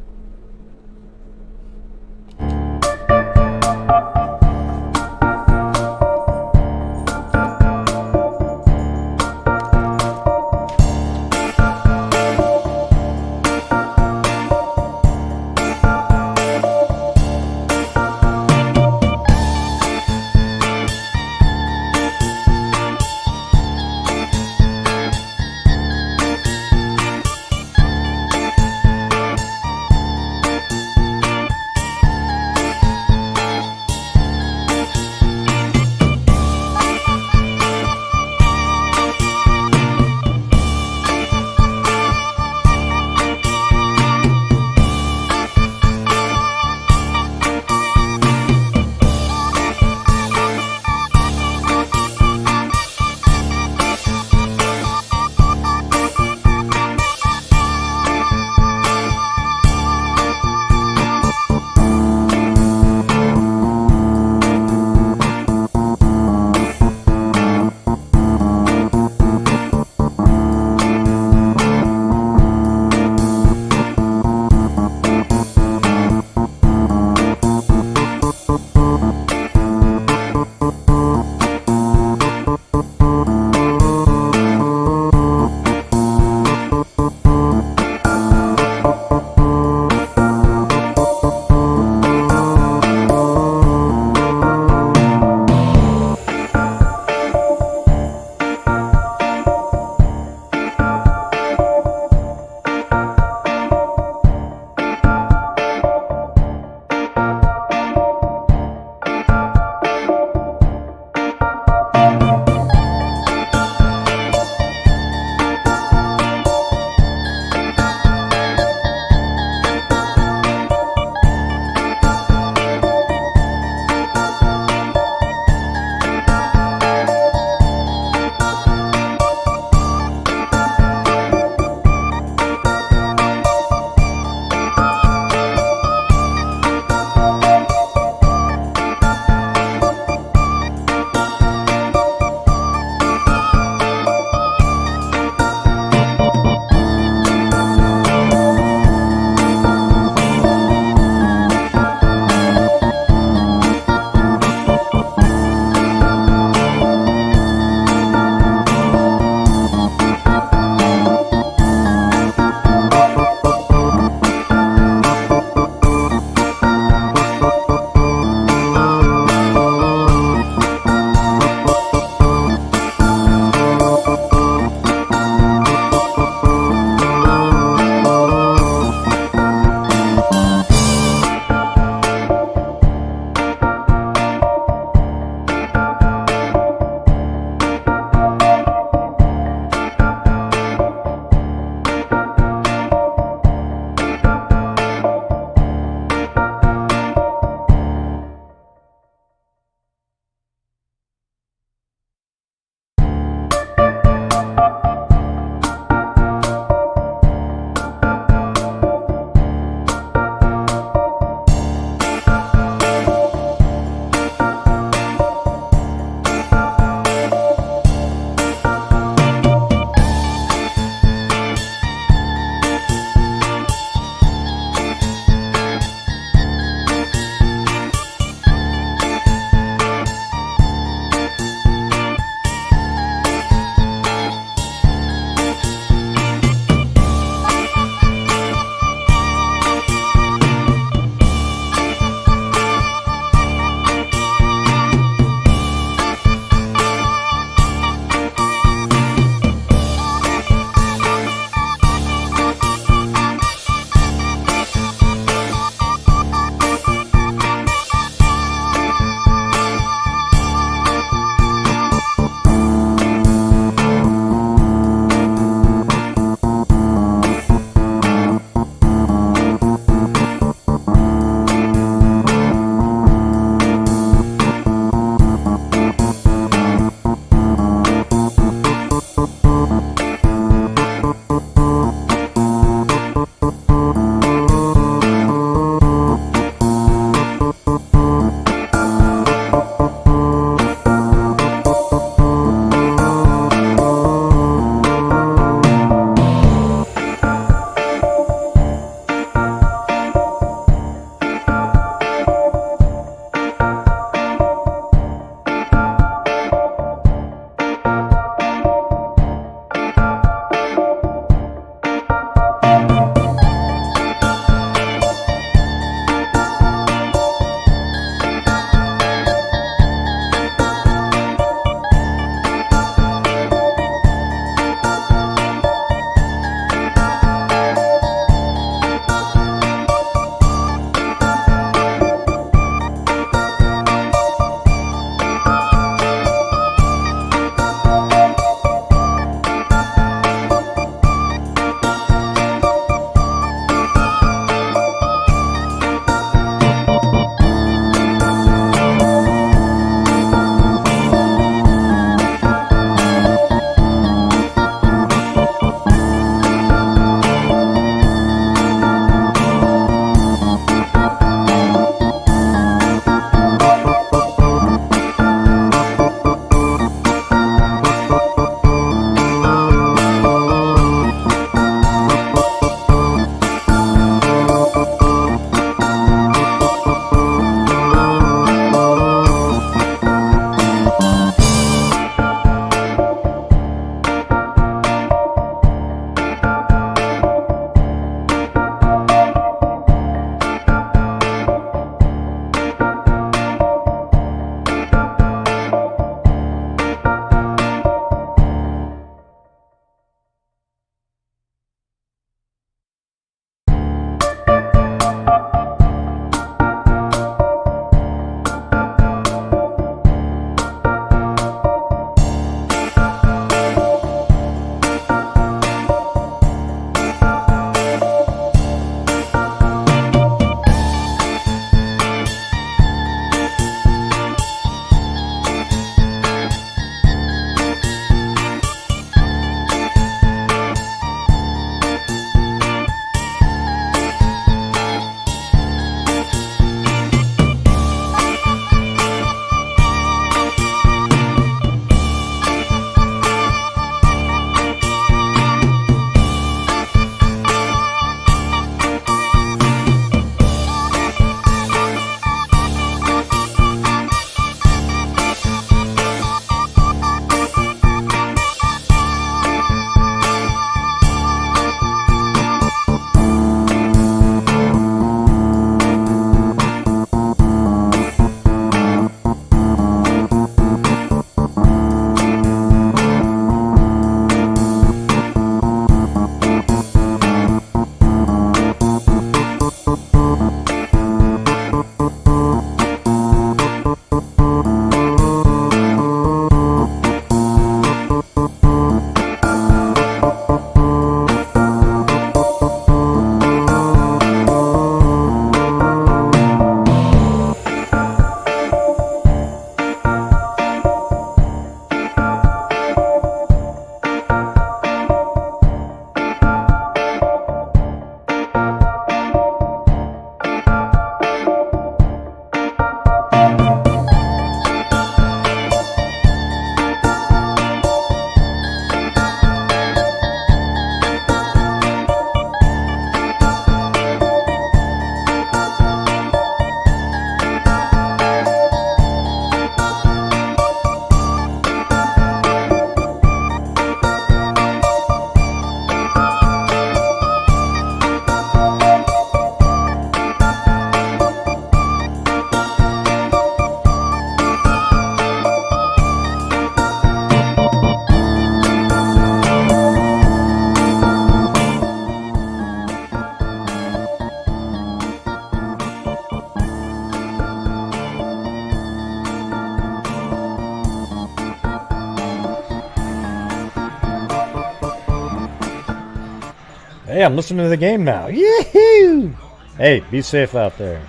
Hey, I'm listening to the game now. Yahoo! Hey, be safe out there.